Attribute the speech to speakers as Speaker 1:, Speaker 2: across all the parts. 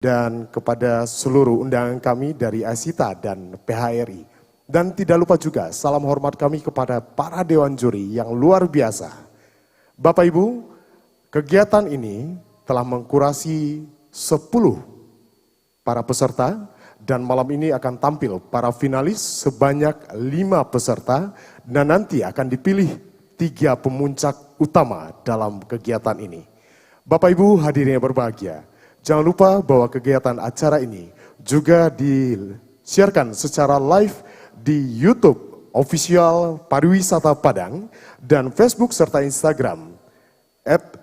Speaker 1: dan kepada seluruh undangan kami dari Asita dan PHRI. Dan tidak lupa juga salam hormat kami kepada para dewan juri yang luar biasa. Bapak Ibu, kegiatan ini telah mengkurasi 10 para peserta dan malam ini akan tampil para finalis sebanyak 5 peserta dan nanti akan dipilih 3 pemuncak utama dalam kegiatan ini. Bapak Ibu hadirin yang berbahagia, jangan lupa bahwa kegiatan acara ini juga disiarkan secara live di YouTube official Pariwisata Padang dan Facebook serta Instagram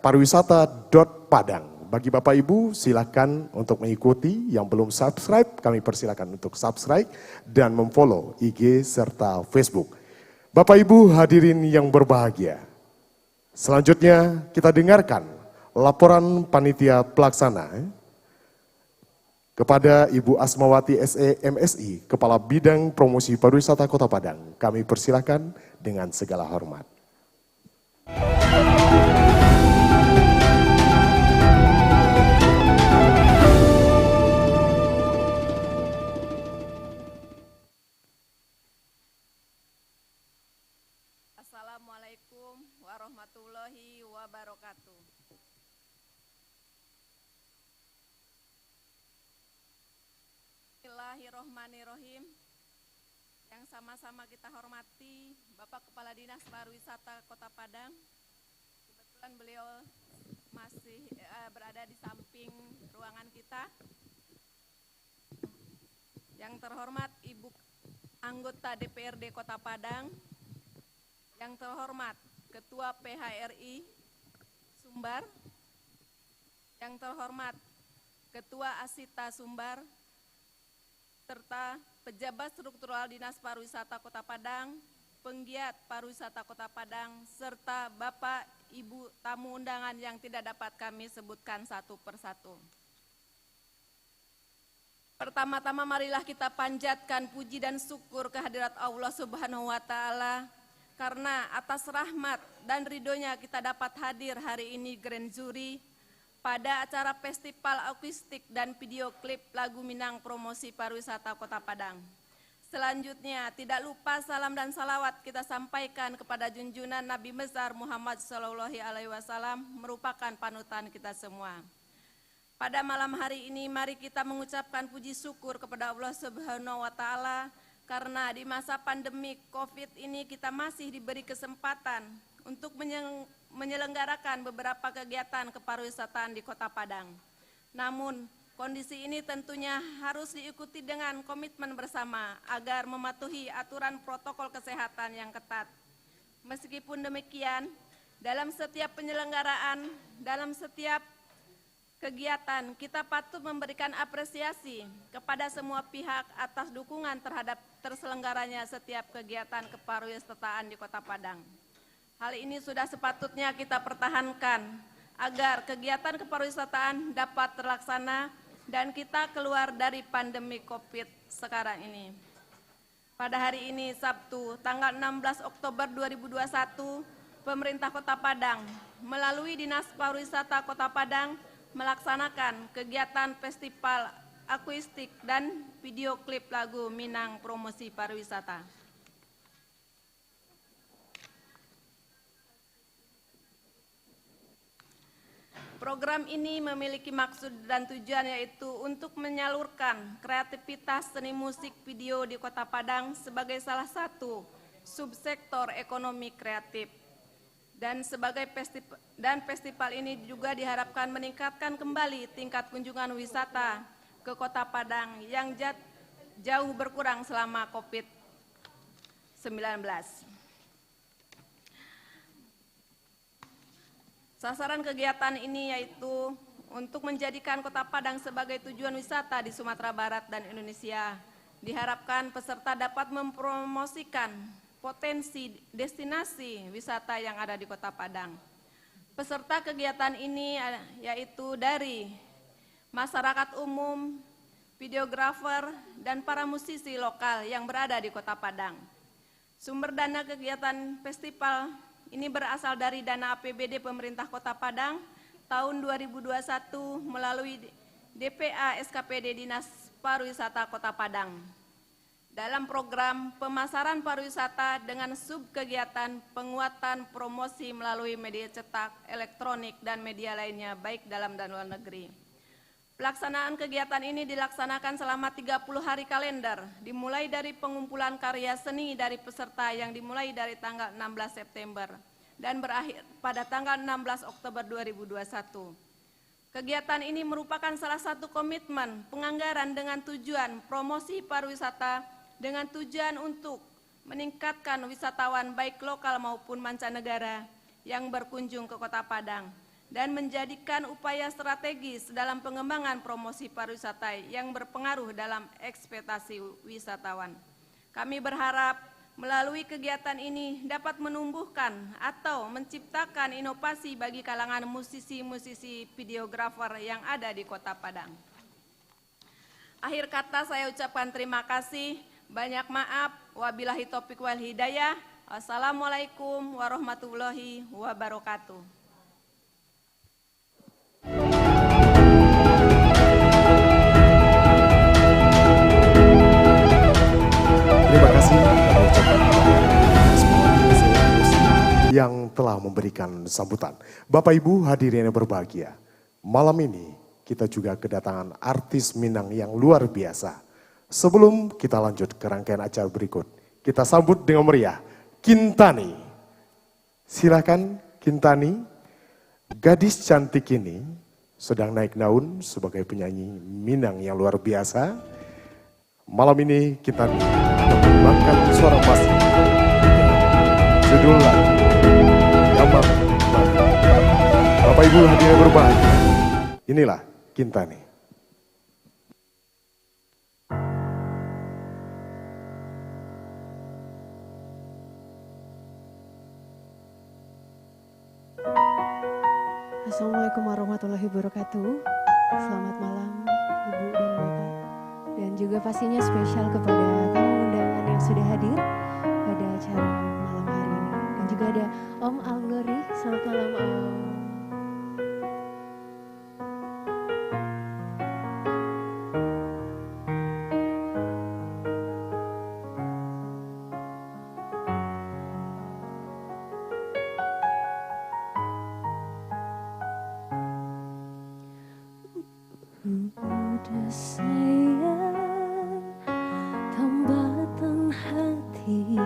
Speaker 1: @pariwisata.padang. Bagi Bapak Ibu silakan untuk mengikuti, yang belum subscribe kami persilakan untuk subscribe dan memfollow IG serta Facebook. Bapak Ibu hadirin yang berbahagia, selanjutnya kita dengarkan laporan panitia pelaksana kepada Ibu Asmawati SE MSI, Kepala Bidang Promosi Pariwisata Kota Padang. Kami persilakan dengan segala hormat.
Speaker 2: Assalamualaikum warahmatullahi wabarakatuh. Bismillahirrohmanirrohim. Yang sama-sama kita hormati Bapak Kepala Dinas Pariwisata Kota Padang. Kebetulan beliau masih berada di samping ruangan kita. Yang terhormat Ibu Anggota DPRD Kota Padang. Yang terhormat Ketua PHRI Sumbar. Yang terhormat Ketua Asita Sumbar, serta pejabat struktural Dinas Pariwisata Kota Padang, penggiat pariwisata Kota Padang, serta Bapak Ibu tamu undangan yang tidak dapat kami sebutkan satu persatu. Pertama-tama marilah kita panjatkan puji dan syukur kehadirat Allah Subhanahu wa Ta'ala, karena atas rahmat dan ridhonya kita dapat hadir hari ini Grand Jury pada acara festival akustik dan video klip lagu Minang Promosi Pariwisata Kota Padang. Selanjutnya, tidak lupa salam dan salawat kita sampaikan kepada junjungan Nabi besar Muhammad SAW, merupakan panutan kita semua. Pada malam hari ini, mari kita mengucapkan puji syukur kepada Allah Subhanahu wa Ta'ala, karena di masa pandemi COVID ini kita masih diberi kesempatan untuk menyelenggarakan beberapa kegiatan kepariwisataan di Kota Padang. Namun, kondisi ini tentunya harus diikuti dengan komitmen bersama agar mematuhi aturan protokol kesehatan yang ketat. Meskipun demikian, dalam setiap penyelenggaraan, dalam setiap kegiatan, kita patut memberikan apresiasi kepada semua pihak atas dukungan terhadap terselenggaranya setiap kegiatan kepariwisataan di Kota Padang. Hal ini sudah sepatutnya kita pertahankan agar kegiatan kepariwisataan dapat terlaksana dan kita keluar dari pandemi COVID sekarang ini. Pada hari ini, Sabtu, tanggal 16 Oktober 2021, pemerintah Kota Padang melalui Dinas Pariwisata Kota Padang melaksanakan kegiatan festival akustik dan video klip lagu Minang Promosi Pariwisata. Program ini memiliki maksud dan tujuan yaitu untuk menyalurkan kreativitas seni musik video di Kota Padang sebagai salah satu subsektor ekonomi kreatif. Dan festival ini juga diharapkan meningkatkan kembali tingkat kunjungan wisata ke Kota Padang yang jauh berkurang selama COVID-19. Sasaran kegiatan ini yaitu untuk menjadikan Kota Padang sebagai tujuan wisata di Sumatera Barat dan Indonesia. Diharapkan peserta dapat mempromosikan potensi destinasi wisata yang ada di Kota Padang. Peserta kegiatan ini yaitu dari masyarakat umum, videografer, dan para musisi lokal yang berada di Kota Padang. Sumber dana kegiatan festival ini berasal dari dana APBD pemerintah Kota Padang tahun 2021 melalui DPA SKPD Dinas Pariwisata Kota Padang. Dalam program pemasaran pariwisata dengan subkegiatan penguatan promosi melalui media cetak, elektronik, dan media lainnya baik dalam dan luar negeri. Pelaksanaan kegiatan ini dilaksanakan selama 30 hari kalender, dimulai dari pengumpulan karya seni dari peserta yang dimulai dari tanggal 16 September dan berakhir pada tanggal 16 Oktober 2021. Kegiatan ini merupakan salah satu komitmen penganggaran dengan tujuan promosi pariwisata dengan tujuan untuk meningkatkan wisatawan baik lokal maupun mancanegara yang berkunjung ke Kota Padang dan menjadikan upaya strategis dalam pengembangan promosi pariwisata yang berpengaruh dalam ekspektasi wisatawan. Kami berharap melalui kegiatan ini dapat menumbuhkan atau menciptakan inovasi bagi kalangan musisi-musisi videografer yang ada di Kota Padang. Akhir kata saya ucapkan terima kasih. Banyak maaf, wabillahi taufiq wal hidayah. Assalamualaikum warahmatullahi wabarakatuh.
Speaker 1: Terima kasih yang telah memberikan sambutan. Bapak Ibu hadirin yang berbahagia, malam ini kita juga kedatangan artis Minang yang luar biasa. Sebelum kita lanjut ke rangkaian acara berikut, kita sambut dengan meriah Kintani. Silakan Kintani, gadis cantik ini sedang naik daun sebagai penyanyi Minang yang luar biasa. Malam ini Kintani mengembangkan suara bass judul lagu Yamak. Bapak Ibu hadirin berbahagia, inilah Kintani.
Speaker 3: Assalamualaikum warahmatullahi wabarakatuh. Selamat malam Ibu dan Bapak. Dan juga pastinya spesial kepada tamu undangan yang sudah hadir pada acara malam hari ini. Dan juga ada Om Algori. Selamat malam Om.
Speaker 4: Udah sayang, tambatan hati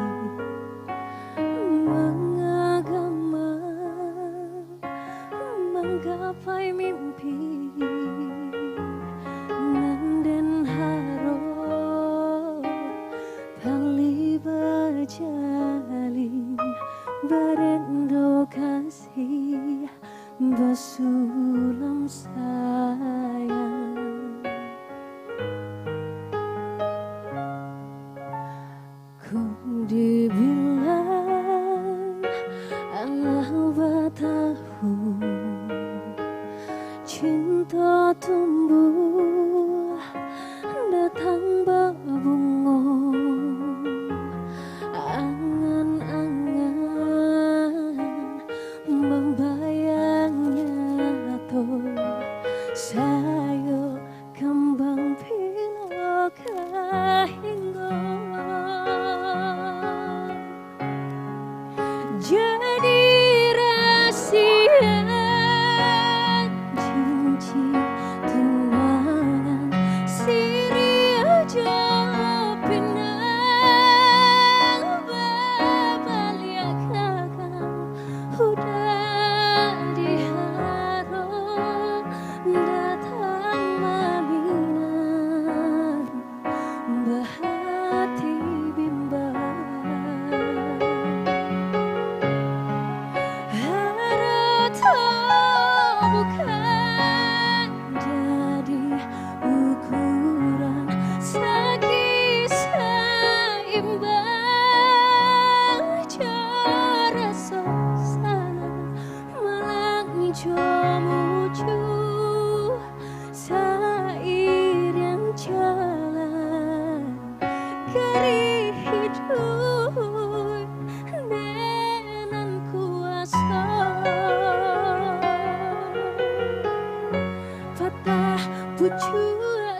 Speaker 4: mengagama, menggapai mimpi nanden haro tali bajalin berendo kasih basulam sayang.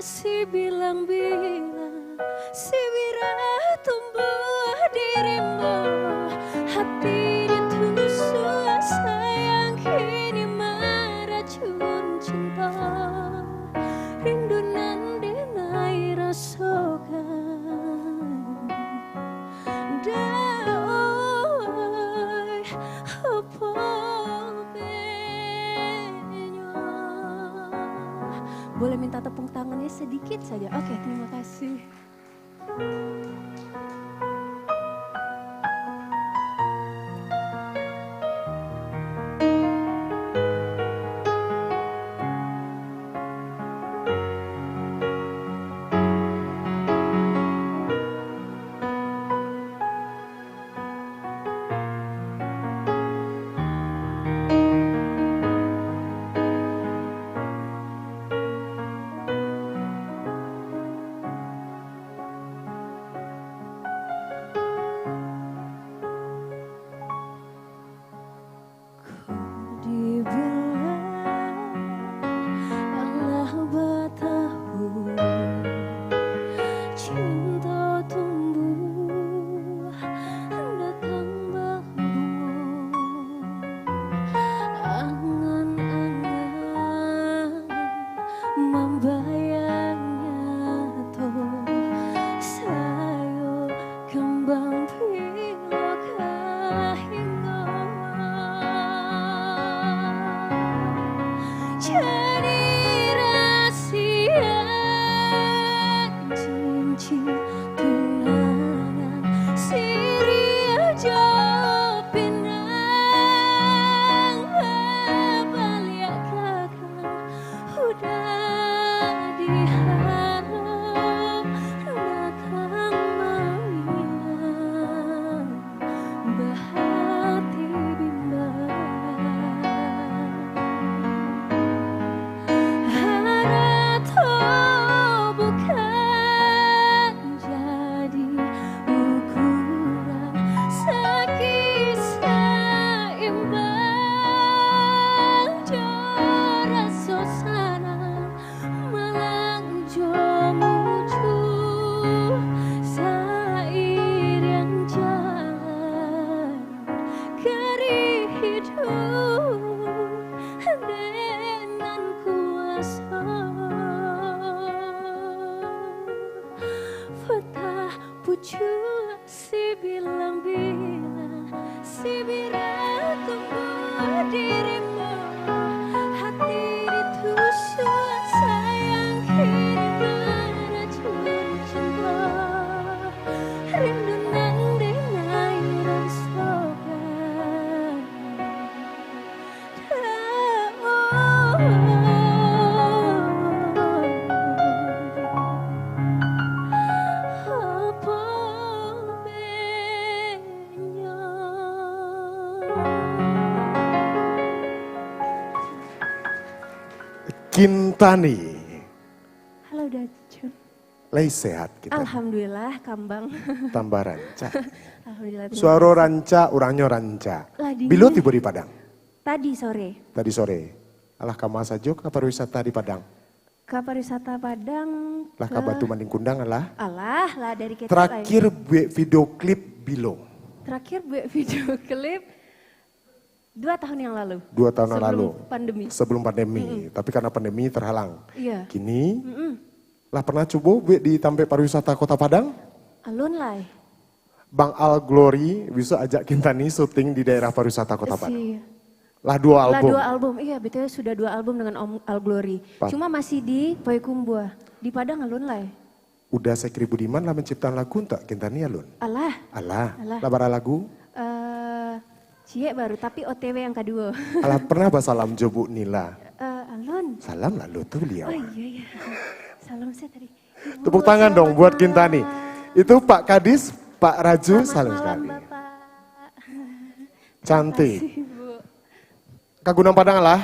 Speaker 4: si bilang-bilang, si bira tumbuh dirimu, hati ditusuk sayang kini meracun cinta, rindu nan denai rasakan, dai apa benya. Boleh minta tepuk tangannya sedikit saja? Oke, terima kasih.
Speaker 1: Kintani.
Speaker 4: Halo Dacun.
Speaker 1: Lagi sehat kita.
Speaker 4: Alhamdulillah kambang.
Speaker 1: Tambah ranca.
Speaker 4: Alhamdulillah.
Speaker 1: Suara ranca, orangnya ranca.
Speaker 4: Ladi.
Speaker 1: Bilo tiba di Padang.
Speaker 4: Tadi sore.
Speaker 1: Tadi sore. Alah kama saja ke pariwisata di Padang.
Speaker 4: Ke pariwisata Padang.
Speaker 1: Lah ke Batu Manding Kundang alah.
Speaker 4: Alah lah dari kita.
Speaker 1: Terakhir buat video klip Bilo.
Speaker 4: Terakhir buat video klip 2 tahun yang lalu.
Speaker 1: 2 tahun yang lalu.
Speaker 4: Pandemi.
Speaker 1: Sebelum pandemi. Tapi karena pandemi terhalang.
Speaker 4: Iya.
Speaker 1: Kini, lah pernah coba buat di Tampe Pariwisata Kota Padang?
Speaker 4: Alun lah.
Speaker 1: Bang Al Glory bisa ajak Kintani syuting di daerah pariwisata Kota Padang.
Speaker 4: Si.
Speaker 1: Lah 2 album.
Speaker 4: Lah 2 album. Iya, betul sudah 2 album dengan Om Al Glory. Cuma masih di Poekumbua. Di Padang alun lah.
Speaker 1: Udah Sekri Budiman lah menciptakan lagu untuk Kintani alun.
Speaker 4: Alah.
Speaker 1: Alah.
Speaker 4: Alah.
Speaker 1: Lah bara lagu.
Speaker 4: Cie baru, tapi OTW yang kedua.
Speaker 1: Alah pernah bahasa salam jobu Nila.
Speaker 4: Alun.
Speaker 1: Salam lalu tuh beliau.
Speaker 4: Oh iya. Salam saya tadi. Ibu,
Speaker 1: Tepuk tangan dong
Speaker 4: selamat
Speaker 1: buat
Speaker 4: malam.
Speaker 1: Kintani. Itu Pak Kadis, Pak Raju,
Speaker 4: Selamat
Speaker 1: salam
Speaker 4: malam,
Speaker 1: sekali.
Speaker 4: Bapak.
Speaker 1: Cantik.
Speaker 4: Terima kasih, Bu.
Speaker 1: Kagunang Padang lah.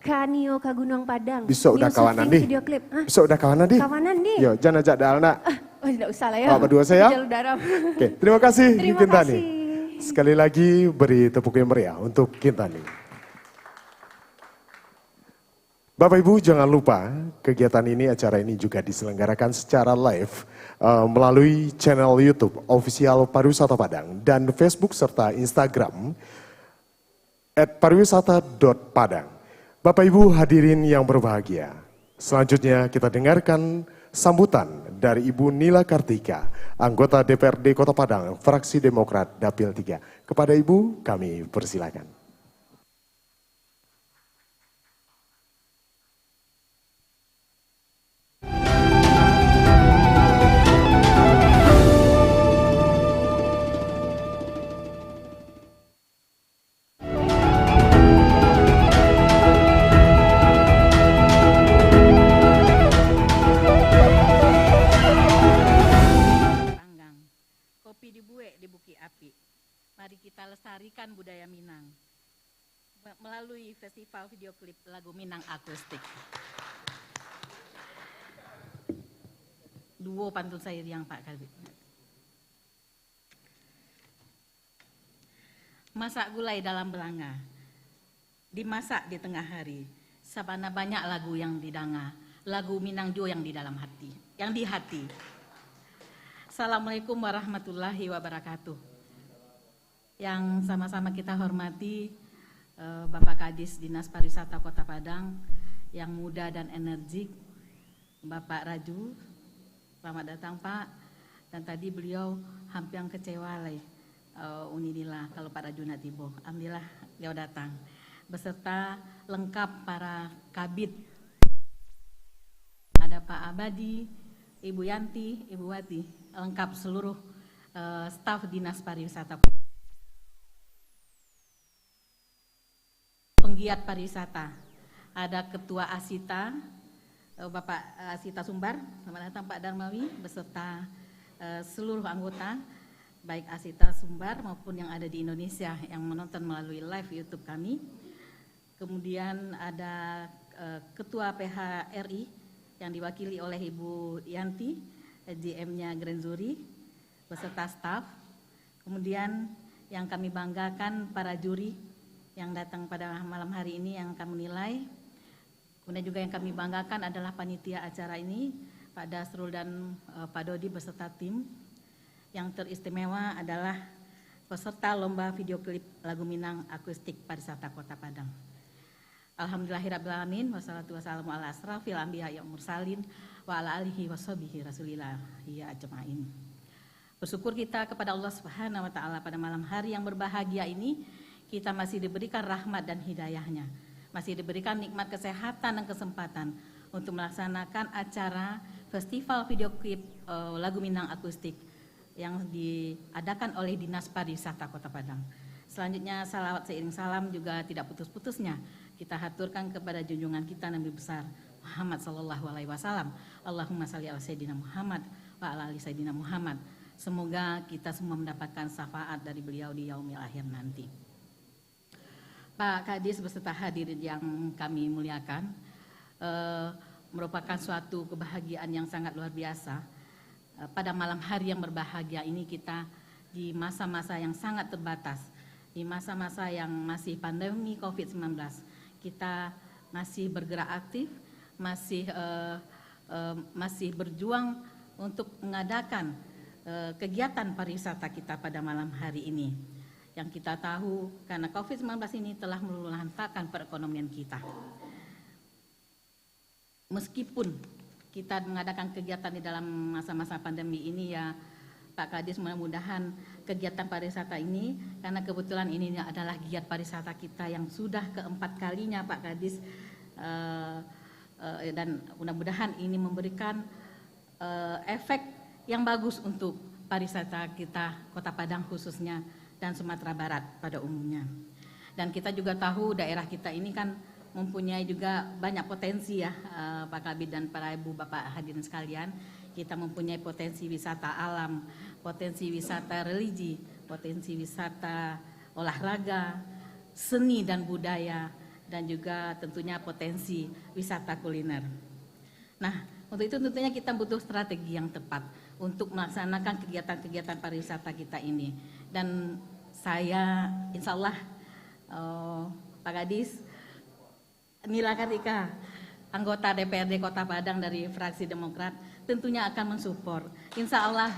Speaker 4: Kanio ke Gunung Padang.
Speaker 1: Bisa udah
Speaker 4: New
Speaker 1: kawanan
Speaker 4: syuting
Speaker 1: di.
Speaker 4: Video klip. Hah?
Speaker 1: Bisa udah kawanan di.
Speaker 4: Kawanan di.
Speaker 1: Yo, jangan ajak Dalna.
Speaker 4: Oh tidak usah lah ya.
Speaker 1: Pak berdua saya.
Speaker 4: Jalur daram.
Speaker 1: Oke, terima kasih
Speaker 4: Terima
Speaker 1: Kintani.
Speaker 4: kasih.
Speaker 1: Sekali lagi beri tepuk yang meriah untuk Kintani. Bapak Ibu jangan lupa kegiatan ini, acara ini juga diselenggarakan secara live melalui channel YouTube official Pariwisata Padang dan Facebook serta Instagram @pariwisata.padang. Bapak Ibu hadirin yang berbahagia, selanjutnya kita dengarkan sambutan dari Ibu Nila Kartika, anggota DPRD Kota Padang, fraksi Demokrat Dapil 3. Kepada Ibu kami persilakan.
Speaker 5: Mari kita lestarikan budaya Minang melalui festival video klip lagu Minang akustik. Duo pantun saya yang Pak Kabit. Masak gulai dalam belanga, dimasak di tengah hari. Sabana banyak lagu yang didanga, lagu Minang Jo yang di dalam hati, yang di hati. Assalamualaikum warahmatullahi wabarakatuh. Yang sama-sama kita hormati Bapak Kadis Dinas Pariwisata Kota Padang yang muda dan energik, Bapak Raju, selamat datang Pak. Dan tadi beliau hampir yang kecewa Unidila kalau Pak Raju Natibo, alhamdulillah beliau datang beserta lengkap para kabit. Ada Pak Abadi, Ibu Yanti, Ibu Wati, lengkap seluruh staf Dinas Pariwisata. Penggiat pariwisata, ada Ketua Asita, Bapak Asita Sumbar, selamat datang Pak Darmawi, beserta seluruh anggota, baik Asita Sumbar maupun yang ada di Indonesia yang menonton melalui live YouTube kami. Kemudian ada Ketua PHRI yang diwakili oleh Ibu Yanti, GM-nya Grand Jury, beserta staf. Kemudian yang kami banggakan para juri yang datang pada malam hari ini yang kami nilai. Kemudian juga yang kami banggakan adalah panitia acara ini, Pak Dasrul dan Pak Dodi beserta tim. Yang teristimewa adalah peserta lomba video klip lagu Minang akustik Pariwisata Kota Padang. Alhamdulillahirrabbilalamin, wassalatu wassalamu ala asrafil anbiya wal mursalin wa ala alihi washabihi rasulillahi ajmain. Bersyukur kita kepada Allah Subhanahu wa taala pada malam hari yang berbahagia ini. Kita masih diberikan rahmat dan hidayahnya, masih diberikan nikmat kesehatan dan kesempatan untuk melaksanakan acara festival video klip lagu Minang akustik yang diadakan oleh Dinas Pariwisata Kota Padang. Selanjutnya salawat seiring salam juga tidak putus-putusnya kita haturkan kepada junjungan kita Nabi besar Muhammad sallallahu alaihi wasallam. Allahumma shalli ala sayyidina Muhammad wa ala ali sayyidina Muhammad. Semoga kita semua mendapatkan syafaat dari beliau di yaumil akhir nanti. Pak Kadis beserta hadirin yang kami muliakan, merupakan suatu kebahagiaan yang sangat luar biasa. Pada malam hari yang berbahagia ini kita di masa-masa yang sangat terbatas, di masa-masa yang masih pandemi COVID-19, kita masih bergerak aktif, masih berjuang untuk mengadakan kegiatan pariwisata kita pada malam hari ini. Yang kita tahu karena COVID-19 ini telah meluluhlantakkan perekonomian kita. Meskipun kita mengadakan kegiatan di dalam masa-masa pandemi ini ya Pak Kadis, mudah-mudahan kegiatan pariwisata ini, karena kebetulan ini adalah giat pariwisata kita yang sudah keempat kalinya Pak Kadis, dan mudah-mudahan ini memberikan efek yang bagus untuk pariwisata kita Kota Padang khususnya dan Sumatera Barat pada umumnya. Dan kita juga tahu daerah kita ini kan mempunyai juga banyak potensi ya Pak Kabid dan para ibu bapak hadirin sekalian. Kita mempunyai potensi wisata alam, potensi wisata religi, potensi wisata olahraga, seni dan budaya, dan juga tentunya potensi wisata kuliner. Nah, untuk itu tentunya kita butuh strategi yang tepat untuk melaksanakan kegiatan-kegiatan pariwisata kita ini. Dan saya insya Allah Pak Kadis, Nila Kartika anggota DPRD Kota Padang dari fraksi Demokrat tentunya akan mensupport. Insya Allah.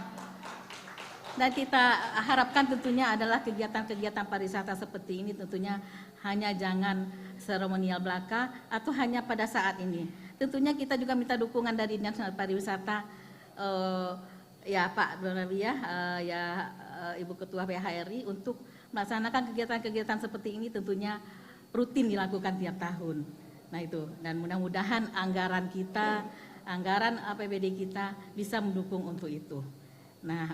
Speaker 5: Dan kita harapkan tentunya adalah kegiatan-kegiatan pariwisata seperti ini tentunya hanya jangan seremonial belaka atau hanya pada saat ini. Tentunya kita juga minta dukungan dari Dinas Pariwisata, ya Pak Donawi ya, Ibu Ketua PHRI untuk melaksanakan kegiatan-kegiatan seperti ini tentunya rutin dilakukan tiap tahun. Nah itu, dan mudah-mudahan anggaran kita, anggaran APBD kita bisa mendukung untuk itu. Nah,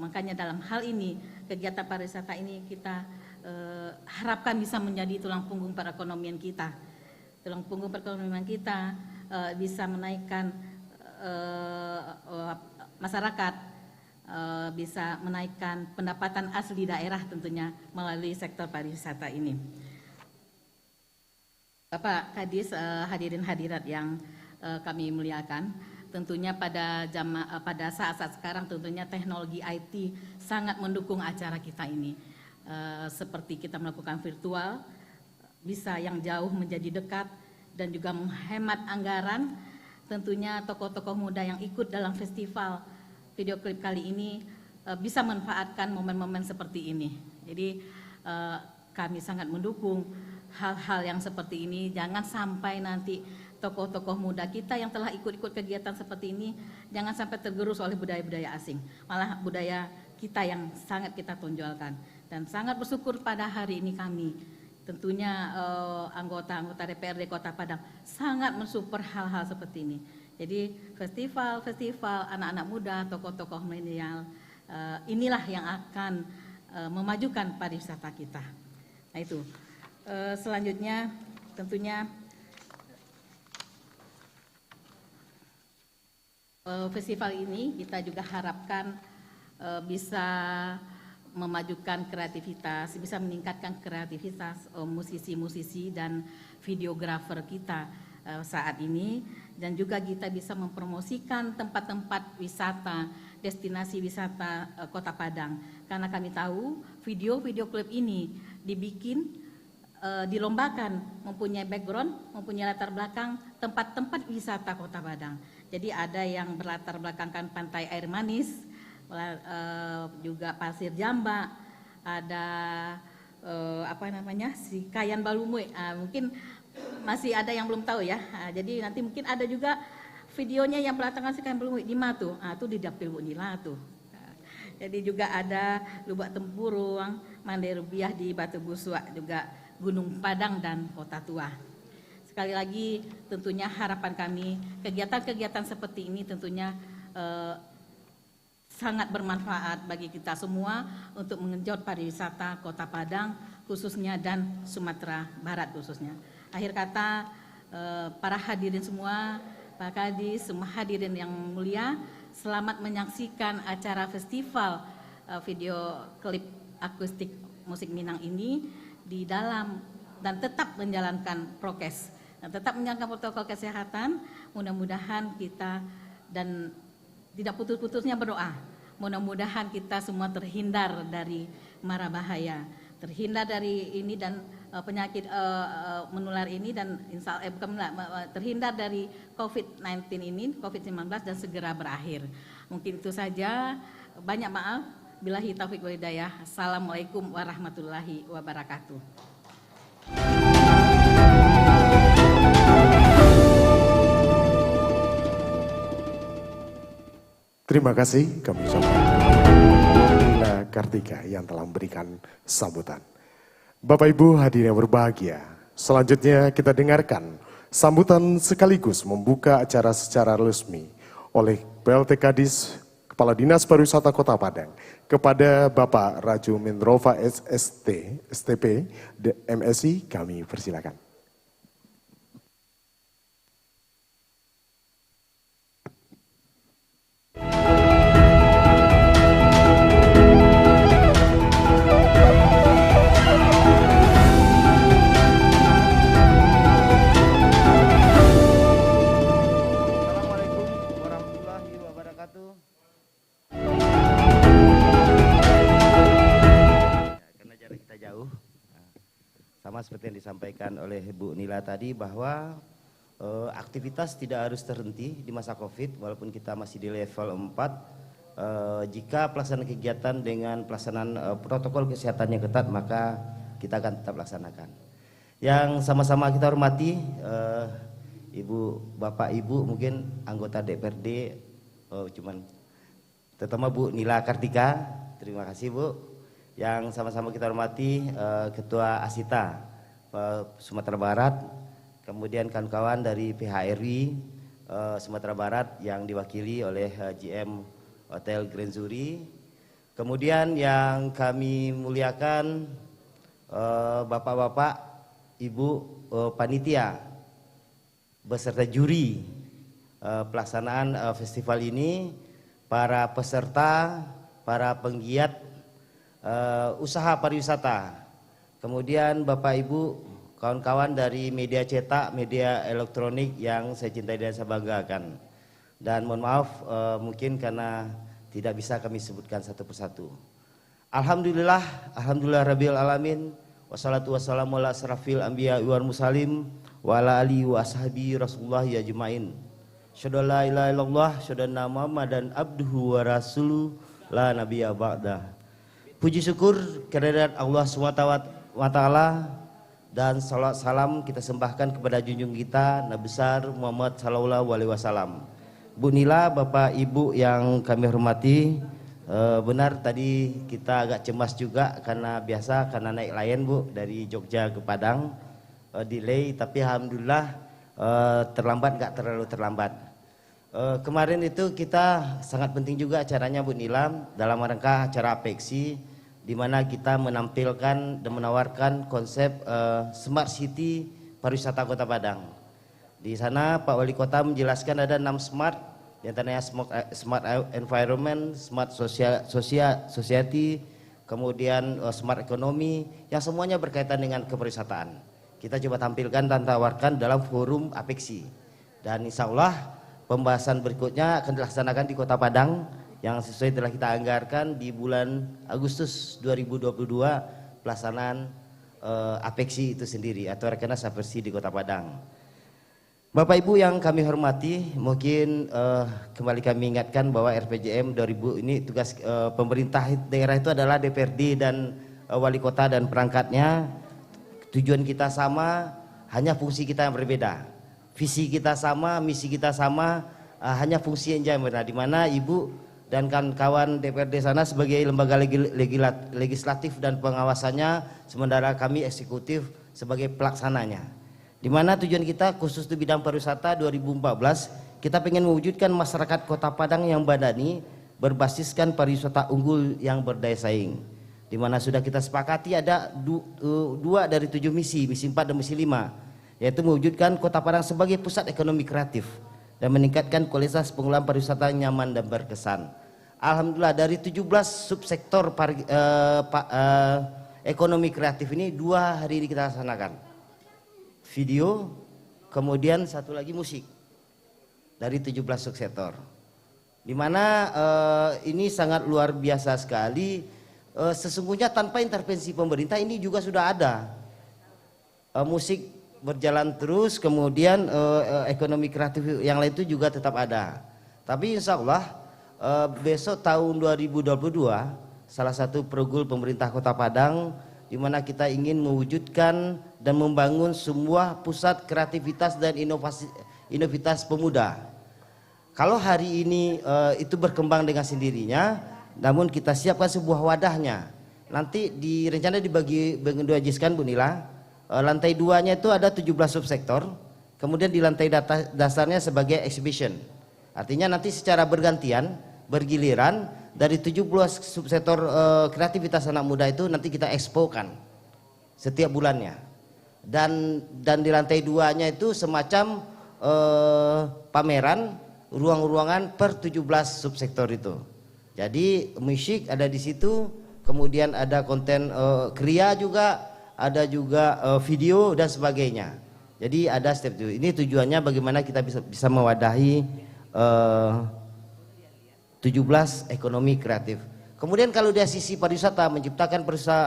Speaker 5: makanya dalam hal ini kegiatan pariwisata ini kita harapkan bisa menjadi tulang punggung perekonomian kita. Tulang punggung perekonomian kita bisa menaikkan masyarakat, bisa menaikkan pendapatan asli daerah tentunya melalui sektor pariwisata ini. Bapak Kadis, hadirin hadirat yang kami muliakan. Tentunya pada saat-saat sekarang tentunya teknologi IT sangat mendukung acara kita ini. Seperti kita melakukan virtual, bisa yang jauh menjadi dekat dan juga menghemat anggaran. Tentunya tokoh-tokoh muda yang ikut dalam festival video klip kali ini bisa memanfaatkan momen-momen seperti ini. Jadi kami sangat mendukung hal-hal yang seperti ini. Jangan sampai nanti tokoh-tokoh muda kita yang telah ikut-ikut kegiatan seperti ini jangan sampai tergerus oleh budaya-budaya asing, malah budaya kita yang sangat kita tonjolkan. Dan sangat bersyukur pada hari ini kami tentunya anggota-anggota DPRD Kota Padang sangat mensupport hal-hal seperti ini. Jadi festival anak-anak muda, tokoh-tokoh milenial inilah yang akan memajukan pariwisata kita. Nah itu selanjutnya tentunya festival ini kita juga harapkan bisa memajukan kreativitas, bisa meningkatkan kreativitas musisi-musisi dan videografer kita saat ini, dan juga kita bisa mempromosikan tempat-tempat wisata, destinasi wisata Kota Padang. Karena kami tahu video-video klip ini dibikin, dilombakan, mempunyai background, mempunyai latar belakang tempat-tempat wisata Kota Padang. Jadi ada yang berlatar belakangkan pantai air manis, juga pasir jamba, ada si Kayan Balumui. Mungkin masih ada yang belum tahu ya. Jadi nanti mungkin ada juga videonya yang berlatarkan si Kayan Balumui di Matu. Itu di Dapil Bu Nila tuh. Jadi juga ada Lubak Tempurung, Mandai Rubiah di Batu Busua, juga Gunung Padang dan Kota Tua. Sekali lagi tentunya harapan kami kegiatan-kegiatan seperti ini tentunya sangat bermanfaat bagi kita semua untuk mengenjot pariwisata Kota Padang khususnya dan Sumatera Barat khususnya. Akhir kata para hadirin semua, Pak Kadis, semua hadirin yang mulia, selamat menyaksikan acara festival video klip akustik musik Minang ini di dalam dan tetap menjalankan prokes. Tetap menjalankan protokol kesehatan, mudah-mudahan kita dan tidak putus-putusnya berdoa. Mudah-mudahan kita semua terhindar dari mara bahaya, terhindar dari ini dan penyakit menular ini dan terhindar dari COVID-19 ini, COVID-19 dan segera berakhir. Mungkin itu saja, banyak maaf. Billahi taufiq wal hidayah. Assalamualaikum warahmatullahi wabarakatuh.
Speaker 1: Terima kasih kami ucapkan Nina Kartika yang telah memberikan sambutan. Bapak Ibu hadirin yang berbahagia, selanjutnya kita dengarkan sambutan sekaligus membuka acara secara resmi oleh PLT Kadis Kepala Dinas Pariwisata Kota Padang kepada Bapak Raju Mindrova STP MSI, kami persilakan.
Speaker 6: Sama seperti yang disampaikan oleh Bu Nila tadi bahwa aktivitas tidak harus terhenti di masa COVID, walaupun kita masih di level 4. Jika pelaksanaan kegiatan dengan pelaksanaan protokol kesehatan yang ketat, maka kita akan tetap laksanakan. Yang sama-sama kita hormati, Ibu, Bapak, Ibu, mungkin anggota DPRD, terutama Bu Nila Kartika, terima kasih Bu. Yang sama-sama kita hormati, Ketua Asita Sumatera Barat, kemudian kawan-kawan dari PHRI Sumatera Barat yang diwakili oleh GM Hotel Grand Zuri. Kemudian yang kami muliakan Bapak-bapak, Ibu panitia beserta juri pelaksanaan festival ini, para peserta, para penggiat usaha pariwisata, kemudian Bapak Ibu kawan-kawan dari media cetak, media elektronik yang saya cintai dan saya banggakan. Dan mohon maaf mungkin karena tidak bisa kami sebutkan satu persatu. Alhamdulillah rabbil alamin, wassalatu wassalamu ala asrafil anbiya wal mursalin wa ala alihi wa ashabi Rasulullah ya ajmain. Syada la ilaha illallah, syada anna Muhammadan abduhu wa rasuluh la nabiyya ba'da. Puji syukur kehadirat Allah SWT dan salat salam kita sembahkan kepada junjung kita Nabi besar Muhammad sallallahu alaihi wasallam. Bu Nila, Bapak Ibu yang kami hormati, benar tadi kita agak cemas juga karena naik lion Bu dari Jogja ke Padang, delay, tapi alhamdulillah terlambat, nggak terlalu terlambat. Kemarin itu kita sangat penting juga acaranya Bu Nila dalam rangka acara Apeksi, di mana kita menampilkan dan menawarkan konsep Smart City Pariwisata Kota Padang. Di sana Pak Wali Kota menjelaskan ada 6 smart, diantaranya smart environment, smart society, kemudian smart economy, yang semuanya berkaitan dengan kepariwisataan. Kita coba tampilkan dan tawarkan dalam forum Apeksi. Dan insya Allah pembahasan berikutnya akan dilaksanakan di Kota Padang yang sesuai telah kita anggarkan di bulan Agustus 2022 pelaksanaan Apeksi itu sendiri atau Rakernas Apeksi di Kota Padang. Bapak Ibu yang kami hormati, mungkin kembali kami ingatkan bahwa RPJM 2000 ini tugas pemerintah daerah itu adalah DPRD dan wali kota dan perangkatnya. Tujuan kita sama, hanya fungsi kita yang berbeda. Visi kita sama, misi kita sama, hanya fungsi yang berbeda. Di mana Ibu dan kawan-kawan DPRD sana sebagai lembaga legislatif dan pengawasannya, sementara kami eksekutif sebagai pelaksananya. Di mana tujuan kita khusus di bidang pariwisata 2014, kita ingin mewujudkan masyarakat Kota Padang yang badani, berbasiskan pariwisata unggul yang berdaya saing. Di mana sudah kita sepakati ada 2 dari 7 misi 4 dan misi 5, yaitu mewujudkan Kota Padang sebagai pusat ekonomi kreatif dan meningkatkan kualitas pengelolaan pariwisata nyaman dan berkesan. Alhamdulillah dari 17 subsektor ekonomi kreatif ini 2 hari ini kita laksanakan. Video, kemudian satu lagi musik dari 17 subsektor, dimana ini sangat luar biasa sekali. Sesungguhnya tanpa intervensi pemerintah ini juga sudah ada musik berjalan terus, kemudian ekonomi kreatif yang lain itu juga tetap ada. Tapi insya Allah besok tahun 2022 salah satu program pemerintah Kota Padang di mana kita ingin mewujudkan dan membangun sebuah pusat kreativitas dan inovitas pemuda. Kalau hari ini itu berkembang dengan sendirinya, namun kita siapkan sebuah wadahnya. Nanti rencana dibagi Bu Nila. Lantai 2-nya itu ada 17 subsektor, kemudian di lantai dasarnya sebagai exhibition. Artinya nanti secara bergantian, bergiliran, dari 17 subsektor kreativitas anak muda itu nanti kita expokan setiap bulannya. Dan di lantai 2-nya itu semacam pameran ruang-ruangan per 17 subsektor itu. Jadi musik ada di situ, kemudian ada konten kriya juga, ada juga video dan sebagainya. Jadi ada step itu. Ini tujuannya bagaimana kita bisa mewadahi 17 ekonomi kreatif. Kemudian kalau dari sisi pariwisata, menciptakan pariwisata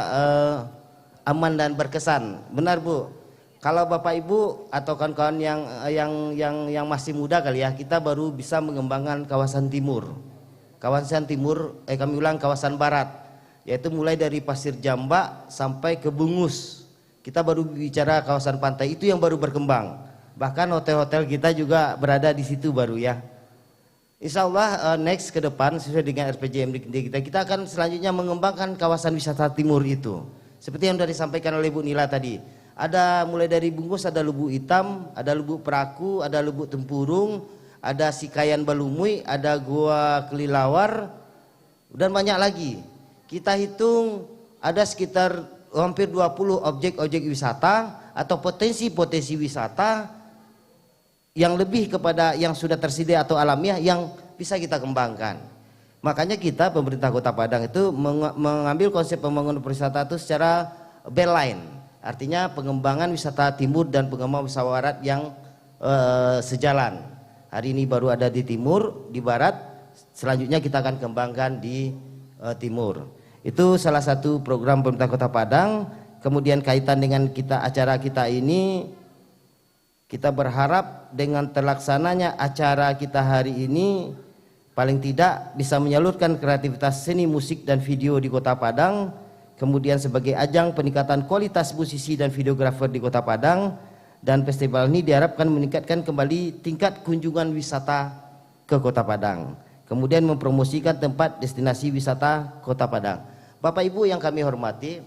Speaker 6: aman dan berkesan. Benar Bu, Kalau Bapak Ibu atau kawan-kawan yang masih muda kali ya, kita baru bisa mengembangkan kawasan timur. Kawasan timur, kami ulang kawasan barat, yaitu mulai dari Pasir Jamba sampai ke Bungus. Kita baru bicara kawasan pantai, itu yang baru berkembang. Bahkan hotel-hotel kita juga berada di situ baru ya. Insya Allah next ke depan sesuai dengan RPJMD kita akan selanjutnya mengembangkan kawasan wisata timur itu. Seperti yang sudah disampaikan oleh Bu Nila tadi. Ada mulai dari Bungus, ada Lubuk Hitam, ada Lubuk Peraku, ada Lubuk Tempurung, ada Sikayan Balumui, ada Gua Kelilawar, dan banyak lagi. Kita hitung ada sekitar hampir 20 objek-objek wisata atau potensi-potensi wisata yang lebih kepada yang sudah tersedia atau alamiah yang bisa kita kembangkan. Makanya kita pemerintah Kota Padang itu mengambil konsep pembangunan pariwisata itu secara beeline. Artinya pengembangan wisata timur dan pengembangan wisata barat yang sejalan. Hari ini baru ada di timur, di barat, selanjutnya kita akan kembangkan di timur. Itu salah satu program pemerintah Kota Padang. Kemudian kaitan dengan acara kita ini, kita berharap dengan terlaksananya acara kita hari ini paling tidak bisa menyalurkan kreativitas seni musik dan video di Kota Padang. Kemudian sebagai ajang peningkatan kualitas musisi dan videografer di Kota Padang, dan festival ini diharapkan meningkatkan kembali tingkat kunjungan wisata ke Kota Padang. Kemudian mempromosikan tempat destinasi wisata Kota Padang. Bapak Ibu yang kami hormati,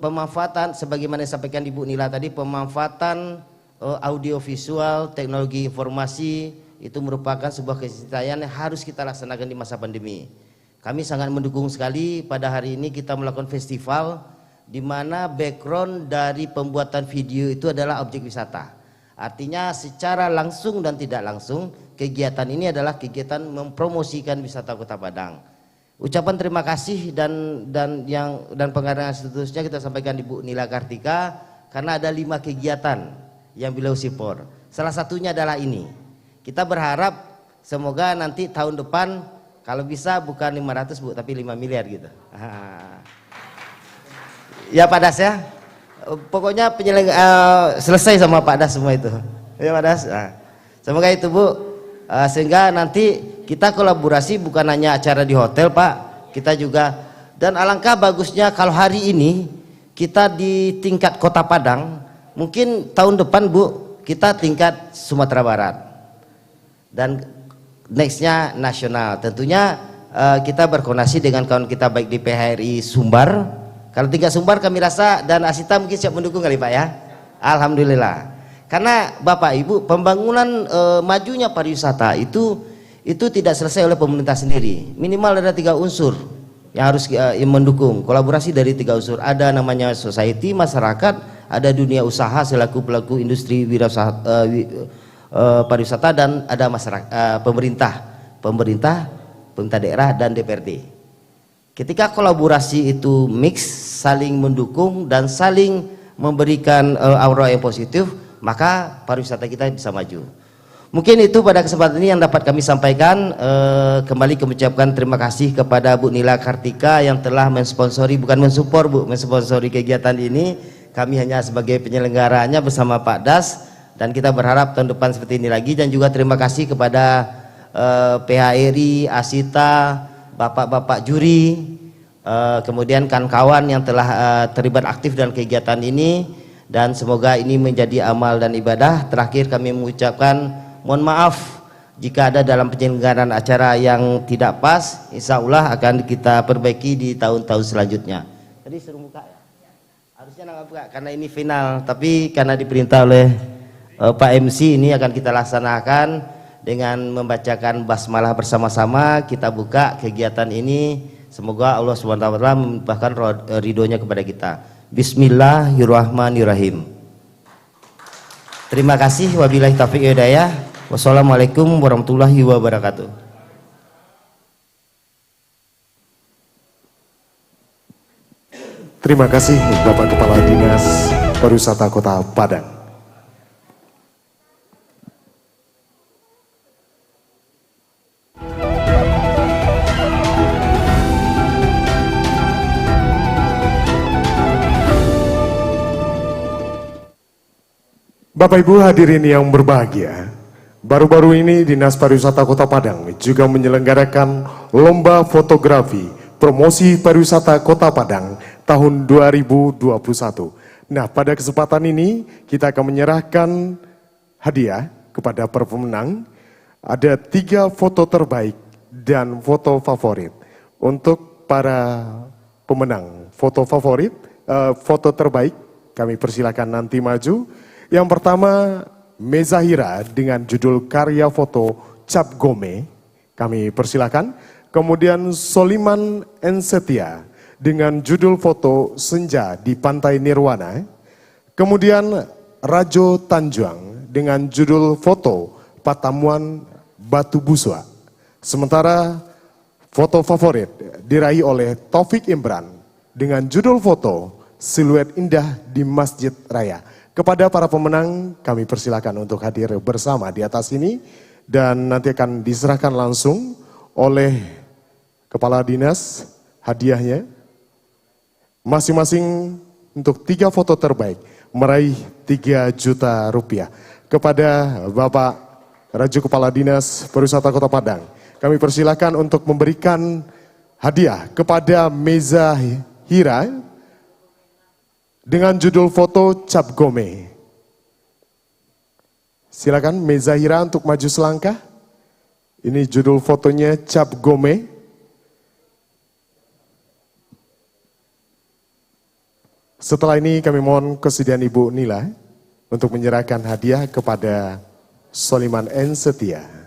Speaker 6: pemanfaatan sebagaimana disampaikan Ibu Nila tadi, pemanfaatan audiovisual, teknologi informasi itu merupakan sebuah keniscayaan yang harus kita laksanakan di masa pandemi. Kami sangat mendukung sekali pada hari ini kita melakukan festival di mana background dari pembuatan video itu adalah objek wisata. Artinya secara langsung dan tidak langsung kegiatan ini adalah kegiatan mempromosikan wisata Kota Padang. Ucapan terima kasih dan penghargaan seterusnya kita sampaikan Ibu Nila Kartika karena ada 5 kegiatan yang beliau support. Salah satunya adalah ini. Kita berharap semoga nanti tahun depan kalau bisa bukan 500 Bu, tapi 5 miliar gitu. Ya Pak Das ya. Pokoknya selesai sama Pak Das semua itu. Ya Pak Das. Semoga itu Bu. Sehingga nanti kita kolaborasi bukan hanya acara di hotel Pak. Kita juga, dan alangkah bagusnya kalau hari ini kita di tingkat Kota Padang, mungkin tahun depan Bu kita tingkat Sumatera Barat. Dan nextnya nasional. Tentunya kita berkoordinasi dengan kawan kita baik di PHRI Sumbar. Kalau tingkat Sumbar kami rasa dan Asita mungkin siap mendukung kali Pak ya. Alhamdulillah. Karena Bapak Ibu pembangunan majunya pariwisata itu tidak selesai oleh pemerintah sendiri. Minimal ada 3 unsur yang harus mendukung. Kolaborasi dari 3 unsur. Ada namanya society, masyarakat, ada dunia usaha selaku pelaku industri pariwisata, dan ada masyarakat, pemerintah daerah dan DPRD. Ketika kolaborasi itu mix, saling mendukung dan saling memberikan aura yang positif, maka pariwisata kita bisa maju. Mungkin itu pada kesempatan ini yang dapat kami sampaikan. Kembali kami ucapkan terima kasih kepada Bu Nila Kartika yang telah mensponsori, bukan mensupport Bu, mensponsori kegiatan ini. Kami hanya sebagai penyelenggaranya bersama Pak Das. Dan kita berharap tahun depan seperti ini lagi. Dan juga terima kasih kepada PHRI, Asita, bapak-bapak juri, kemudian kawan-kawan yang telah terlibat aktif dalam kegiatan ini. Dan semoga ini menjadi amal dan ibadah. Terakhir kami mengucapkan mohon maaf jika ada dalam penyelenggaraan acara yang tidak pas. Insya Allah akan kita perbaiki di tahun-tahun selanjutnya. Tadi suruh buka ya? Harusnya nggak buka karena ini final. Tapi karena diperintah oleh Pak MC, ini akan kita laksanakan dengan membacakan basmalah bersama-sama. Kita buka kegiatan ini, semoga Allah SWT melimpahkan ridhonya kepada kita. Bismillahirrahmanirrahim. Terima kasih, wabillahi taufiq wal hidayah. Wassalamualaikum warahmatullahi wabarakatuh.
Speaker 1: Terima kasih Bapak Kepala Dinas Pariwisata Kota Padang. Bapak Ibu hadirin yang berbahagia, baru-baru ini Dinas Pariwisata Kota Padang juga menyelenggarakan lomba fotografi promosi pariwisata Kota Padang tahun 2021. Nah, pada kesempatan ini kita akan menyerahkan hadiah kepada para pemenang. Ada 3 foto terbaik dan foto favorit. Untuk para pemenang foto favorit, foto terbaik kami persilakan nanti maju. Yang pertama Mezahira dengan judul karya foto Cap Gome, kami persilakan. Kemudian Soliman Ensetia dengan judul foto Senja di Pantai Nirwana. Kemudian Rajo Tanjuang dengan judul foto Patamuan Batu Buswa. Sementara foto favorit diraih oleh Taufik Imran dengan judul foto Siluet Indah di Masjid Raya. Kepada para pemenang kami persilakan untuk hadir bersama di atas ini dan nanti akan diserahkan langsung oleh Kepala Dinas hadiahnya. Masing-masing untuk 3 foto terbaik meraih 3 juta rupiah. Kepada Bapak Raju Kepala Dinas Pariwisata Kota Padang, kami persilakan untuk memberikan hadiah kepada Mezahira dengan judul foto Cap Gome. Silakan Mezahira untuk maju selangkah. Ini judul fotonya Cap Gome. Setelah ini kami mohon kesediaan Ibu Nila untuk menyerahkan hadiah kepada Soliman N. Setia.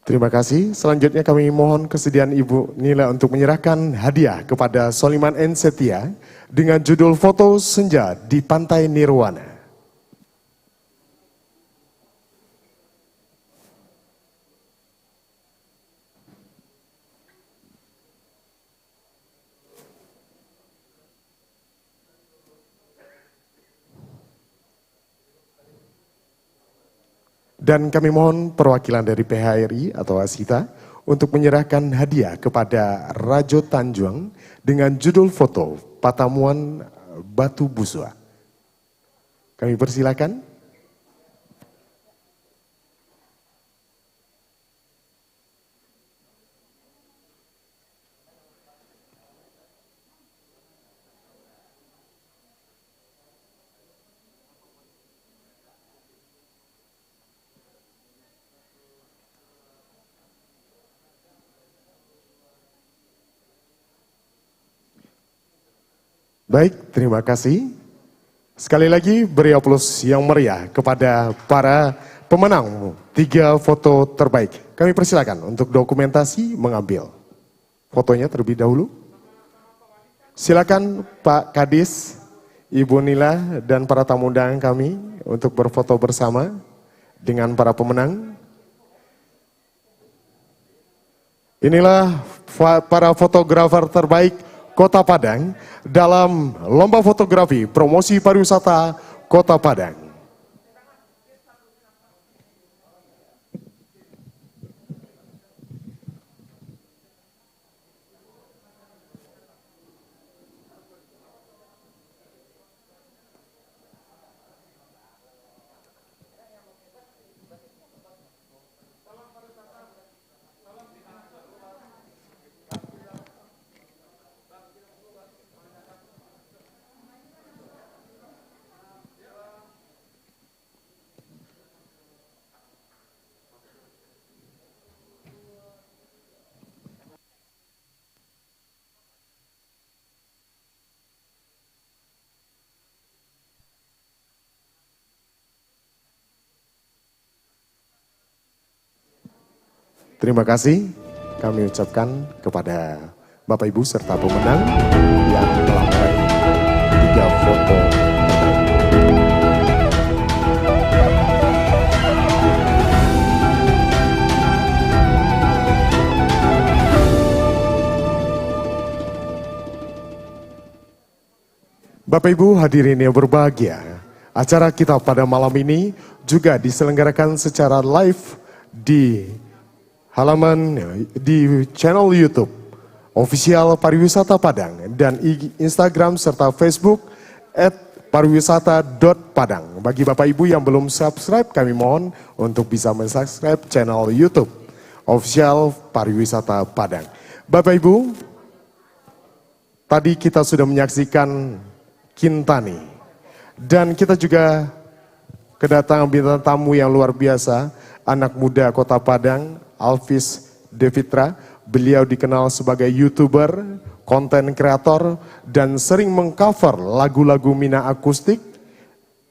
Speaker 1: Terima kasih. Selanjutnya kami mohon kesediaan Ibu Nila untuk menyerahkan hadiah kepada Soliman N. Setia dengan judul foto Senja di Pantai Nirwana. Dan kami mohon perwakilan dari PHRI atau Asita untuk menyerahkan hadiah kepada Rajo Tanjuang dengan judul foto Patamuan Batu Buswa. Kami persilakan. Baik, terima kasih. Sekali lagi beri aplaus yang meriah kepada para pemenang 3 foto terbaik. Kami persilakan untuk dokumentasi mengambil fotonya terlebih dahulu. Silakan Pak Kadis, Ibu Nila dan para tamu undangan kami untuk berfoto bersama dengan para pemenang. Inilah para fotografer terbaik Kota Padang dalam lomba fotografi promosi pariwisata Kota Padang. Terima kasih kami ucapkan kepada Bapak Ibu serta pemenang yang telah meraih 3 foto. Bapak Ibu hadirin yang berbahagia, Acara kita pada malam ini juga diselenggarakan secara live di halaman di channel YouTube Official Pariwisata Padang dan Instagram serta Facebook @pariwisata.padang. Bagi Bapak Ibu yang belum subscribe, kami mohon untuk bisa mensubscribe channel YouTube Official Pariwisata Padang. Bapak Ibu, tadi kita sudah menyaksikan Kintani dan kita juga kedatangan bintang tamu yang luar biasa, anak muda Kota Padang, Alvis Devitra. Beliau dikenal sebagai YouTuber, konten kreator, dan sering mengcover lagu-lagu Mina akustik.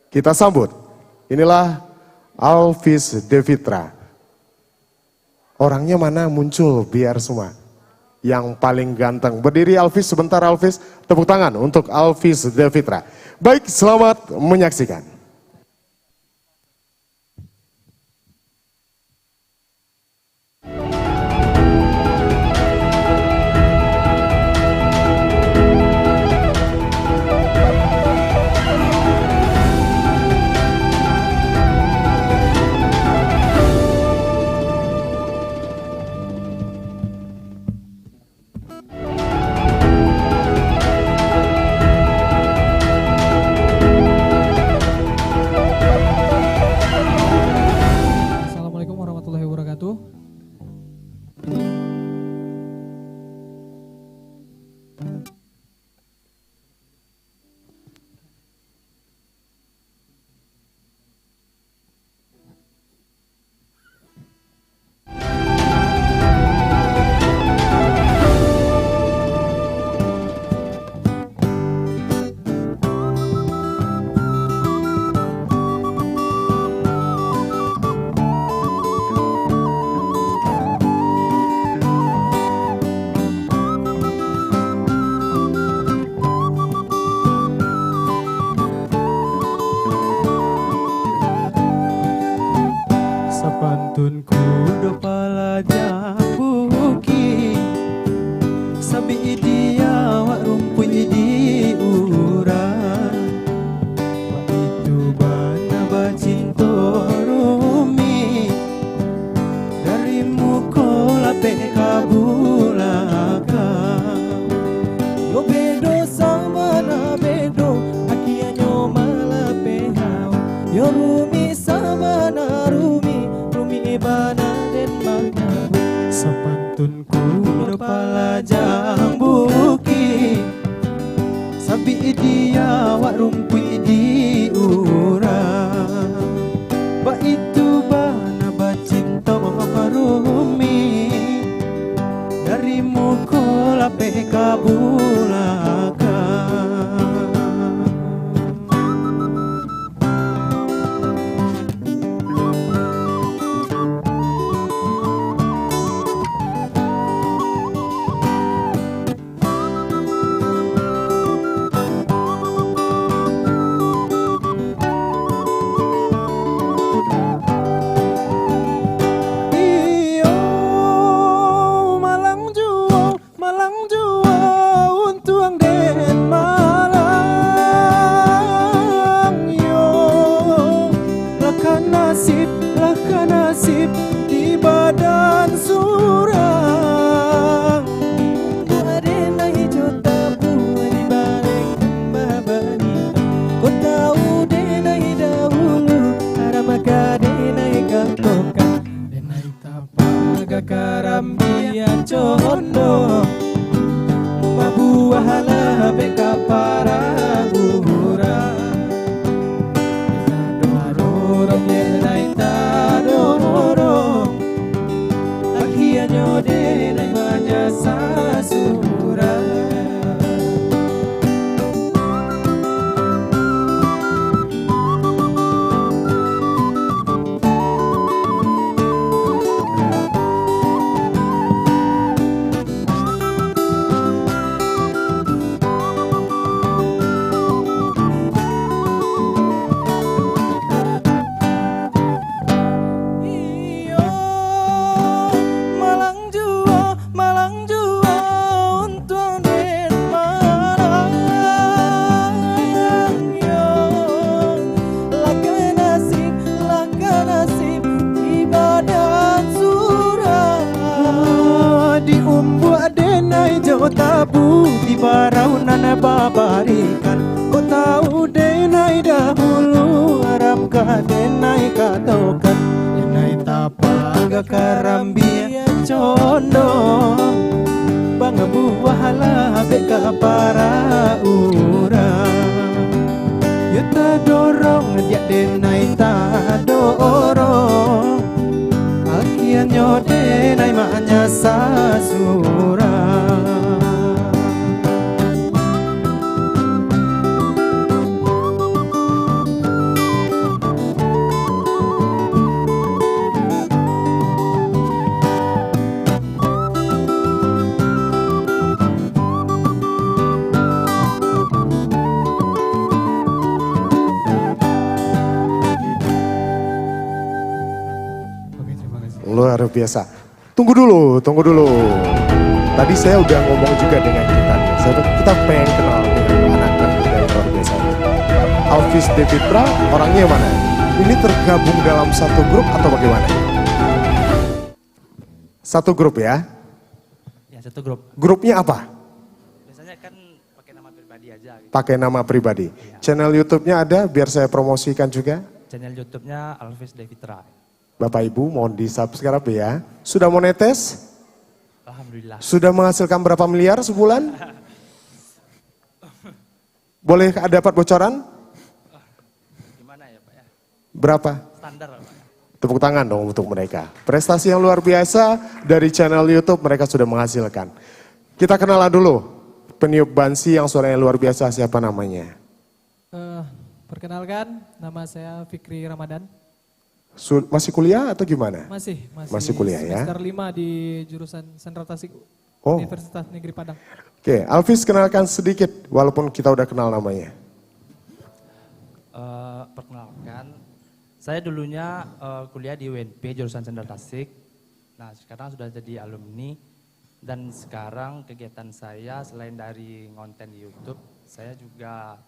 Speaker 1: Kita sambut, inilah Alvis Devitra. Orangnya mana muncul biar semua. Yang paling ganteng. Berdiri Alvis sebentar Alvis, tepuk tangan untuk Alvis Devitra. Baik, selamat menyaksikan.
Speaker 7: Sapantunku do palaja buki sabi idia wa rumpui di urang wa itu bana bacinto rumi darimu kola pe kabulaka yo bedo sama na bedo akianyo malapehau yo rumi sama na rumi ibana den magnabu sapantunku do palajang buki sabi idia wa rumpui di urang ba itu bana bacinta maharumi darimu kola pe kabulaka. Nasib di badan surang Buarena hijau tabu di balik babani Kau tahu denai dahulu Haramaka denai gantokan Denai tapaga karambian condo Mabuah halabe kapara gurang Dorong denai dorong Akianyo denai banyak sasura Malang jua di umbu adenai jo tabu di barau nana babarikan. Kau tahu denai dahulu haram ka denai katokan. Denai tapaga karambia condong. Bang buah labe ka para urang. Yuta dorong dia denai ta dorong. Akhirnya denai maknya sasura.
Speaker 1: Luar biasa. Tunggu dulu. Tadi saya udah ngomong juga dengan kita nih. Kita pengen kenal dengan anak-anak muda yang luar biasa. Alvis Devitra orangnya mana? Ini tergabung dalam satu grup atau bagaimana? Satu grup ya?
Speaker 8: Ya, satu grup.
Speaker 1: Grupnya apa?
Speaker 8: Biasanya kan pakai nama pribadi aja. Gitu.
Speaker 1: Pakai nama pribadi. Ya. Channel YouTube-nya ada biar saya promosikan juga.
Speaker 8: Channel YouTube-nya Alvis Devitra.
Speaker 1: Bapak Ibu mohon di subscribe ya. Sudah monetes?
Speaker 8: Alhamdulillah.
Speaker 1: Sudah menghasilkan berapa miliar sebulan? Boleh dapat bocoran?
Speaker 8: Gimana ya Pak ya?
Speaker 1: Berapa?
Speaker 8: Standar Pak ya?
Speaker 1: Tepuk tangan dong untuk mereka. Prestasi yang luar biasa dari channel YouTube mereka sudah menghasilkan. Kita kenalan dulu. Peniup bansi yang suaranya luar biasa, siapa namanya?
Speaker 9: Perkenalkan, nama saya Fikri Ramadan.
Speaker 1: Masih kuliah atau gimana?
Speaker 9: Masih
Speaker 1: kuliah ya.
Speaker 9: Semester 5 di jurusan Sendra Tasik, Universitas Negeri Padang.
Speaker 1: Oke, Alvis kenalkan sedikit walaupun kita udah kenal namanya.
Speaker 8: Perkenalkan, saya dulunya kuliah di UNP jurusan Sendra Tasik. Nah sekarang sudah jadi alumni dan sekarang kegiatan saya selain dari konten di YouTube, saya juga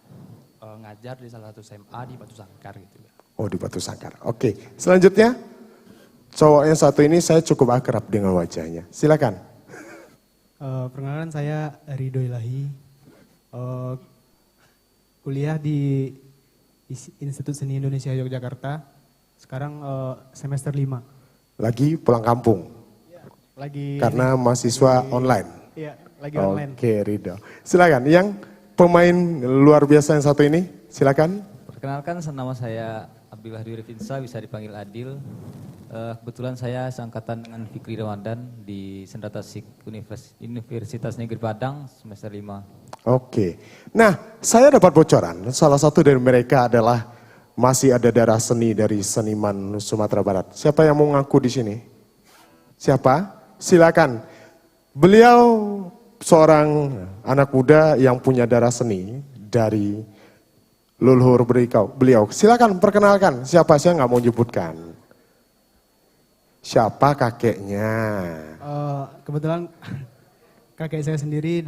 Speaker 8: ngajar di salah satu SMA di Batu Sangkar gitu ya.
Speaker 1: Oh di Batu Sangkar. Oke, selanjutnya cowok yang satu ini saya cukup akrab dengan wajahnya. Silakan.
Speaker 10: Perkenalkan saya Ridho Ilahi. Kuliah di Institut Seni Indonesia Yogyakarta. Sekarang semester 5.
Speaker 1: Lagi pulang kampung?
Speaker 10: Lagi.
Speaker 1: Karena mahasiswa online?
Speaker 10: Iya, lagi online.
Speaker 1: Oke Ridho. Silakan, yang pemain luar biasa yang satu ini, silakan.
Speaker 11: Perkenalkan, nama saya Abdul Wahdi Revinsa, bisa dipanggil Adil. Kebetulan saya seangkatan dengan Fikri Ramadan di Sendra Tasik Universitas Negeri Padang semester 5.
Speaker 1: Oke, nah saya dapat bocoran, salah satu dari mereka adalah masih ada darah seni dari seniman Sumatera Barat. Siapa yang mau ngaku di sini? Siapa? Silakan. Beliau seorang anak muda yang punya darah seni dari leluhur beliau. Silakan perkenalkan siapa, saya nggak mau nyebutkan. Siapa kakeknya?
Speaker 10: Kebetulan kakek saya sendiri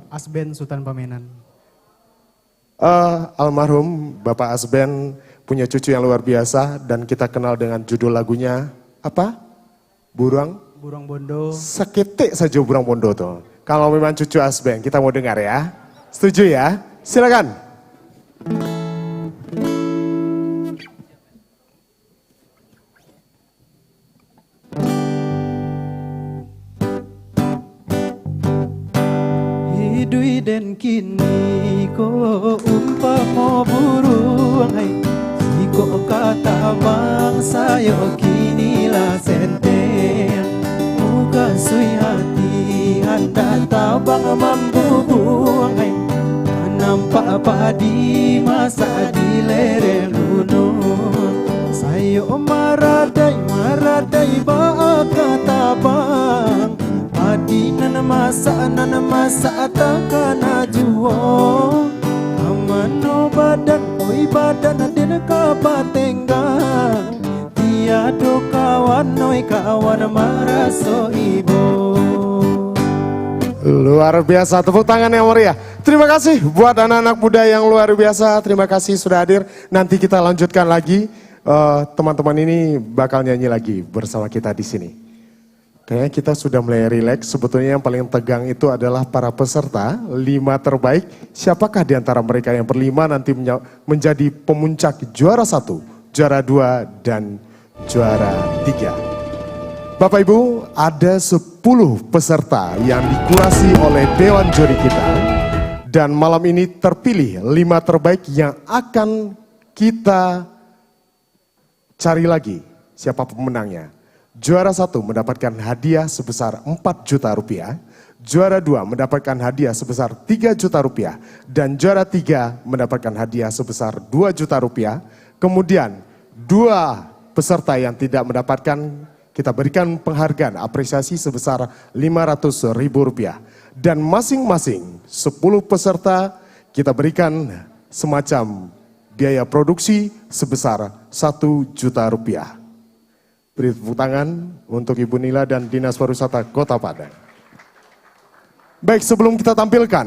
Speaker 10: Asben Sultan Pamenan.
Speaker 1: Almarhum Bapak Asben punya cucu yang luar biasa dan kita kenal dengan judul lagunya apa? Burung
Speaker 10: Bondo.
Speaker 1: Seketik saja Burung Bondo tuh. Kalau memang cucu Asben kita mau dengar ya. Setuju ya? Silakan.
Speaker 7: Hidui dan kini ko umpama burung hai siko kata bangsa yo kini la senten muka sui hati anda tabang mampu buang hai nampak padi masa di lereng gunung sayo maradai bakata bang padi nana masa takana juo amano badan oi badan den kabatenggang tiado kawan oi kawan maraso ibo.
Speaker 1: Luar biasa, tepuk tangan yang meriah. Terima kasih buat anak-anak muda yang luar biasa. Terima kasih sudah hadir. Nanti kita lanjutkan lagi. Teman-teman ini bakal nyanyi lagi bersama kita di sini. Kayaknya kita sudah mulai rileks. Sebetulnya yang paling tegang itu adalah para peserta 5 terbaik. Siapakah di antara mereka yang berlima nanti menjadi pemuncak juara 1, juara 2, dan juara 3. Bapak Ibu, ada 10 peserta yang dikurasi oleh Dewan Juri kita. Dan malam ini terpilih 5 terbaik yang akan kita cari lagi siapa pemenangnya. Juara 1 mendapatkan hadiah sebesar 4 juta rupiah. Juara 2 mendapatkan hadiah sebesar 3 juta rupiah. Dan juara 3 mendapatkan hadiah sebesar 2 juta rupiah. Kemudian 2 peserta yang tidak mendapatkan, kita berikan penghargaan apresiasi sebesar 500 ribu rupiah. Dan masing-masing 10 peserta kita berikan semacam biaya produksi sebesar 1 juta rupiah. Beri tepuk tangan untuk Ibu Nila dan Dinas Pariwisata Kota Padang. Baik, sebelum kita tampilkan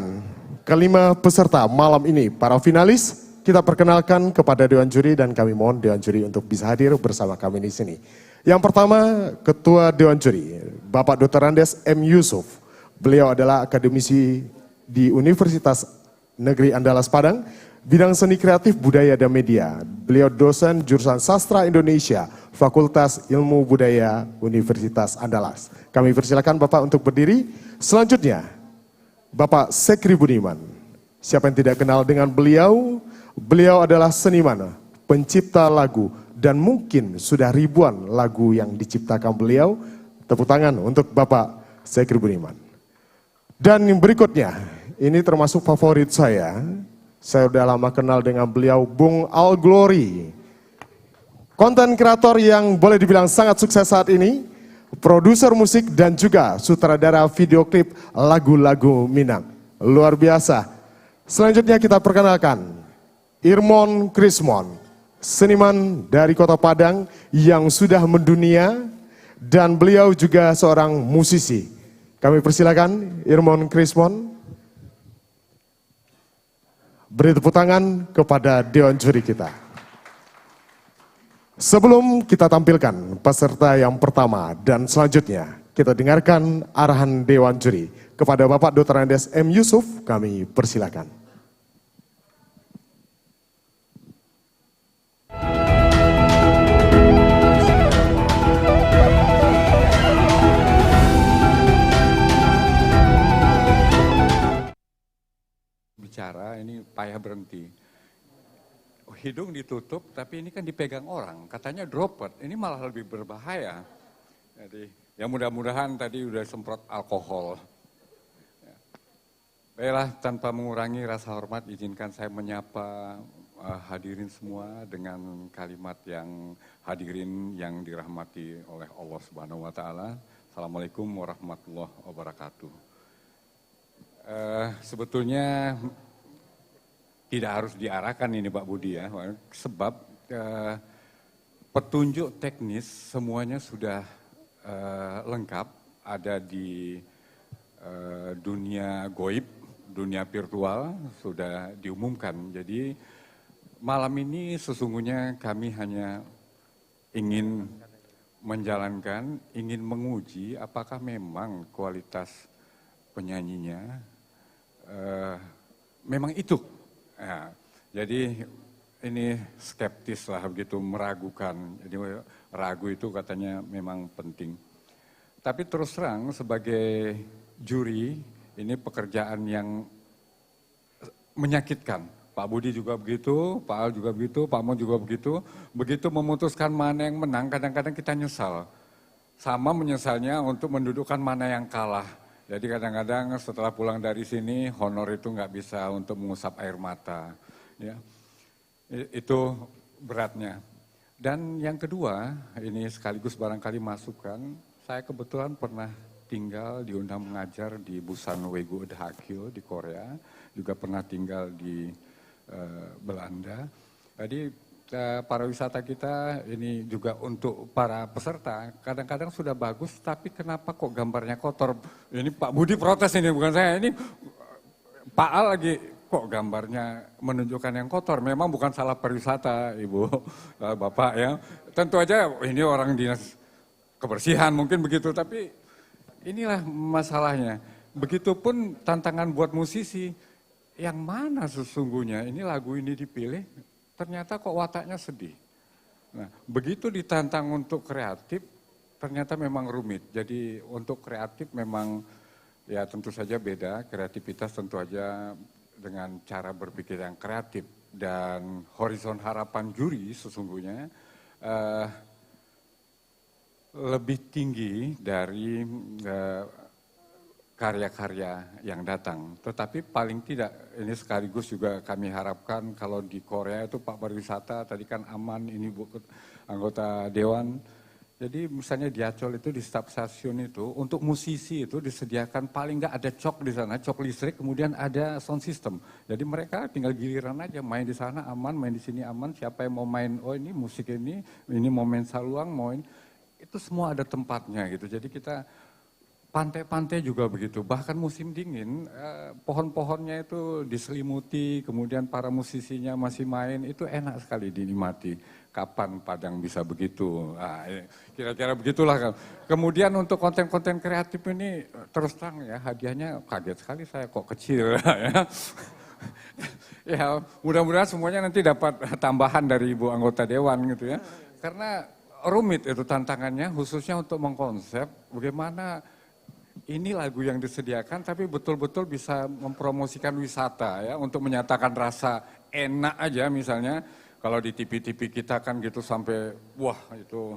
Speaker 1: kelima peserta malam ini, para finalis, kita perkenalkan kepada Dewan Juri dan kami mohon Dewan Juri untuk bisa hadir bersama kami di sini. Yang pertama, Ketua Dewan Juri, Bapak Dr. Andes M. Yusuf. Beliau adalah akademisi di Universitas Negeri Andalas Padang, bidang seni kreatif, budaya, dan media. Beliau dosen jurusan Sastra Indonesia, Fakultas Ilmu Budaya Universitas Andalas. Kami persilakan Bapak untuk berdiri. Selanjutnya, Bapak Sekri Budiman. Siapa yang tidak kenal dengan beliau? Beliau adalah seniman, pencipta lagu, dan mungkin sudah ribuan lagu yang diciptakan beliau. Tepuk tangan untuk Bapak Sekri Budiman. Dan yang berikutnya, ini termasuk favorit saya. Saya sudah lama kenal dengan beliau, Bung Al Glory. Konten kreator yang boleh dibilang sangat sukses saat ini, produser musik dan juga sutradara video klip lagu-lagu Minang. Luar biasa. Selanjutnya kita perkenalkan Irmon Krismon, seniman dari Kota Padang yang sudah mendunia dan beliau juga seorang musisi. Kami persilakan Irmon Krismon. Beri tepuk tangan kepada Dewan Juri kita. Sebelum kita tampilkan peserta yang pertama dan selanjutnya, kita dengarkan arahan Dewan Juri. Kepada Bapak Dr. Andes M. Yusuf, kami persilakan.
Speaker 12: Bicara ini payah berhenti. Hidung ditutup tapi ini kan dipegang orang, katanya droplet, ini malah lebih berbahaya. Jadi ya mudah-mudahan tadi udah semprot alkohol. Ya. Baiklah, tanpa mengurangi rasa hormat izinkan saya menyapa hadirin semua dengan kalimat yang hadirin yang dirahmati oleh Allah Subhanahu wa taala. Assalamualaikum warahmatullahi wabarakatuh. Sebetulnya tidak harus diarahkan ini Pak Budi ya, sebab petunjuk teknis semuanya sudah lengkap, ada di dunia goib, dunia virtual sudah diumumkan. Jadi malam ini sesungguhnya kami hanya ingin menjalankan, ingin menguji apakah memang kualitas penyanyinya memang itu. Ya, jadi ini skeptis lah begitu, meragukan. Jadi ragu itu katanya memang penting. Tapi terus terang sebagai juri ini pekerjaan yang menyakitkan. Pak Budi juga begitu, Pak Al juga begitu, Pak Mo juga begitu. Begitu memutuskan mana yang menang, kadang-kadang kita nyesal. Sama menyesalnya untuk mendudukkan mana yang kalah. Jadi kadang-kadang setelah pulang dari sini honor itu nggak bisa untuk mengusap air mata, ya itu beratnya. Dan yang kedua ini sekaligus barangkali masukan, saya kebetulan pernah tinggal diundang mengajar di Busan Wegu Dhakyo di Korea, juga pernah tinggal di Belanda. Jadi pariwisata kita ini juga untuk para peserta kadang-kadang sudah bagus, tapi kenapa kok gambarnya kotor? Ini Pak Budi protes ini, bukan saya. Ini Pak Al lagi kok gambarnya menunjukkan yang kotor. Memang bukan salah pariwisata, Ibu, Bapak ya. Tentu aja ini orang dinas kebersihan mungkin begitu, tapi inilah masalahnya. Begitupun tantangan buat musisi, yang mana sesungguhnya ini lagu ini dipilih, ternyata kok wataknya sedih. Nah, begitu ditantang untuk kreatif, ternyata memang rumit. Jadi untuk kreatif memang ya tentu saja beda, kreativitas tentu saja dengan cara berpikir yang kreatif. Dan horizon harapan juri sesungguhnya lebih tinggi dari karya-karya yang datang. Tetapi paling tidak, ini sekaligus juga kami harapkan kalau di Korea itu Pak Pariwisata, tadi kan aman, ini anggota Dewan. Jadi misalnya di Ancol itu di stasiun itu, untuk musisi itu disediakan paling nggak ada cok di sana, cok listrik, kemudian ada sound system. Jadi mereka tinggal giliran aja, main di sana aman, main di sini aman, siapa yang mau main, oh ini musik ini mau main saluang, mau ini. Itu semua ada tempatnya gitu. Jadi kita pantai-pantai juga begitu. Bahkan musim dingin, pohon-pohonnya itu diselimuti, kemudian para musisinya masih main, itu enak sekali dinikmati. Kapan Padang bisa begitu? Nah, kira-kira begitulah. Kemudian untuk konten-konten kreatif ini terus terang ya, hadiahnya kaget sekali saya kok kecil ya. Ya mudah-mudahan semuanya nanti dapat tambahan dari Ibu anggota Dewan gitu ya. Karena rumit itu tantangannya khususnya untuk mengkonsep bagaimana ini lagu yang disediakan tapi betul-betul bisa mempromosikan wisata ya, untuk menyatakan rasa enak aja misalnya. Kalau di TV-TV kita kan gitu sampai wah itu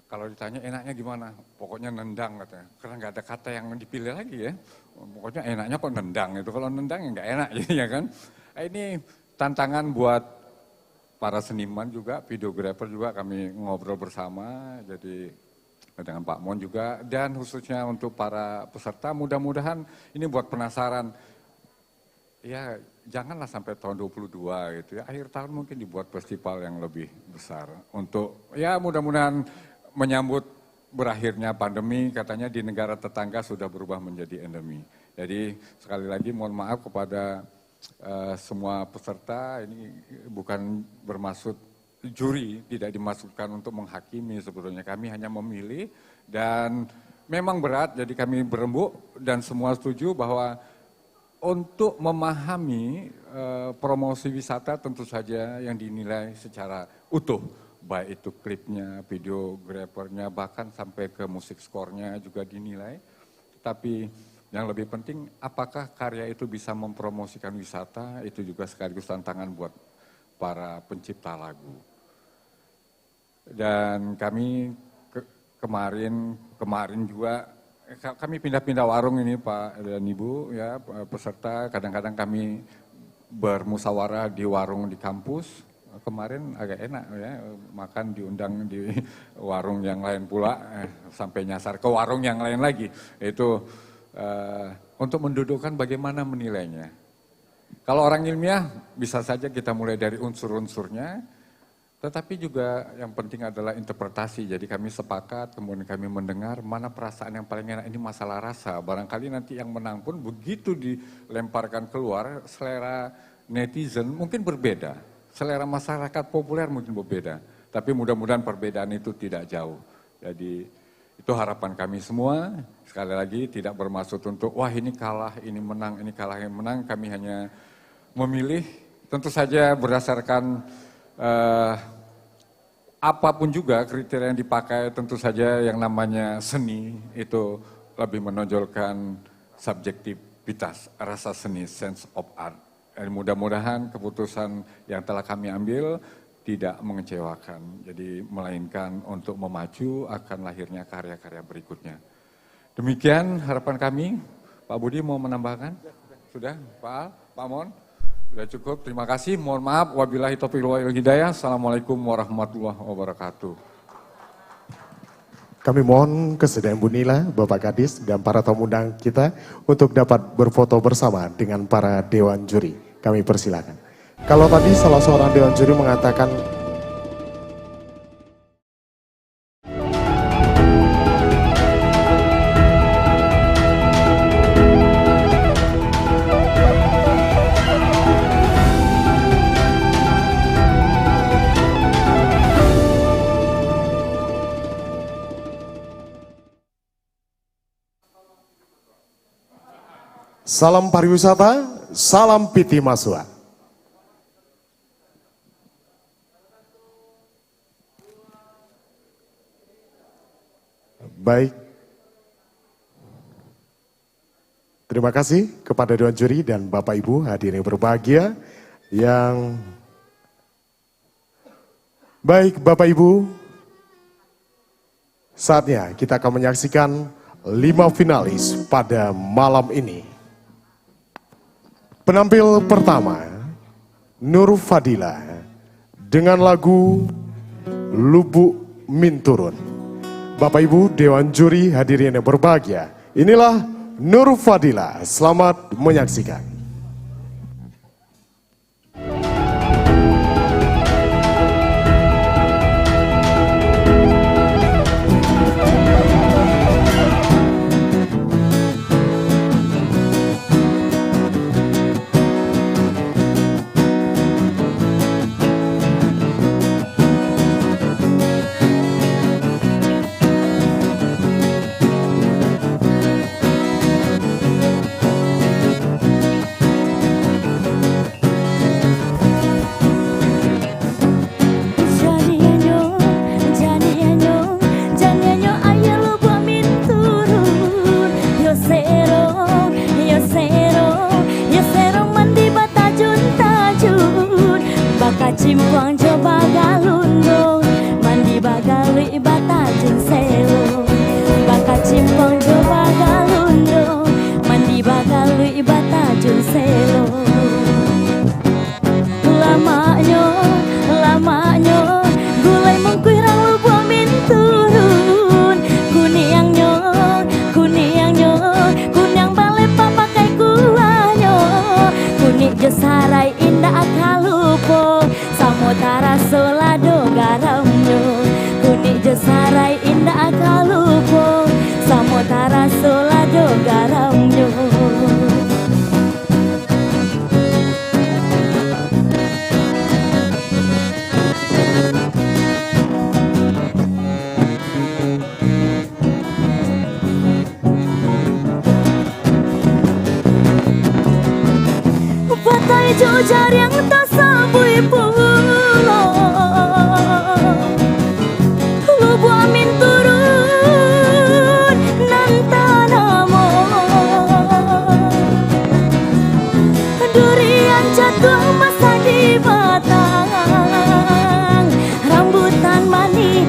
Speaker 12: kalau ditanya enaknya gimana, pokoknya nendang katanya. Karena nggak ada kata yang dipilih lagi ya, pokoknya enaknya kok nendang itu, kalau nendang ya nggak enak ya kan. Ini tantangan buat para seniman juga, videografer juga kami ngobrol bersama, jadi dengan Pak Mon juga, dan khususnya untuk para peserta mudah-mudahan ini buat penasaran. Ya janganlah sampai tahun 22 gitu ya, akhir tahun mungkin dibuat festival yang lebih besar. Untuk ya mudah-mudahan menyambut berakhirnya pandemi, katanya di negara tetangga sudah berubah menjadi endemi. Jadi sekali lagi mohon maaf kepada semua peserta, ini bukan bermaksud juri, tidak dimaksudkan untuk menghakimi sebetulnya. Kami hanya memilih dan memang berat, jadi kami berembuk dan semua setuju bahwa untuk memahami promosi wisata tentu saja yang dinilai secara utuh, baik itu klipnya, videografernya, bahkan sampai ke musik skornya juga dinilai. Tapi yang lebih penting, apakah karya itu bisa mempromosikan wisata, itu juga sekaligus tantangan buat para pencipta lagu. Dan kami kemarin juga, kami pindah-pindah warung ini Pak dan Ibu ya peserta, kadang-kadang kami bermusyawarah di warung di kampus. Kemarin agak enak ya, makan diundang di warung yang lain pula, sampai nyasar ke warung yang lain lagi. Itu untuk mendudukkan bagaimana menilainya. Kalau orang ilmiah bisa saja kita mulai dari unsur-unsurnya, tetapi juga yang penting adalah interpretasi. Jadi kami sepakat, kemudian kami mendengar mana perasaan yang paling enak, ini masalah rasa. Barangkali nanti yang menang pun begitu dilemparkan keluar, selera netizen mungkin berbeda. Selera masyarakat populer mungkin berbeda. Tapi mudah-mudahan perbedaan itu tidak jauh. Jadi itu harapan kami semua. Sekali lagi tidak bermaksud untuk wah ini kalah, ini menang, ini kalah, yang menang. Kami hanya memilih tentu saja berdasarkan apapun juga kriteria yang dipakai, tentu saja yang namanya seni itu lebih menonjolkan subjektivitas, rasa seni, sense of art. Dan mudah-mudahan keputusan yang telah kami ambil tidak mengecewakan, jadi melainkan untuk memacu akan lahirnya karya-karya berikutnya. Demikian harapan kami. Pak Budi mau menambahkan? Sudah, Pak Al, Pak Mon? Sudah cukup, terima kasih. Mohon maaf, wabillahi taufiq wal hidayah. Assalamualaikum warahmatullahi wabarakatuh.
Speaker 1: Kami mohon kesediaan Bu Nila, Bapak Kadis, dan para tamu undang kita untuk dapat berfoto bersama dengan para Dewan Juri. Kami persilakan. Kalau tadi salah seorang Dewan Juri mengatakan Salam pariwisata, salam piti masua. Baik. Terima kasih kepada Dewan Juri dan Bapak Ibu hadirin yang berbahagia yang baik Bapak Ibu. Saatnya kita akan menyaksikan 5 finalis pada malam ini. Penampil pertama, Nur Fadila dengan lagu Lubuk Minturun. Bapak Ibu Dewan Juri hadirin yang berbahagia, inilah Nur Fadila, selamat menyaksikan.
Speaker 13: Cimpang coba galundong mandi bagali batajeng selo baka cimpang coba galundong mandi bagali batajeng selo lamanya gulai mengkuirang lubuk minturun kuniangnya kuniang balik pakai kuahnya kuning jesarai indah kalupo samotara solado garamnya kuning jesarai indah kalupo samotara solado garamnya patai jojar yang tak sabui pulau lubu amin turun nantanamo durian jatuh masa di batang rambutan mani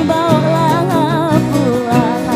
Speaker 13: bawa pulang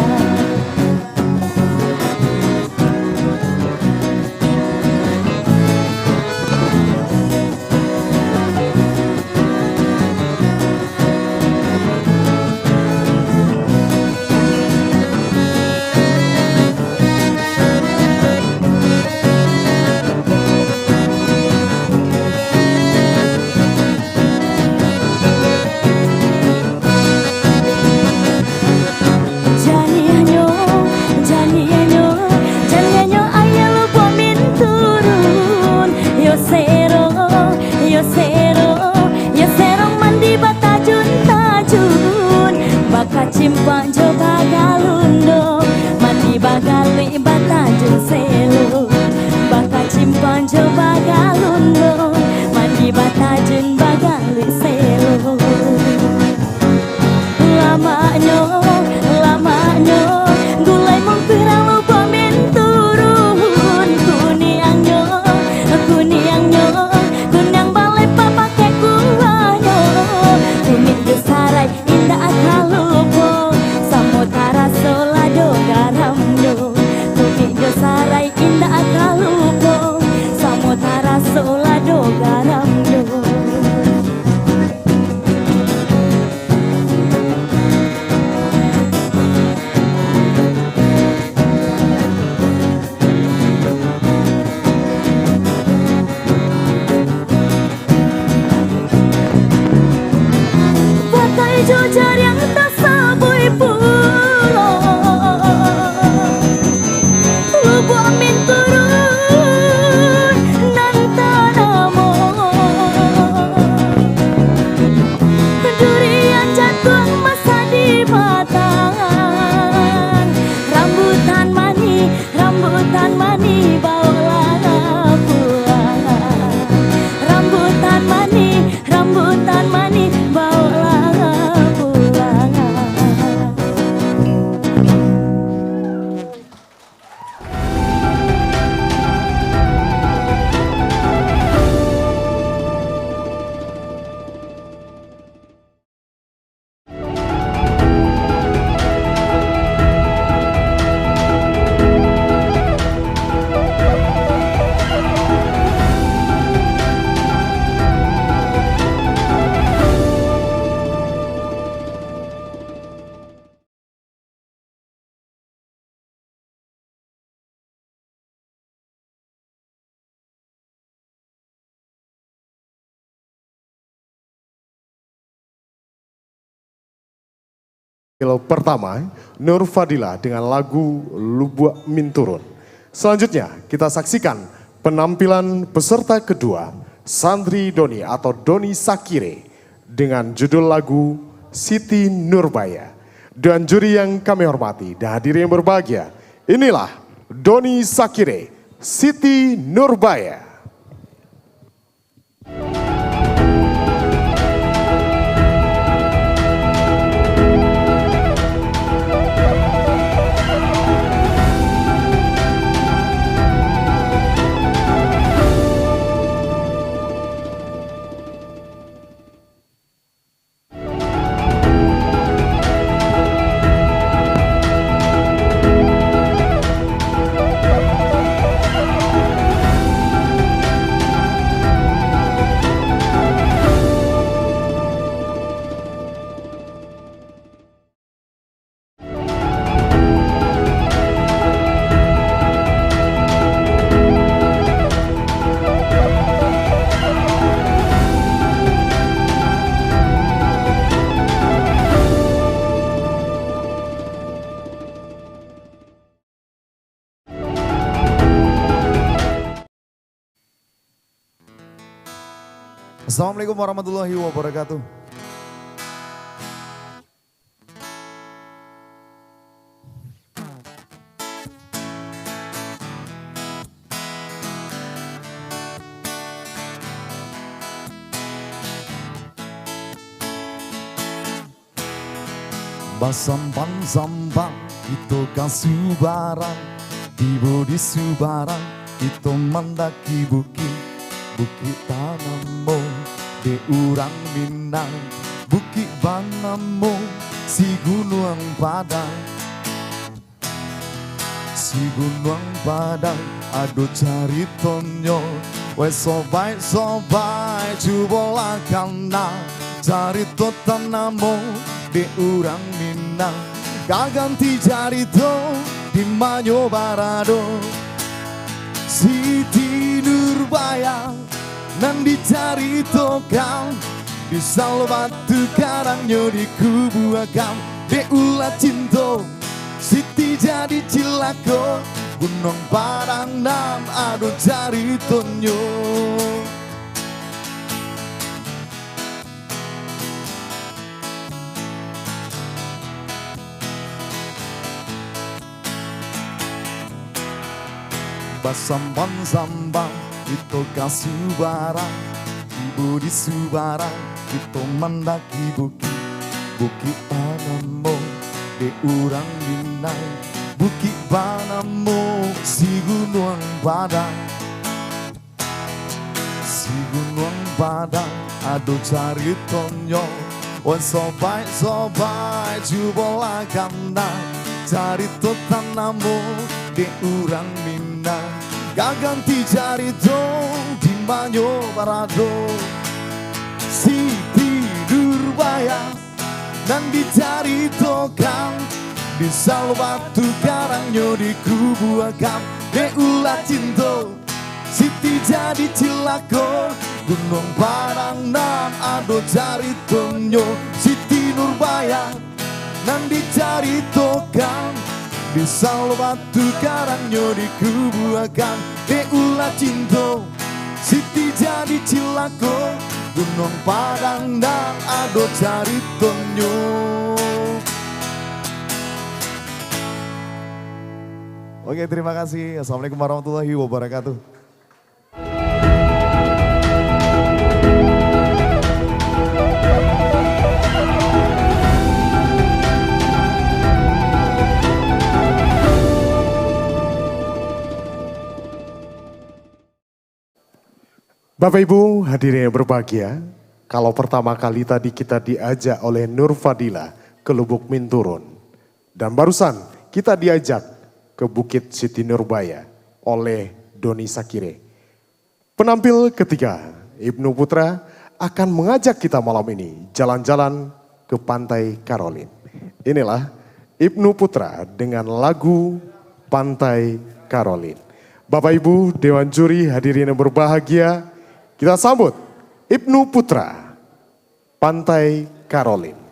Speaker 13: rambutan mani bawalah pulang. Rambutan mani bawalah pulang.
Speaker 1: Pertama, Nur Fadila dengan lagu Lubuk Minturun. Selanjutnya kita saksikan penampilan peserta kedua, Sandri Doni atau Doni Sakire dengan judul lagu Siti Nurbaya. Dan juri yang kami hormati dan hadirin yang berbahagia, inilah Doni Sakire, Siti Nurbaya.
Speaker 14: Assalamualaikum warahmatullahi wabarakatuh. Basampan-sampan itu kasih barang, tiba di Subarang itu mendaki bukit. Bukit Tanamo di Urang Minang, Bukit Banamo si Gunung Padang. Si Gunung Padang aduh cari tonyo, wes sobai cubola kana cari to Tanamo di Urang Minang. Kaganti cari to di Manyo Barado. Siti Nurbaya nan dicari tokang di Salbatu Karangnya di kubu akam de ulah cinta Siti jadi cilako Gunung Padang nam aduh cari tonyo. Basamban-sambang itu kasih barang, ibu di Subarang itu mendaki bukit. Bukit Banamo di Urang Minang, Bukit Banamo si Gunung Padang. Si Gunung Padang aduh cari tonyo, wan sobai jubola kana cari to Tanamo di Urang Minang. Gaganti cari dong di Manyo Barado. Siti Nurbaya nan dicari tokang di Salbatu Karangnya di kubu akam de ulah cinta Siti jadi cilako Gunung Padang nam aduh cari tonyo. Siti Nurbaya nan dicari tokang di Salbatu Karangnya di kubu akam de ulah cinta Siti jadi cilako Gunung Padang dan aduh cari tonyo. Oke, terima kasih. Assalamualaikum warahmatullahi wabarakatuh.
Speaker 1: Bapak Ibu hadirin yang berbahagia, kalau pertama kali tadi kita diajak oleh Nur Fadila ke Lubuk Minturun. Dan barusan kita diajak ke Bukit Siti Nurbaya oleh Doni Sakire. Penampil ketiga, Ibnu Putra akan mengajak kita malam ini jalan-jalan ke Pantai Karolin. Inilah Ibnu Putra dengan lagu Pantai Karolin. Bapak Ibu Dewan Juri hadirin yang berbahagia, kita sambut Ibnu Putra, Pantai Karolin.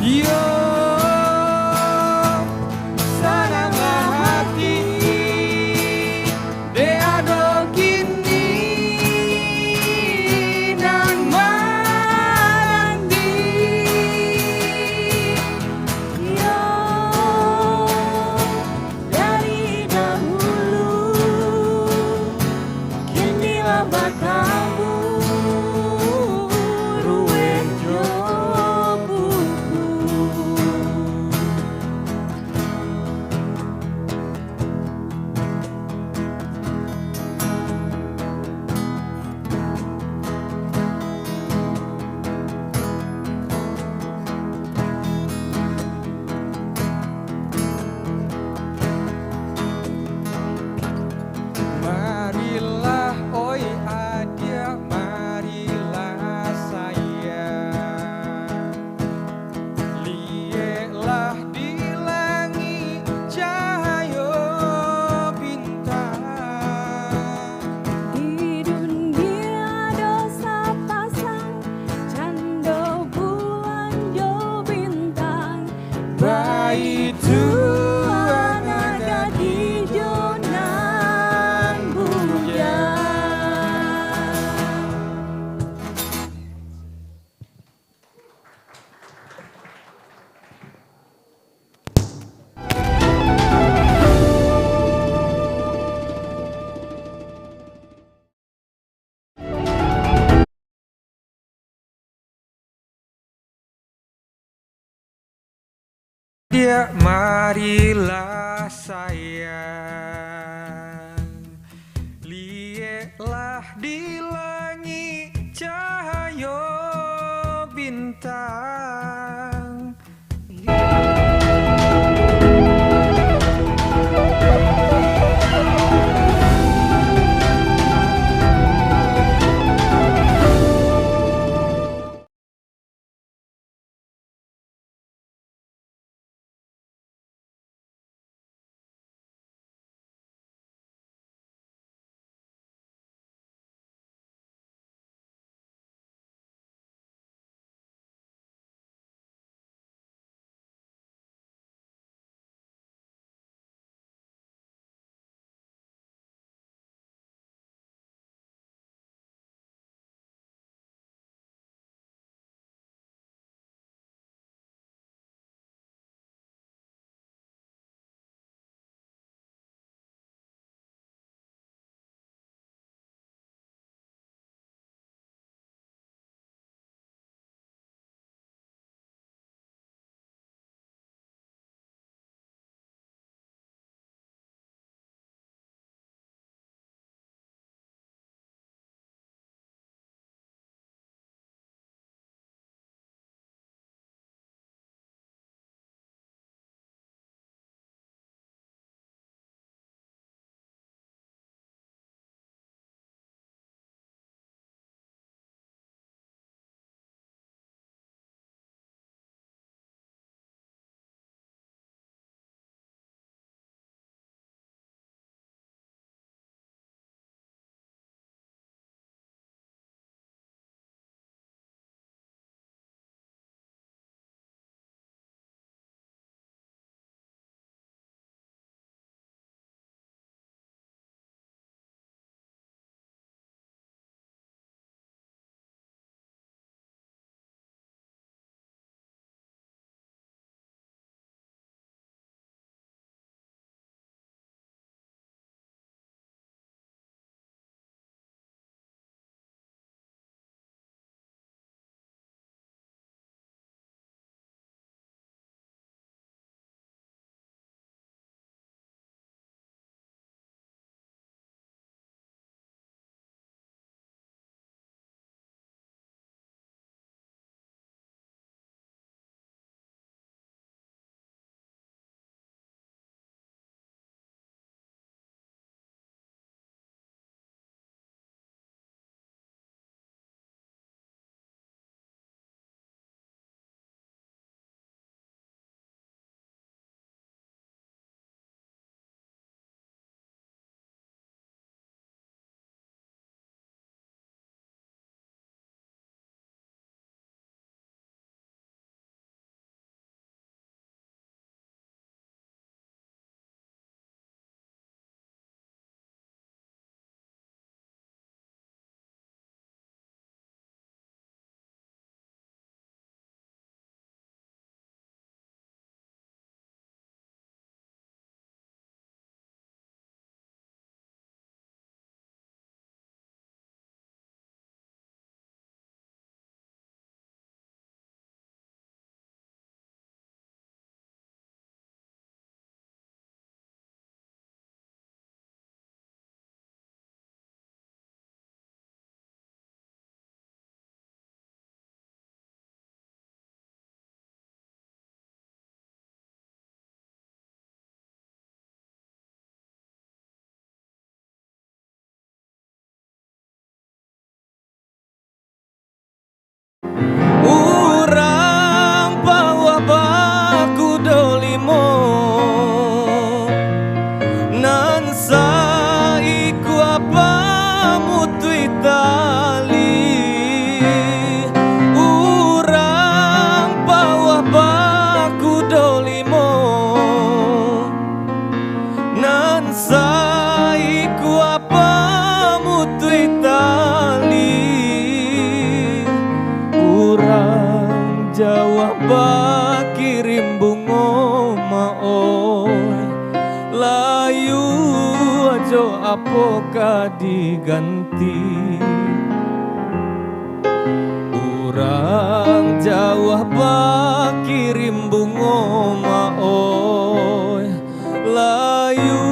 Speaker 15: Yo sananglah hati de ado kini dan mandi.
Speaker 13: Yo dari dahulu kini lama kamu ruwet jobuku.
Speaker 15: Marilah oi adia, marilah sayang, lielah di langit cahaya bintang.
Speaker 13: Di dunia dosa pasang cando bulan jo bintang.
Speaker 15: Baik Tuhan
Speaker 13: agak di jonan bujang.
Speaker 15: Dia marilah sayang, lielah di langit cahaya bintang.
Speaker 7: Jawa kirim bunga maoi layu ajo apoka diganti Urang Jawa kirim bunga maoi layu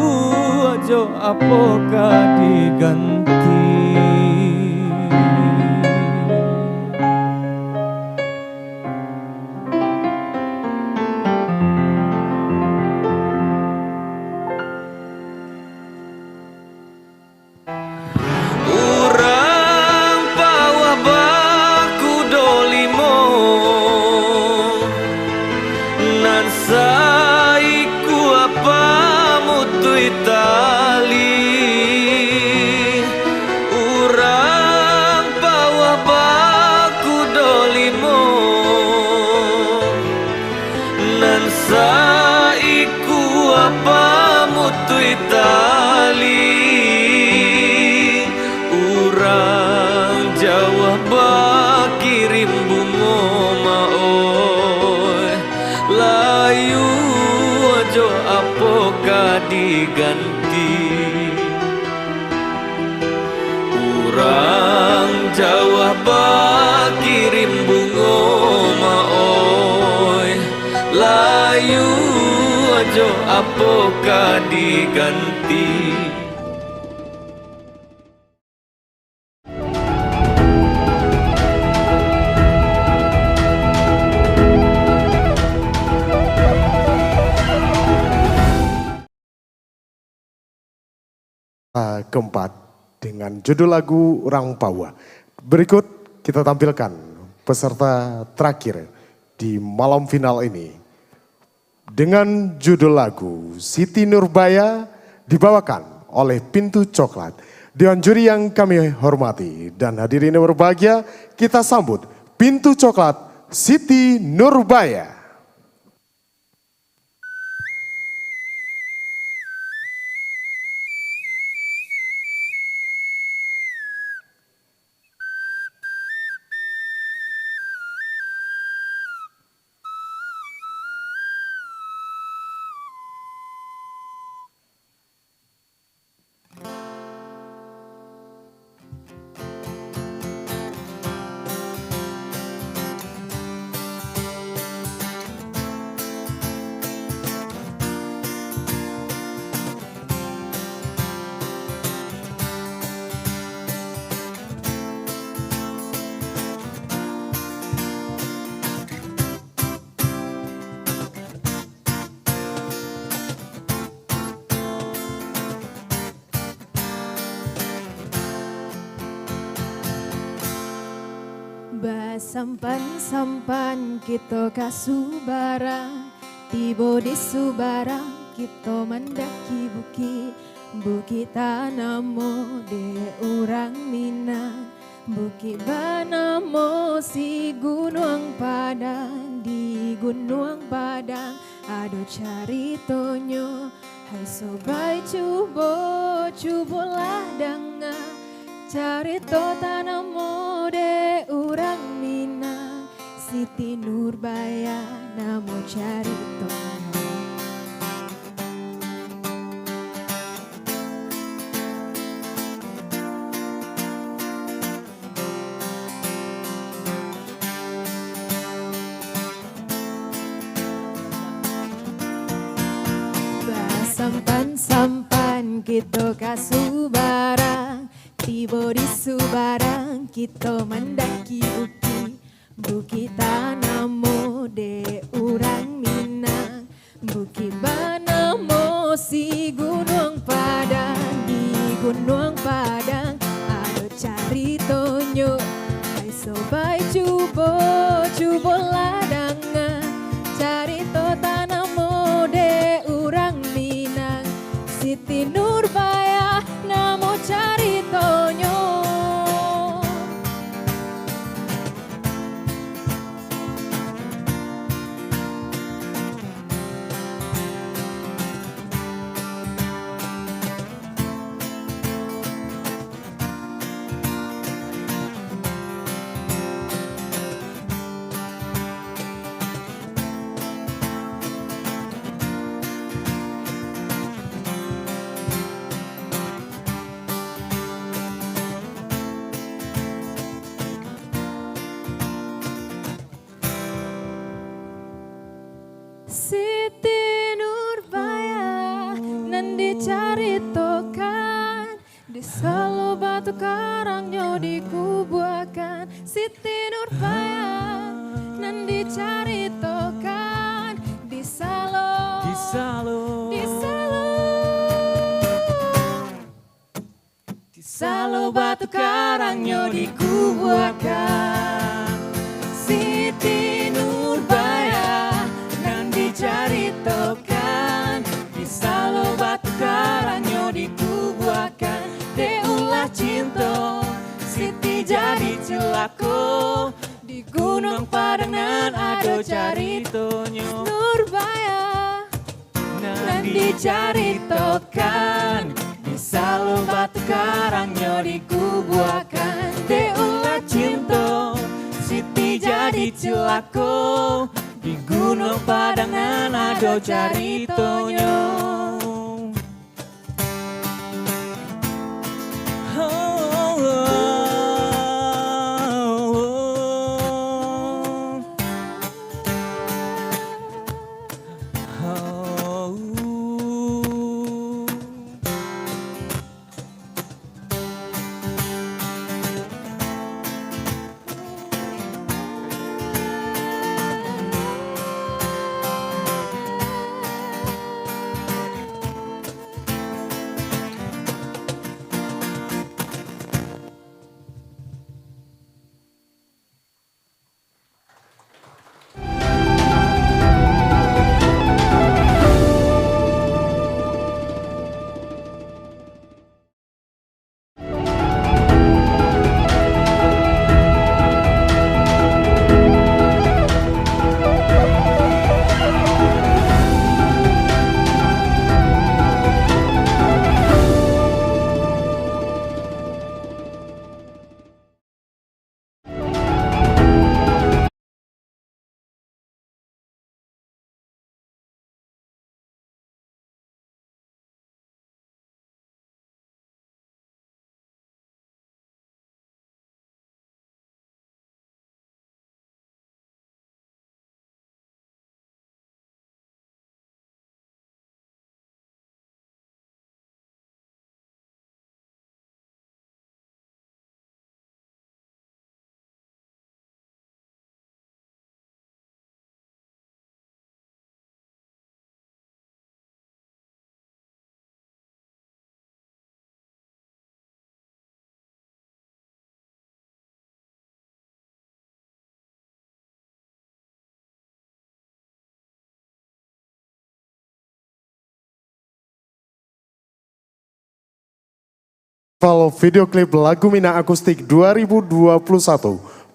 Speaker 7: ajo apoka diganti diganti Urang Jawa kirim bunga maoi layu ajo apoka diganti
Speaker 1: keempat dengan judul lagu Urang Pawa. Berikut kita tampilkan peserta terakhir di malam final ini dengan judul lagu Siti Nurbaya dibawakan oleh Pintu Coklat. Dewan juri yang kami hormati dan hadirin yang berbahagia, kita sambut Pintu Coklat Siti Nurbaya.
Speaker 16: Sampan-sampan kita kasubarang tiba di Subarang kita mendaki bukit tanamo de urang Minang bukit banamo si Gunung Padang di Gunung Padang ada caritonyo hai sobai cubolah dengar carito tanamo de urang Minang Siti Nurbaya namo carito Sampan-sampan kita kasubarang tiba di Subarang kita mendaki bukit tanamo de urang Minang bukit banamo si Gunung Padang di Gunung Padang ada caritonyo hai sobai cubo ladangan carito tanamo de urang Minang Siti Nurbaya namo caritonyo Siti Nurbaya nan dicaritokan di salo batu karangnya dikubuakan. Siti Nurbaya nan dicaritokan di salo salo batu karangnya dikubuakan. Siti Nurbaya nan dicaritokan di salo batu karangnya dikubuakan. Deulah cinta Siti jadi celako di Gunung Padang nan ado caritonyo. Nurbaya nan dicaritokan di salo batu karangnya dikubuakan. Deulah cinta Siti jadi celako di Gunung Padang nan ado caritonyo.
Speaker 1: Video klip lagu Mina Akustik 2021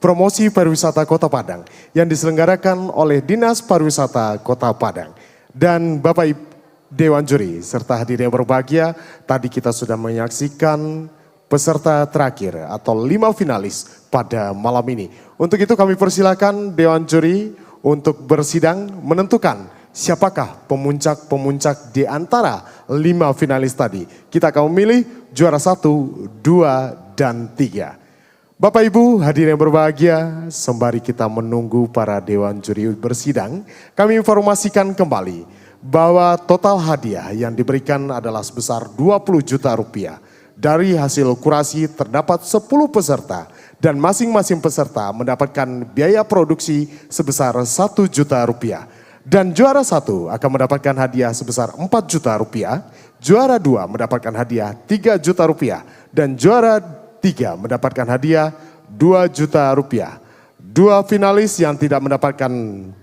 Speaker 1: promosi pariwisata Kota Padang yang diselenggarakan oleh Dinas Pariwisata Kota Padang. Dan Bapak Ibu Dewan Juri serta hadirin yang berbahagia, tadi kita sudah menyaksikan peserta terakhir atau 5 finalis pada malam ini. Untuk itu kami persilakan Dewan Juri untuk bersidang menentukan siapakah pemuncak-pemuncak di antara 5 finalis tadi. Kita akan memilih juara 1, 2, dan 3. Bapak Ibu hadirin yang berbahagia, sembari kita menunggu para Dewan Juri bersidang, kami informasikan kembali bahwa total hadiah yang diberikan adalah sebesar 20 juta rupiah. Dari hasil kurasi terdapat 10 peserta dan masing-masing peserta mendapatkan biaya produksi sebesar 1 juta rupiah. Dan juara 1 akan mendapatkan hadiah sebesar 4 juta rupiah, juara 2 mendapatkan hadiah 3 juta rupiah, dan juara 3 mendapatkan hadiah 2 juta rupiah. 2 finalis yang tidak mendapatkan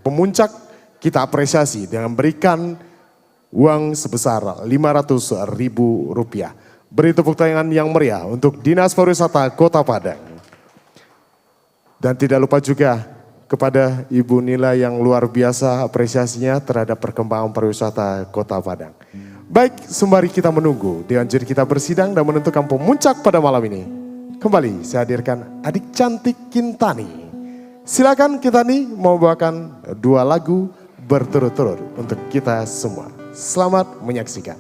Speaker 1: pemuncak kita apresiasi dengan berikan uang sebesar 500.000 rupiah. Beri tepuk tangan yang meriah untuk Dinas Pariwisata Kota Padang. Dan tidak lupa juga kepada Ibu Nila yang luar biasa apresiasinya terhadap perkembangan pariwisata Kota Padang. Baik, sembari kita menunggu Dewan Juri kita bersidang dan menentukan pemuncak pada malam ini. Kembali saya hadirkan adik cantik Kintani. Silakan Kintani membawakan 2 lagu berturut-turut untuk kita semua. Selamat menyaksikan.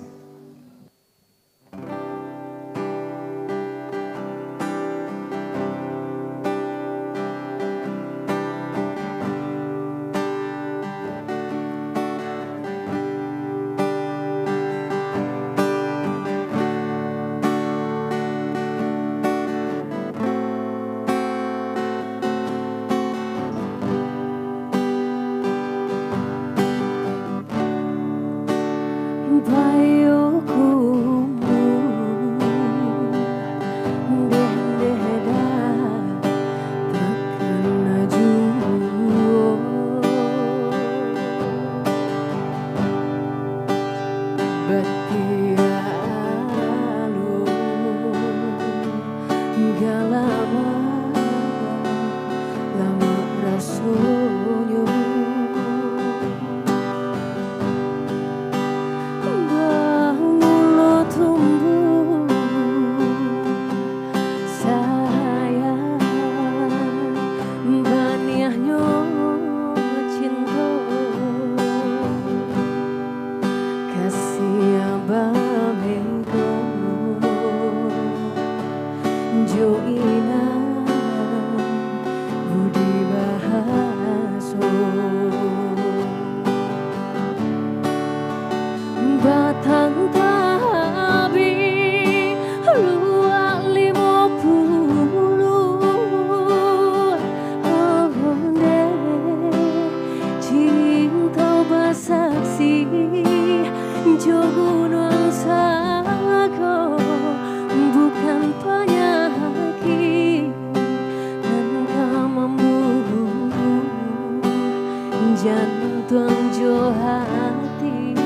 Speaker 16: jantung jo hati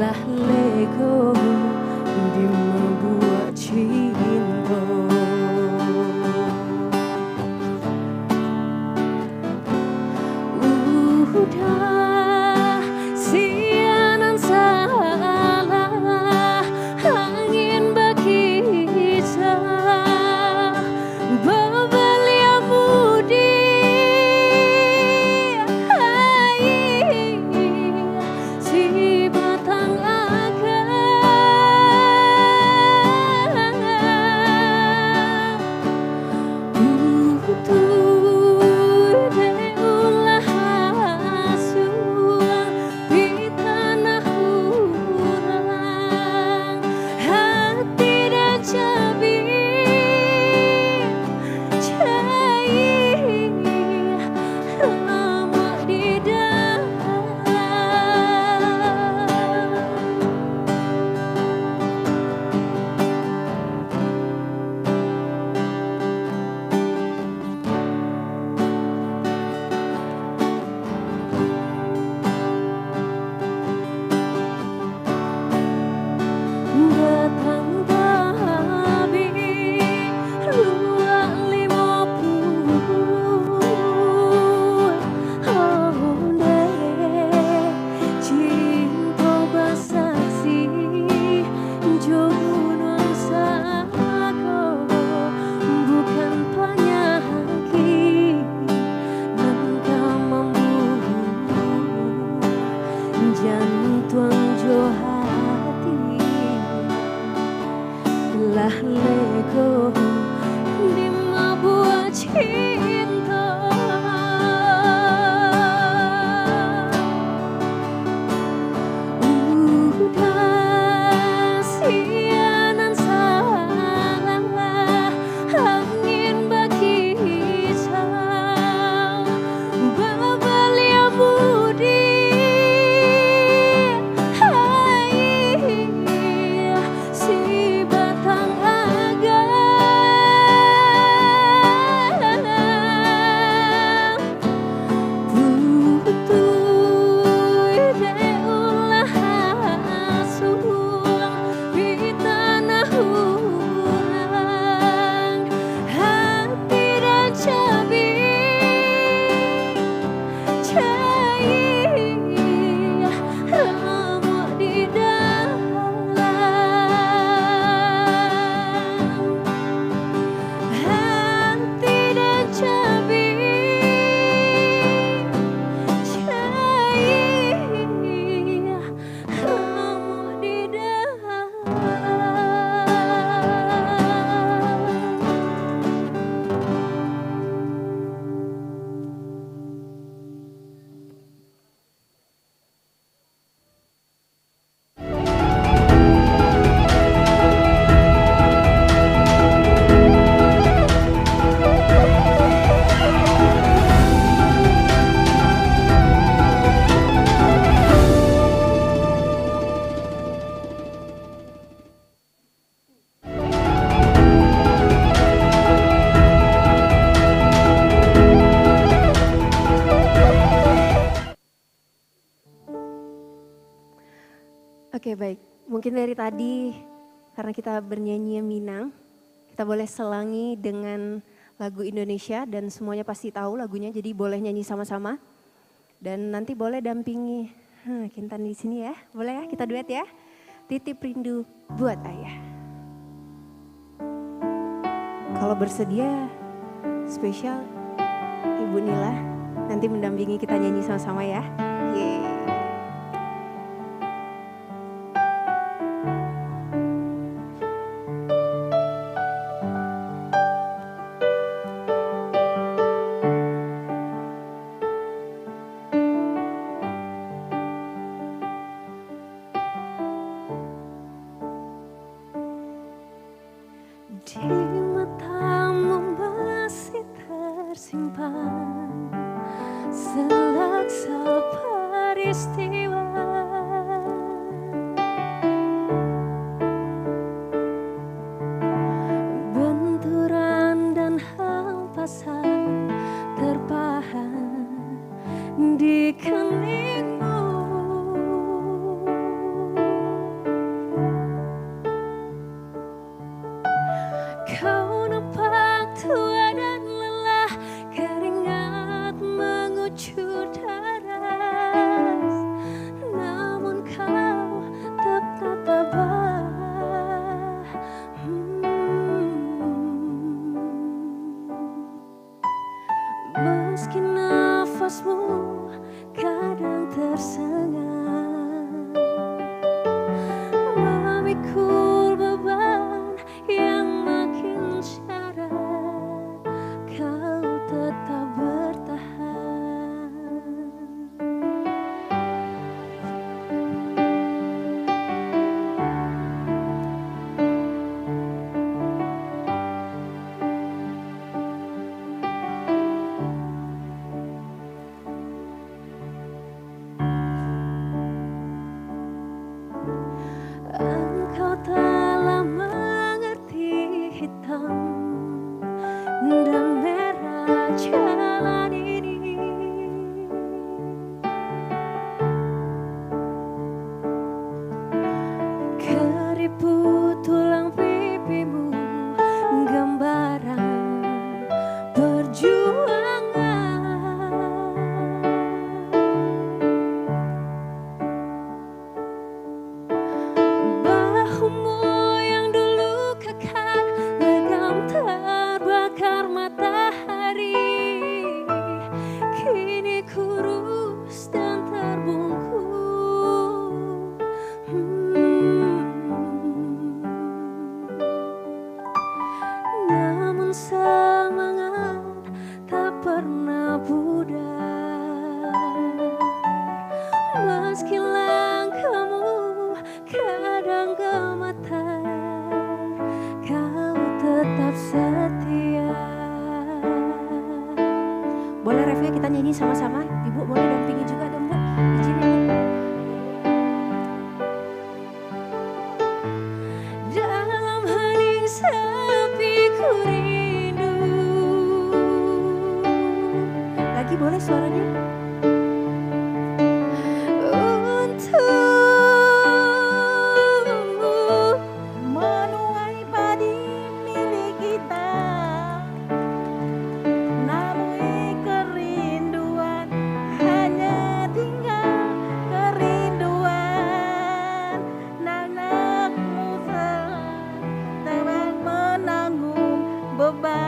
Speaker 16: lah lego di membuat cinta. Udah sianan salah angin berkisah bebelia mudi si batang jantung jo hati lah lego di membuat cinta. Udah sianan salah angin berkisah bebelia mudi si batang Oke baik, mungkin dari tadi karena kita bernyanyi Minang, kita boleh selangi dengan lagu Indonesia dan semuanya pasti tahu lagunya, jadi boleh nyanyi sama-sama. Dan nanti boleh dampingi Kintan di sini ya, boleh ya kita duet ya. Titip rindu buat ayah. Kalau bersedia spesial Ibu Nila nanti mendampingi kita nyanyi sama-sama ya. Yeay. Di matamu masih tersimpan selaksa peristiwa, benturan dan hempasan terpahan
Speaker 13: di keningmu. Kau nampak tua dan lelah, keringat mengucur deras, namun kau tetap tabah. Meski nafasmu kadang tersengat, memikul beban yang makin syarat, kau tetap bertahan. Engkau telah mengerti hitam dan merah jalan ini. Keriput tulang pipimu, gambaran perjuangan. Bahumu yang dulu kekar, legam terbakar matahari, kini kurus dan terbungkuk. Namun semangat tak pernah pudar, meski langkahmu kadang gemetar, kau tetap setia.
Speaker 16: Boleh refnya kita nyanyi sama-sama? Ibu boleh dampingi juga dong Bu, izin ya Bu.
Speaker 13: Dalam hening sepi ku rindu.
Speaker 16: Lagi boleh suaranya?
Speaker 13: Untuk menuai padi milik kita, namun kerinduan hanya tinggal kerinduan. Nanakmu telah menanggung beban.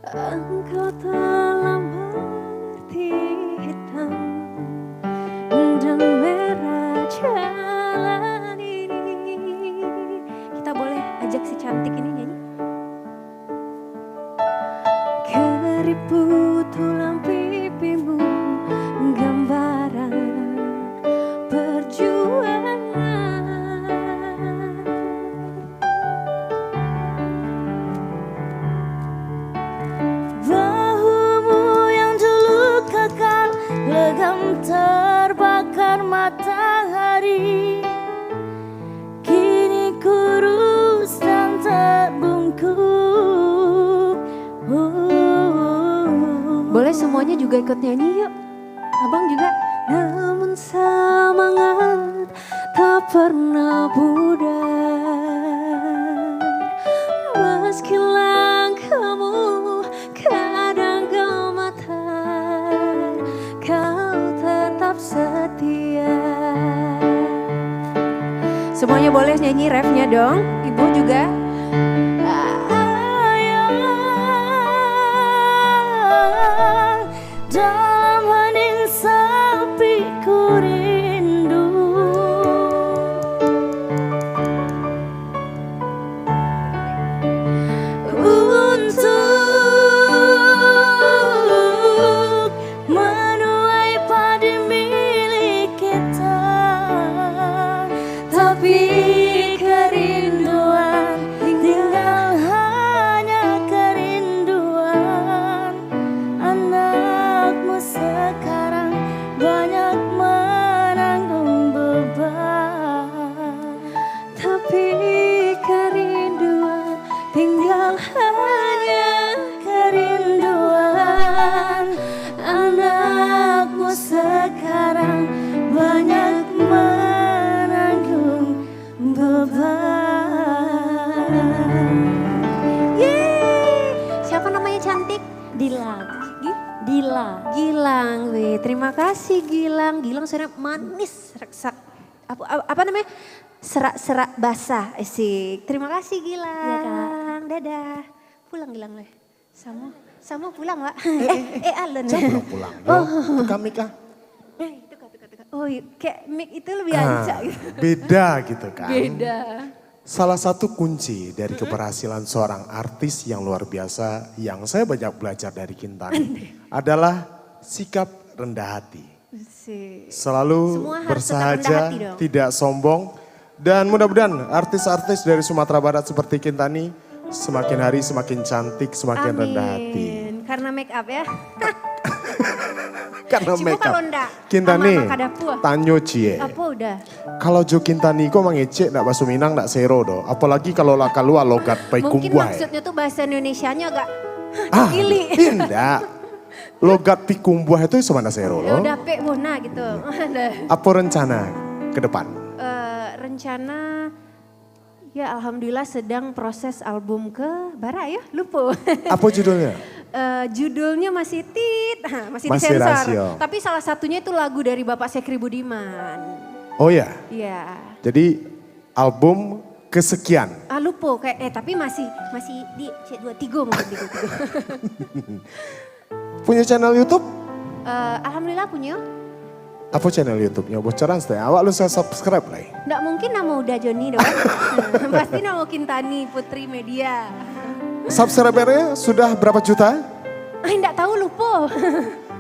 Speaker 13: Engkau telah mengerti hitam dan merah jalan ini.
Speaker 16: Kita boleh ajak si cantik ini nyanyi?
Speaker 13: Keriput tulang pipimu, gambaran perjuangan. Bahumu yang dulu kekal, legam terbakar matahari, kini kurus dan terbungkuk.
Speaker 16: Boleh semuanya juga ikut nyanyi yuk. Abang juga.
Speaker 13: Namun semangat tak pernah pudar, meski langkahmu kadang gemetar, kau tetap setia.
Speaker 16: Semuanya boleh nyanyi refnya dong. Ibu juga.
Speaker 13: Dalam hening sepi ku rindu.
Speaker 16: Yeay. Siapa namanya cantik?
Speaker 4: Dilang. Dila.
Speaker 16: Gilang, weh. Terima kasih Gilang. Gilang suara manis. Apa namanya? Serak-serak basah. Asik. Terima kasih Gilang.
Speaker 4: Iya, Kak.
Speaker 16: Dadah. Pulang Gilang, weh. Sama pulang, Wak. Allen.
Speaker 1: Jangan pulang. Oh. Tekan mic ah.
Speaker 16: Tuka. Oh, kayak mic itu lebih ancak gitu.
Speaker 1: Beda gitu kan.
Speaker 16: Beda.
Speaker 1: Salah satu kunci dari keberhasilan seorang artis yang luar biasa yang saya banyak belajar dari Kintani adalah sikap rendah hati. Selalu
Speaker 16: Semua harus
Speaker 1: bersahaja,
Speaker 16: tetap rendah hati dong.
Speaker 1: tidak sombong. Dan mudah-mudahan artis-artis dari Sumatera Barat seperti Kintani semakin hari semakin cantik, semakin rendah hati.
Speaker 16: Karena make up ya.
Speaker 1: Karena
Speaker 16: Cuma
Speaker 1: make up.
Speaker 16: kalau ndak,
Speaker 1: Kintani,
Speaker 16: ama kadapua.
Speaker 1: tanyo cie.
Speaker 16: Apa udah?
Speaker 1: Kalau Jo Kintani kok mengecek ndak bahasa Minang ndak sero do. Apalagi kalau lah keluar logat pai
Speaker 16: Mungkin
Speaker 1: kumbuai.
Speaker 16: maksudnya tuh bahasa Indonesianya agak
Speaker 1: Gili. Tidak. Logat pikumbuah itu sama sero
Speaker 16: Ya
Speaker 1: loh.
Speaker 16: udah pek bona gitu.
Speaker 1: Apa rencana ke depan?
Speaker 16: Rencana ya alhamdulillah sedang proses album ke Bara ya, lupa.
Speaker 1: Apa judulnya?
Speaker 16: Judulnya masih masih
Speaker 1: Masih
Speaker 16: disensor.
Speaker 1: rasio.
Speaker 16: Tapi salah satunya itu lagu dari Bapak Sekri Budiman.
Speaker 1: Oh ya.
Speaker 16: Iya.
Speaker 1: Jadi album kesekian.
Speaker 16: Lupa kayak tapi masih di C23 mungkin di
Speaker 1: Punya channel YouTube?
Speaker 16: Alhamdulillah punya.
Speaker 1: Apa channel YouTube-nya? Bocoran setengah. Awak lu saya subscribe lah.
Speaker 16: Nggak mungkin nama udah Joni dong. Pasti nama Kintani Putri Media.
Speaker 1: Subscribernya sudah berapa juta?
Speaker 16: Nggak tahu lupa.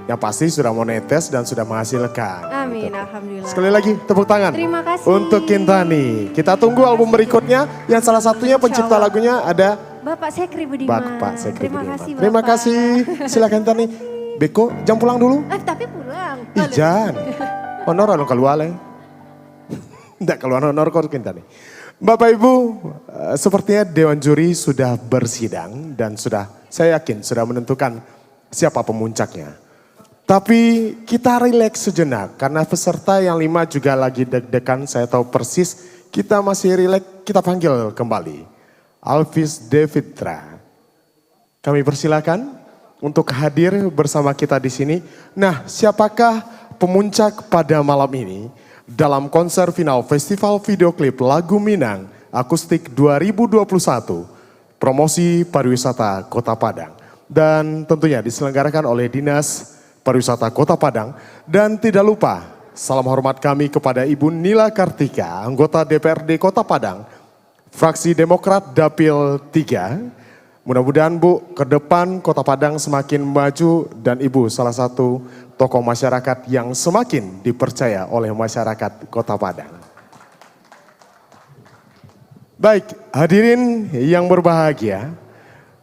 Speaker 1: Yang pasti sudah monetis dan sudah menghasilkan.
Speaker 16: Amin, alhamdulillah.
Speaker 1: Sekali lagi tepuk tangan.
Speaker 16: Terima kasih.
Speaker 1: Untuk Kintani. Kita tunggu album berikutnya yang salah satunya pencipta lagunya ada
Speaker 16: Bapak Sekri Budiman.
Speaker 1: Bapak Sekri
Speaker 16: Terima
Speaker 1: Budiman.
Speaker 16: kasih Bapak.
Speaker 1: Terima kasih. Silakan Kintani. Beko, jam pulang dulu.
Speaker 16: Tapi pulang.
Speaker 1: Ijan. Honor anu keluar lah. Tidak keluar honor kok Kintani. Bapak Ibu, sepertinya Dewan Juri sudah bersidang dan saya yakin sudah menentukan siapa pemuncaknya. Tapi kita rileks sejenak karena peserta yang 5 juga lagi deg-degan, saya tahu persis. Kita masih rileks, kita panggil kembali Alvis Devitra. Kami persilakan untuk hadir bersama kita di sini. Nah, siapakah pemuncak pada malam ini dalam konser final Festival Video Klip Lagu Minang Akustik 2021 Promosi Pariwisata Kota Padang. Dan tentunya diselenggarakan oleh Dinas Pariwisata Kota Padang. Dan tidak lupa salam hormat kami kepada Ibu Nila Kartika, anggota DPRD Kota Padang, fraksi Demokrat Dapil 3. Mudah-mudahan Bu, ke depan Kota Padang semakin maju dan Ibu salah satu tokoh masyarakat yang semakin dipercaya oleh masyarakat Kota Padang. Baik, hadirin yang berbahagia,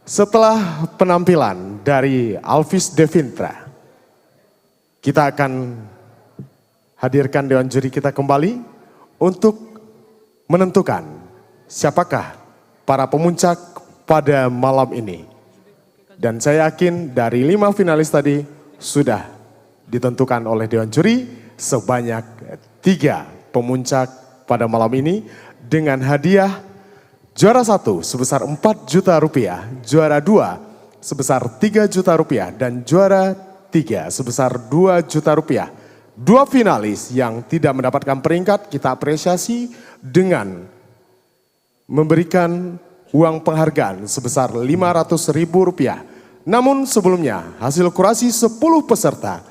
Speaker 1: setelah penampilan dari Alvis Devitra, kita akan hadirkan Dewan Juri kita kembali untuk menentukan siapakah para pemuncak pada malam ini. Dan saya yakin dari 5 finalis tadi sudah ditentukan oleh Dewan Juri sebanyak 3 pemuncak pada malam ini dengan hadiah juara 1 sebesar 4 juta rupiah, juara 2 sebesar 3 juta rupiah, dan juara 3 sebesar 2 juta rupiah. 2 finalis yang tidak mendapatkan peringkat kita apresiasi dengan memberikan uang penghargaan sebesar Rp500.000. Namun sebelumnya hasil kurasi 10 peserta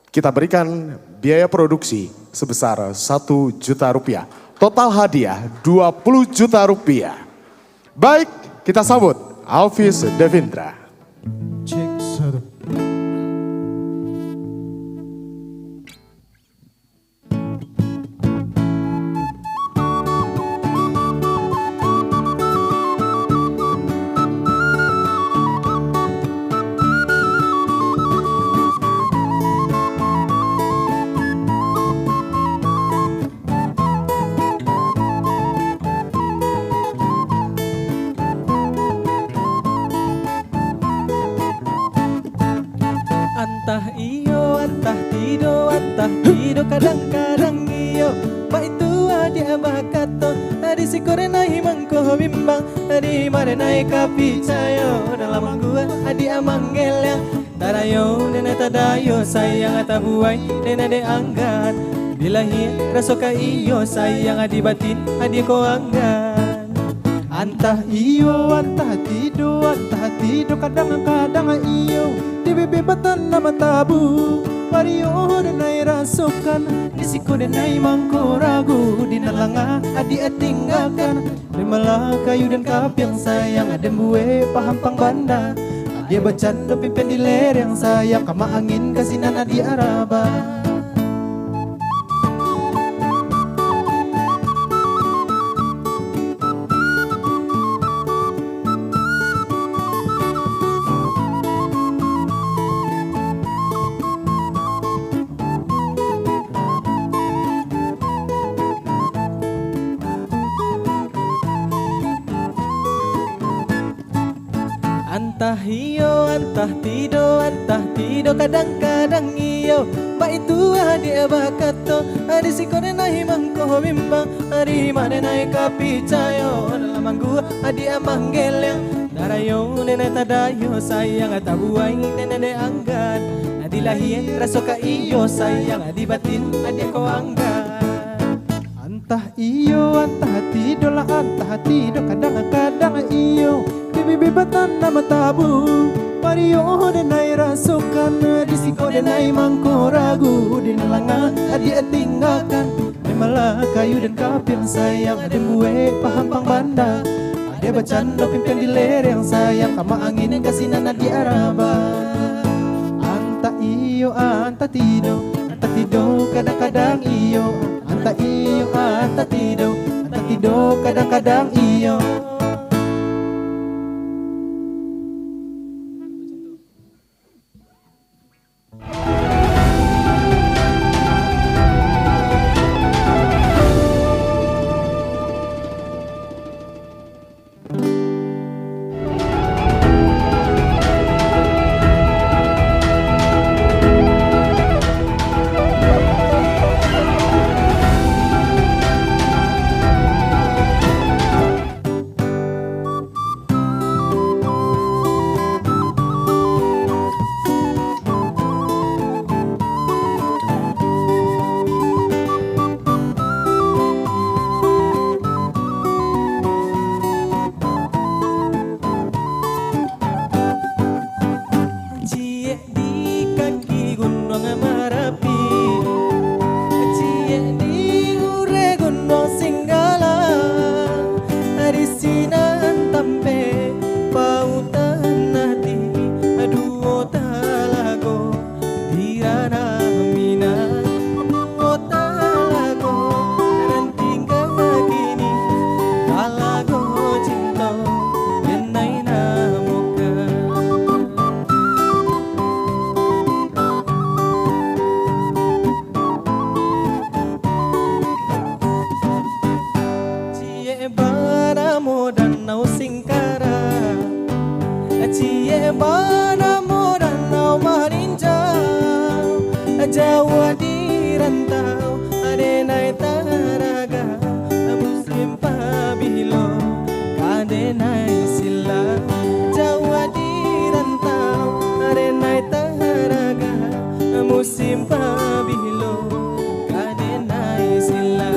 Speaker 1: kita berikan biaya produksi sebesar 1 juta rupiah. Total hadiah 20 juta rupiah. Baik, kita sambut Alvis Devitra.
Speaker 10: Cek 1.
Speaker 7: Kadang-kadang iyo Pak itu adik abah kato Adi si korena himangko bimba bimbang di mana naik kapicayo dalam gua adi amanggel yang tadayo nena tadayo sayang atabuai nena de anggat bilahi rasoka iyo sayang adi batin adi ko anggat antah iyo antah tido kadang-kadang iyo di bebebatan nama tabu Mario denai rasukan disiko denai mangko ragu di nalanga adi tinggalkan di malah kayu dan kapiang sayang adem bue paham pang banda dia bercanda pimpin di lereng sayang kama angin kasinan adi araba Antah iyo, antah tido kadang-kadang iyo Ba itu dia bakato Adi sikone nahi mangko bimbang Adi mana naik kapicayo Dalam anggu adi amanggel yang Darayo nene tadayo sayang atabuai nene de anggan Adi lahir rasoka iyo sayang adi batin adi ko anggan Antah iyo, antah tido kadang-kadang iyo Bibibatan nama tabu Mario denai rasukan Disiko denai mangko ragu Di nalangan adi tinggalkan Di malah kayu dan kapil sayang Adi bue paham pang banda Adi bercanda pimpin di lereng sayang Kama angin kasinan adi araba Anta iyo anta tido kadang-kadang iyo Anta iyo anta tido kadang-kadang iyo Jawa di rantau adenai taraga muslim pabilo kadenai sila Jawa di rantau adenai taraga musim pabilo kadenai sila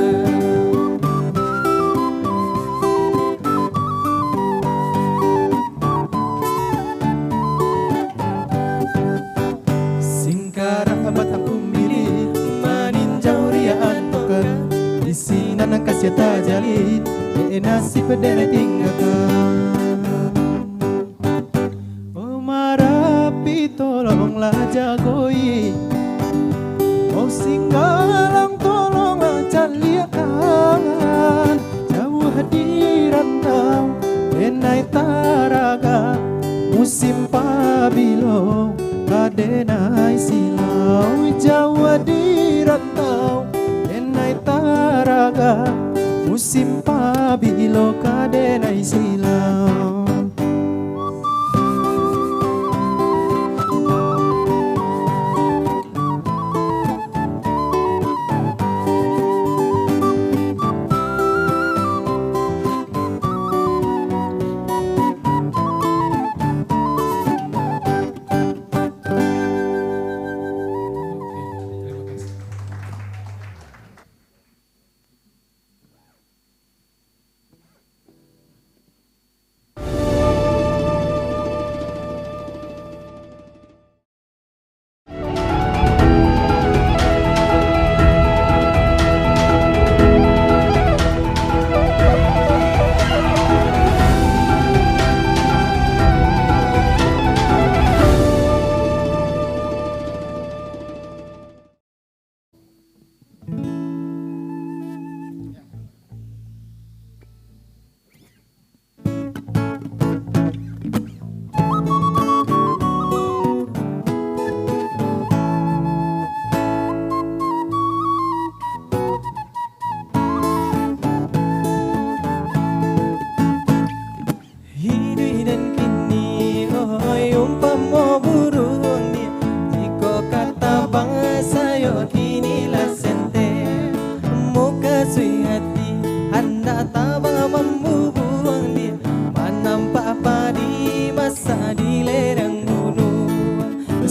Speaker 7: Nang kasih tajalin nasib dan tinggalkan Oh marapi tolonglah jagoi Oh singgalang tolonglah caliakan Jauh di rantau denai taraga musim pabilo kadenai silau Jauh di rantau taraga musim pabilo kadenai silau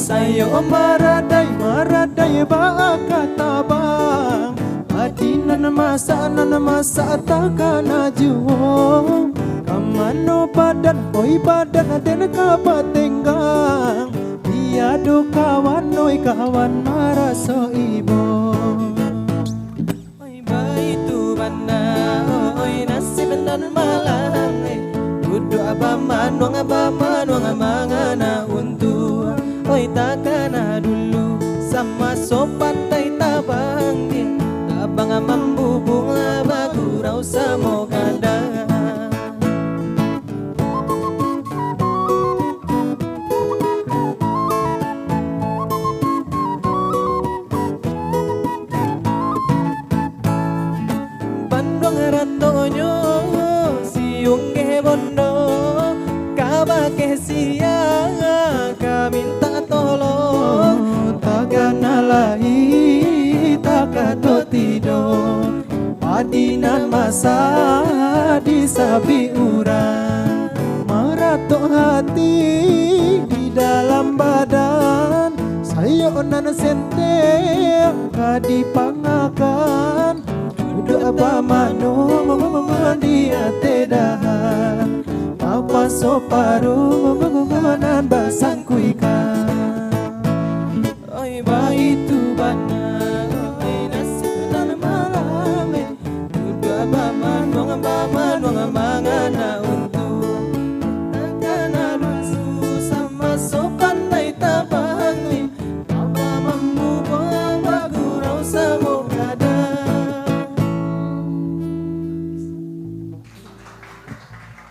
Speaker 7: Sayo maradai bakatabang Adinan masa takana juo Kamano badan oi badan aden kapatenggang Biado kawan oi kawan maraso ibo Oi baitu bana oi nasib dan malang Kudu abaman wang mangana untuk Oi takana dulu sama sopan tai tabang Tabang mambubung bagurau samo kadang Bandung ratonyo siung ke bondo kabake siang kaminta tolong takana lai takato tido adinan masa disabi urang marato hati di dalam badan sayo nan sente kadipangakan udah apa mano dia tedahan apa soparu nan basang kuikan oi baitu bana oi nasib dan malam udah apa mano mangana untuk takana lusu sama sopan tai tabang apa membubung bagurau samo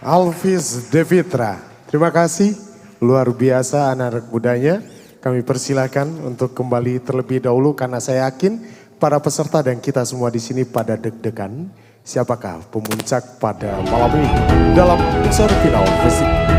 Speaker 1: Alvis Devitra, terima kasih, luar biasa anak-anak mudanya. Kami persilakan untuk kembali terlebih dahulu karena saya yakin para peserta dan kita semua di sini pada deg-degan. Siapakah pemuncak pada malam ini dalam unsur final festival?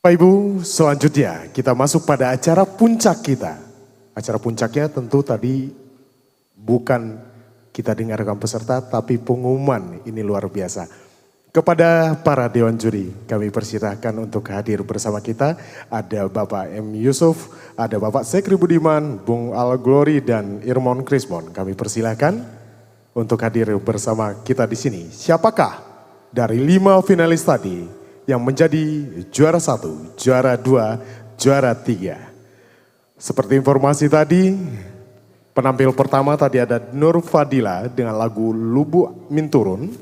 Speaker 1: Bapak Ibu, selanjutnya kita masuk pada acara puncak kita. Acara puncaknya tentu tadi bukan kita dengarkan peserta, tapi pengumuman ini luar biasa. Kepada para Dewan Juri, kami persilahkan untuk hadir bersama kita. Ada Bapak M. Yusuf, ada Bapak Sekri Budiman, Bung Al Glory, dan Irmon Krismon. Kami persilahkan untuk hadir bersama kita di sini. Siapakah dari 5 finalis tadi yang menjadi juara 1, juara 2, juara 3. Seperti informasi tadi, penampil pertama tadi ada Nur Fadila dengan lagu Lubuk Minturun.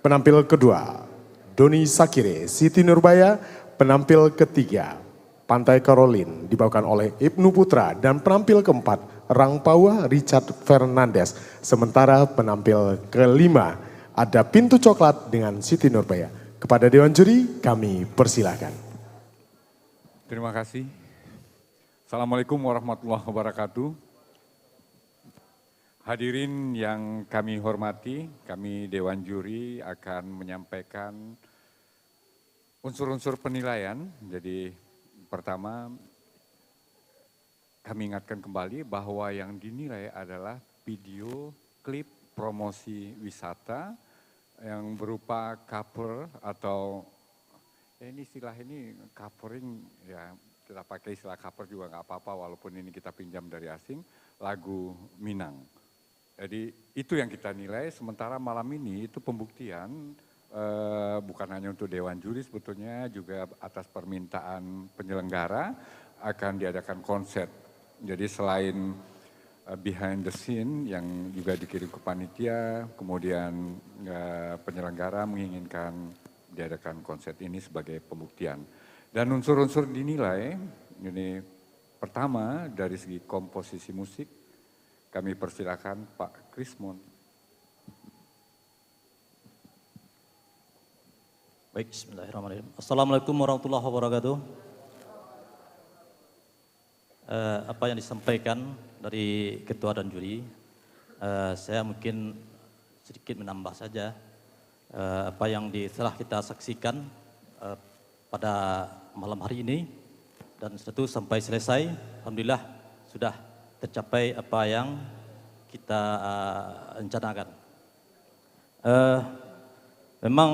Speaker 1: Penampil kedua, Doni Sakire, Siti Nurbaya. Penampil ketiga, Pantai Karolin dibawakan oleh Ibnu Putra. Dan penampil keempat, Rang Pawa, Richard Fernandez. Sementara penampil kelima, ada Pintu Coklat dengan Siti Nurbaya. Kepada Dewan Juri, kami persilahkan.
Speaker 12: Terima kasih. Assalamualaikum warahmatullahi wabarakatuh. Hadirin yang kami hormati, kami Dewan Juri akan menyampaikan unsur-unsur penilaian. Jadi pertama, kami ingatkan kembali bahwa yang dinilai adalah video klip promosi wisata yang berupa cover atau ini istilah ini covering ya, kita pakai istilah cover juga nggak apa-apa walaupun ini kita pinjam dari asing, lagu Minang. Jadi itu yang kita nilai, sementara malam ini itu pembuktian bukan hanya untuk Dewan Juri, sebetulnya juga atas permintaan penyelenggara akan diadakan konser. Jadi selain behind the scene yang juga dikirim ke panitia, kemudian penyelenggara menginginkan diadakan konser ini sebagai pembuktian. Dan unsur-unsur dinilai, ini pertama dari segi komposisi musik, kami persilakan Pak Krismon.
Speaker 17: Baik, bismillahirrahmanirrahim. Assalamualaikum warahmatullahi wabarakatuh. Apa yang disampaikan dari ketua dan juri, saya mungkin sedikit menambah saja apa yang telah kita saksikan pada malam hari ini. Dan setelah itu sampai selesai, alhamdulillah sudah tercapai apa yang kita rencanakan. Memang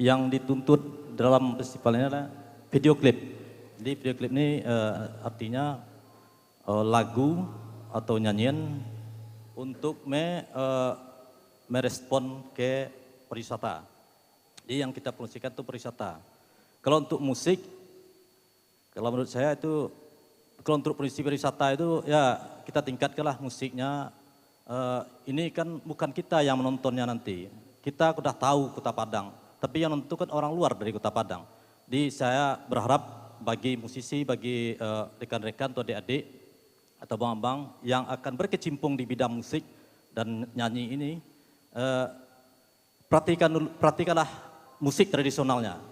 Speaker 17: yang dituntut dalam festival ini adalah video klip. Jadi video klip ini artinya lagu atau nyanyian untuk merespon ke pariwisata. Jadi yang kita promosikan itu pariwisata. Kalau untuk musik, kalau menurut saya itu, kalau untuk pariwisata itu ya kita tingkatkanlah musiknya. Ini kan bukan kita yang menontonnya nanti. Kita sudah tahu Kota Padang, tapi yang nonton kan orang luar dari Kota Padang. Jadi saya berharap bagi musisi, bagi rekan-rekan atau adik-adik atau abang-abang yang akan berkecimpung di bidang musik dan nyanyi ini, perhatikanlah musik tradisionalnya.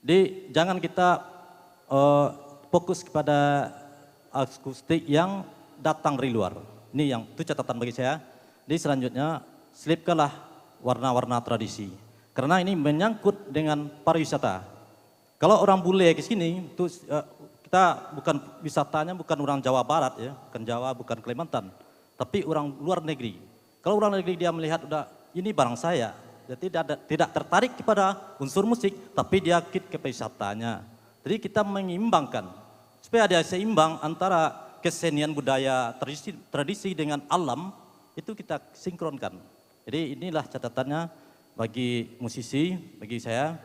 Speaker 17: Jadi jangan kita fokus kepada akustik yang datang dari luar. Ini yang itu catatan bagi saya. Jadi selanjutnya selipkanlah warna-warna tradisi. Karena ini menyangkut dengan pariwisata. Kalau orang bule ke sini, itu kita bukan wisatanya bukan orang Jawa Barat ya, bukan Jawa, bukan Kalimantan, tapi orang luar negeri. Kalau orang negeri dia melihat udah ini barang saya, dia tidak tertarik kepada unsur musik, tapi dia ke wisatanya. Jadi kita mengimbangkan supaya ada seimbang antara kesenian budaya tradisi dengan alam, itu kita sinkronkan. Jadi inilah catatannya bagi musisi, bagi saya.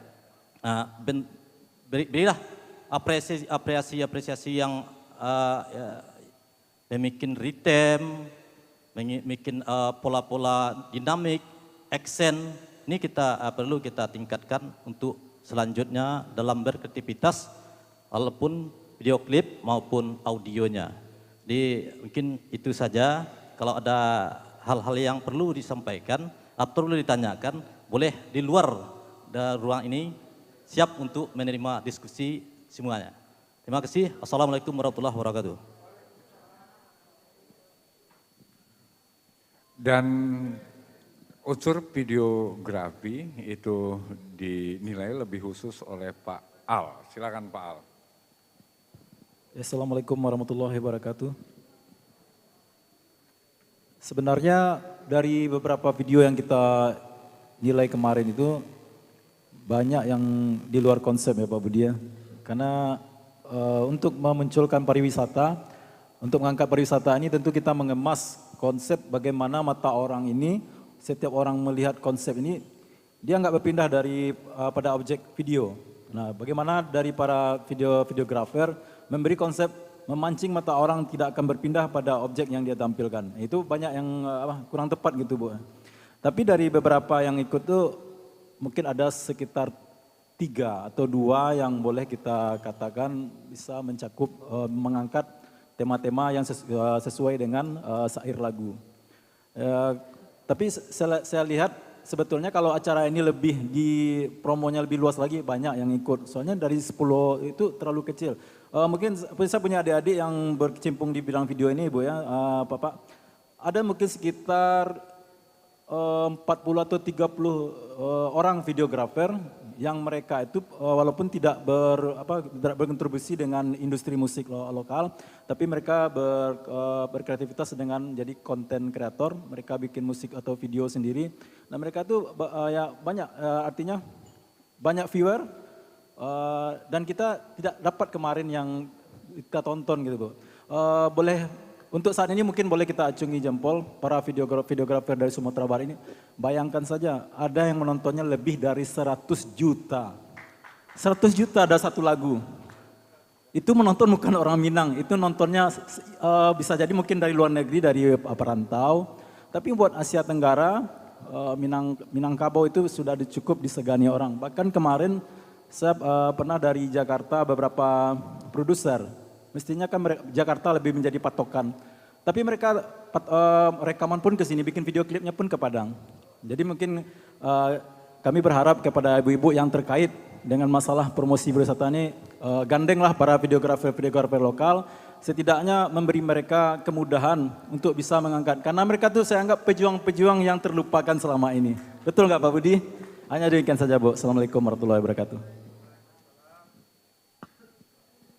Speaker 17: Berilah apresiasi yang membuat ritme, membuat pola-pola dinamik, aksen. Ini kita perlu kita tingkatkan untuk selanjutnya dalam berkreativitas, walaupun video klip maupun audionya. Jadi mungkin itu saja. Kalau ada hal-hal yang perlu disampaikan atau perlu ditanyakan, boleh di luar ruang ini, siap untuk menerima diskusi semuanya. Terima kasih. Assalamualaikum warahmatullahi wabarakatuh.
Speaker 12: Dan unsur videografi itu dinilai lebih khusus oleh Pak Al. Silakan Pak Al.
Speaker 10: Assalamualaikum warahmatullahi wabarakatuh. Sebenarnya dari beberapa video yang kita nilai kemarin itu banyak yang di luar konsep ya Pak Budi ya. Karena untuk memunculkan pariwisata, untuk mengangkat pariwisata ini tentu kita mengemas konsep bagaimana mata orang ini, setiap orang melihat konsep ini, dia nggak berpindah dari pada objek video. Nah, bagaimana dari para videografer memberi konsep memancing mata orang tidak akan berpindah pada objek yang dia tampilkan. Itu banyak yang kurang tepat gitu Bu. Tapi dari beberapa yang ikut tuh mungkin ada sekitar 3 atau 2 yang boleh kita katakan bisa mencakup mengangkat tema-tema yang sesuai dengan syair lagu. Tapi saya lihat sebetulnya kalau acara ini lebih di promonya lebih luas lagi, banyak yang ikut. Soalnya dari 10 itu terlalu kecil. Mungkin saya punya adik-adik yang berkecimpung di bidang video ini Bu ya, Bapak. Ada mungkin sekitar 40 atau 30 orang videografer yang mereka itu walaupun tidak berkontribusi dengan industri musik lokal, tapi mereka berkreativitas dengan jadi konten kreator, mereka bikin musik atau video sendiri. Nah mereka tuh ya banyak, artinya banyak viewer dan kita tidak dapat kemarin yang kita tonton gitu Bu. Boleh untuk saat ini mungkin boleh kita acungi jempol para videografer dari Sumatera Barat ini. Bayangkan saja ada yang menontonnya lebih dari 100 juta. 100 juta ada satu lagu. Itu menonton bukan orang Minang, itu nontonnya bisa jadi mungkin dari luar negeri, dari perantau. Tapi buat Asia Tenggara, Minangkabau itu sudah cukup disegani orang. Bahkan kemarin saya pernah dari Jakarta beberapa produser. Mestinya kan Jakarta lebih menjadi patokan. Tapi mereka rekaman pun ke sini, bikin video klipnya pun ke Padang. Jadi mungkin kami berharap kepada ibu-ibu yang terkait dengan masalah promosi wisata ini, gandenglah para videografer lokal, setidaknya memberi mereka kemudahan untuk bisa mengangkat. Karena mereka tuh saya anggap pejuang-pejuang yang terlupakan selama ini. Betul nggak Pak Budi? Hanya demikian saja Bu. Assalamualaikum warahmatullahi wabarakatuh.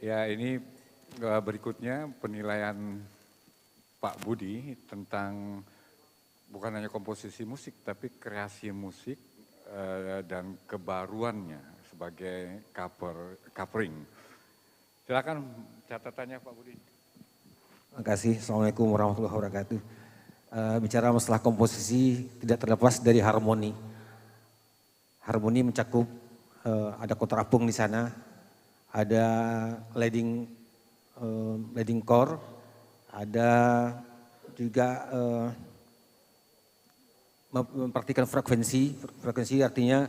Speaker 12: Ya ini berikutnya penilaian Pak Budi tentang bukan hanya komposisi musik tapi kreasi musik dan kebaruannya sebagai covering. Silakan catatannya Pak Budi.
Speaker 18: Terima kasih. Assalamualaikum warahmatullahi wabarakatuh. Bicara masalah komposisi tidak terlepas dari harmoni. Harmoni mencakup ada kontrapung di sana, ada leading core, ada juga memperhatikan frekuensi. Frekuensi artinya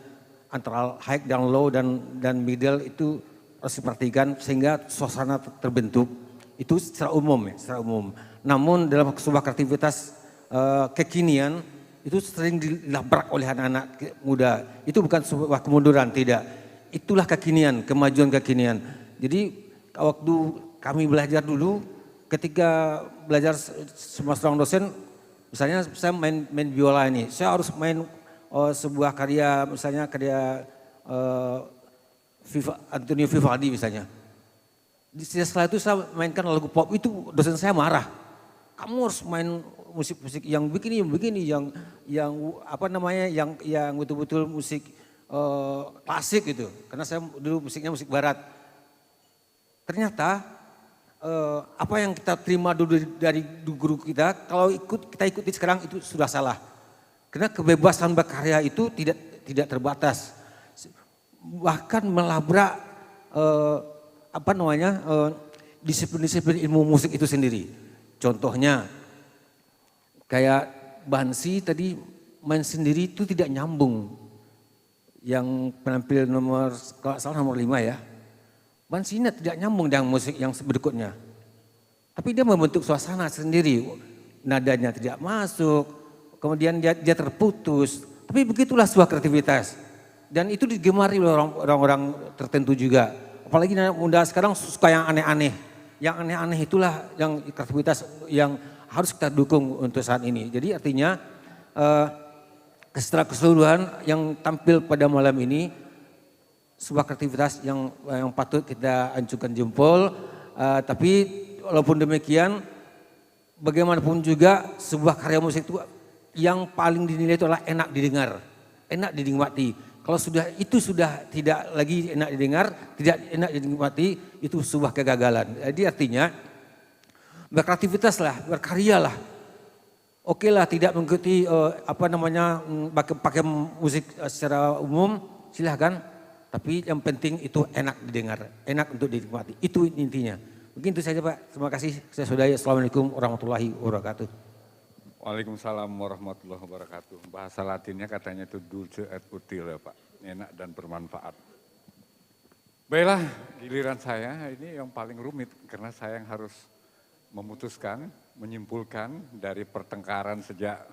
Speaker 18: antara high dan low dan middle itu harus diperhatikan sehingga suasana terbentuk. Itu secara umum ya, secara umum. Namun dalam sebuah kreativitas kekinian itu sering dilabrak oleh anak-anak muda. Itu bukan sebuah kemunduran, tidak. Itulah kekinian, kemajuan kekinian. Jadi waktu kami belajar dulu, ketika belajar semua seorang dosen, misalnya saya main biola ini, saya harus main sebuah karya, misalnya karya Antonio Vivaldi misalnya. Setelah itu saya mainkan lagu pop, itu dosen saya marah. Kamu harus main musik-musik yang begini, yang apa namanya, yang betul-betul musik klasik gitu. Karena saya dulu musiknya musik barat. Ternyata apa yang kita terima dulu dari guru kita, kalau kita ikuti sekarang itu sudah salah. Karena kebebasan berkarya itu tidak terbatas. Bahkan melabrak disiplin-disiplin ilmu musik itu sendiri. Contohnya kayak Bansi tadi main sendiri itu tidak nyambung. Yang penampil kalau salah nomor 5 ya. Bansi ini tidak nyambung dengan musik yang berikutnya. Tapi dia membentuk suasana sendiri. Nadanya tidak masuk, kemudian dia terputus. Tapi begitulah sebuah kreativitas. Dan itu digemari oleh orang-orang tertentu juga. Apalagi anak muda sekarang suka yang aneh-aneh. Yang aneh-aneh itulah yang kreativitas yang harus kita dukung untuk saat ini. Jadi artinya secara keseluruhan yang tampil pada malam ini sebuah kreativitas yang patut kita ancungkan jempol. Tapi walaupun demikian bagaimanapun juga sebuah karya musik itu yang paling dinilai itu adalah enak didengar, enak dinikmati. Kalau itu sudah tidak lagi enak didengar, tidak enak dinikmati, itu sebuah kegagalan. Jadi artinya berkreativitaslah, berkaryalah. Oke lah tidak mengikuti pakai musik secara umum, silahkan. Tapi yang penting itu enak didengar, enak untuk dinikmati. Itu intinya. Mungkin itu saja Pak. Terima kasih. Saya sudahi. Assalamualaikum warahmatullahi wabarakatuh.
Speaker 12: Waalaikumsalam warahmatullahi wabarakatuh. Bahasa Latinnya katanya itu dulce et utile Pak. Enak dan bermanfaat. Baiklah, giliran saya ini yang paling rumit karena saya yang harus memutuskan, menyimpulkan dari pertengkaran sejak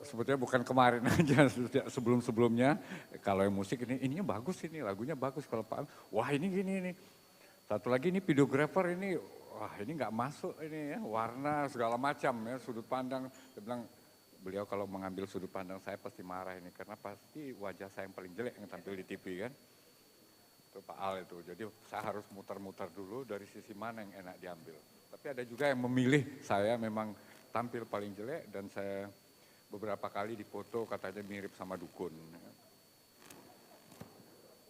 Speaker 12: sebetulnya bukan kemarin aja, sejak sebelum-sebelumnya. Kalau yang musik ininya bagus ini, lagunya bagus. Kalau Pak, wah ini gini ini. Satu lagi ini videografer ini, wah ini nggak masuk ini ya, warna segala macam ya, sudut pandang. Dia bilang, beliau kalau mengambil sudut pandang saya pasti marah ini, karena pasti wajah saya yang paling jelek yang tampil di TV kan. Itu Pak Al itu, jadi saya harus muter-muter dulu dari sisi mana yang enak diambil. Tapi ada juga yang memilih saya memang tampil paling jelek dan saya beberapa kali dipoto katanya mirip sama dukun.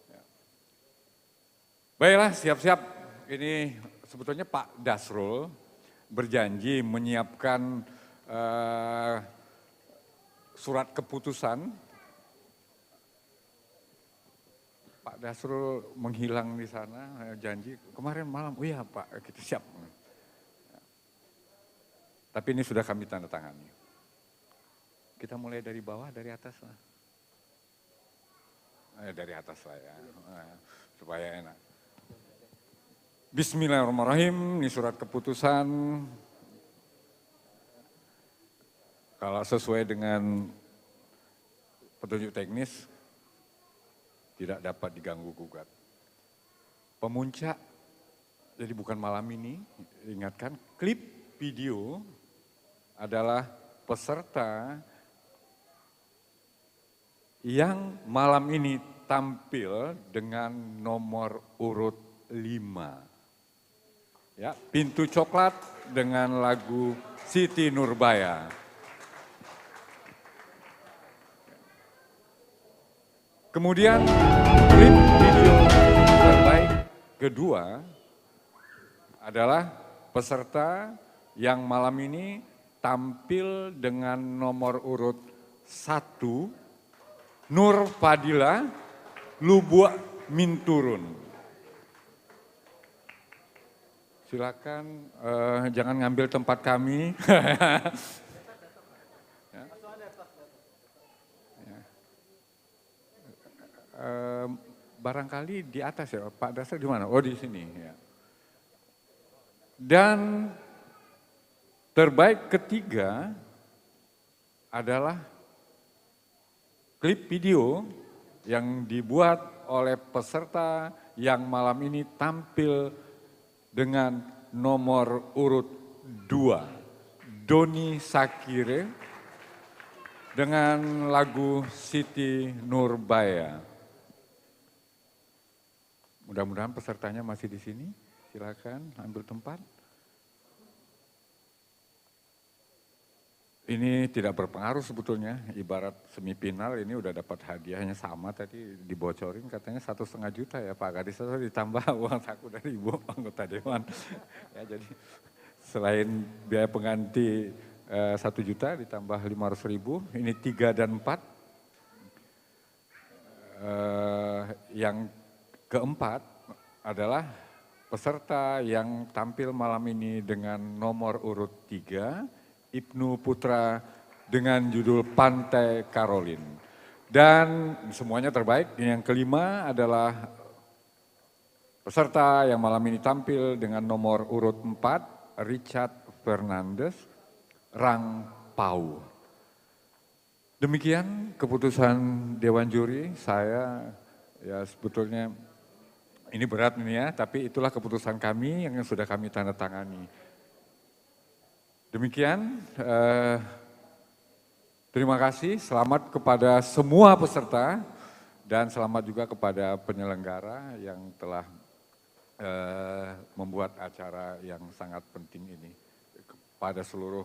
Speaker 12: Ya. Baiklah, siap-siap. Ini sebetulnya Pak Dasrul berjanji menyiapkan surat keputusan. Pak Dasrul menghilang di sana, janji kemarin malam, oh iya Pak, kita siap. Tapi ini sudah kami tanda tangani. Kita mulai dari bawah, dari atas lah. Dari atas lah ya, supaya enak. Bismillahirrahmanirrahim, ini surat keputusan. Kalau sesuai dengan petunjuk teknis, tidak dapat diganggu gugat. Pemuncak, jadi bukan malam ini, ingatkan klip video adalah peserta yang malam ini tampil dengan nomor urut 5. Ya, Pintu Coklat dengan lagu Siti Nurbaya. Kemudian klip video terbaik kedua adalah peserta yang malam ini tampil dengan nomor urut 1, Nur Fadila Lubua Minturun. Silakan, jangan ngambil tempat kami. Barangkali di atas ya, Pak Dasar di mana? Oh di sini. Ya. Dan terbaik ketiga adalah klip video yang dibuat oleh peserta yang malam ini tampil dengan nomor urut 2, Doni Sakire dengan lagu Siti Nurbaya. Mudah-mudahan pesertanya masih di sini, silakan ambil tempat. Ini tidak berpengaruh sebetulnya, ibarat semifinal ini udah dapat hadiahnya sama tadi dibocorin katanya 1,5 juta ya Pak Kadis, ditambah uang saku dari Ibu anggota Dewan. Ya, jadi selain biaya pengganti 1 juta ditambah 500.000, ini 3 dan 4. Yang keempat adalah peserta yang tampil malam ini dengan nomor urut 3, Ibnu Putra dengan judul Pantai Karolin. Dan semuanya terbaik. Yang kelima adalah peserta yang malam ini tampil dengan nomor urut 4, Richard Fernandes, Rang Pau. Demikian keputusan Dewan Juri. Saya ya sebetulnya ini berat nih ya, tapi itulah keputusan kami yang sudah kami tanda tangani. Demikian, terima kasih, selamat kepada semua peserta dan selamat juga kepada penyelenggara yang telah membuat acara yang sangat penting ini. Kepada seluruh,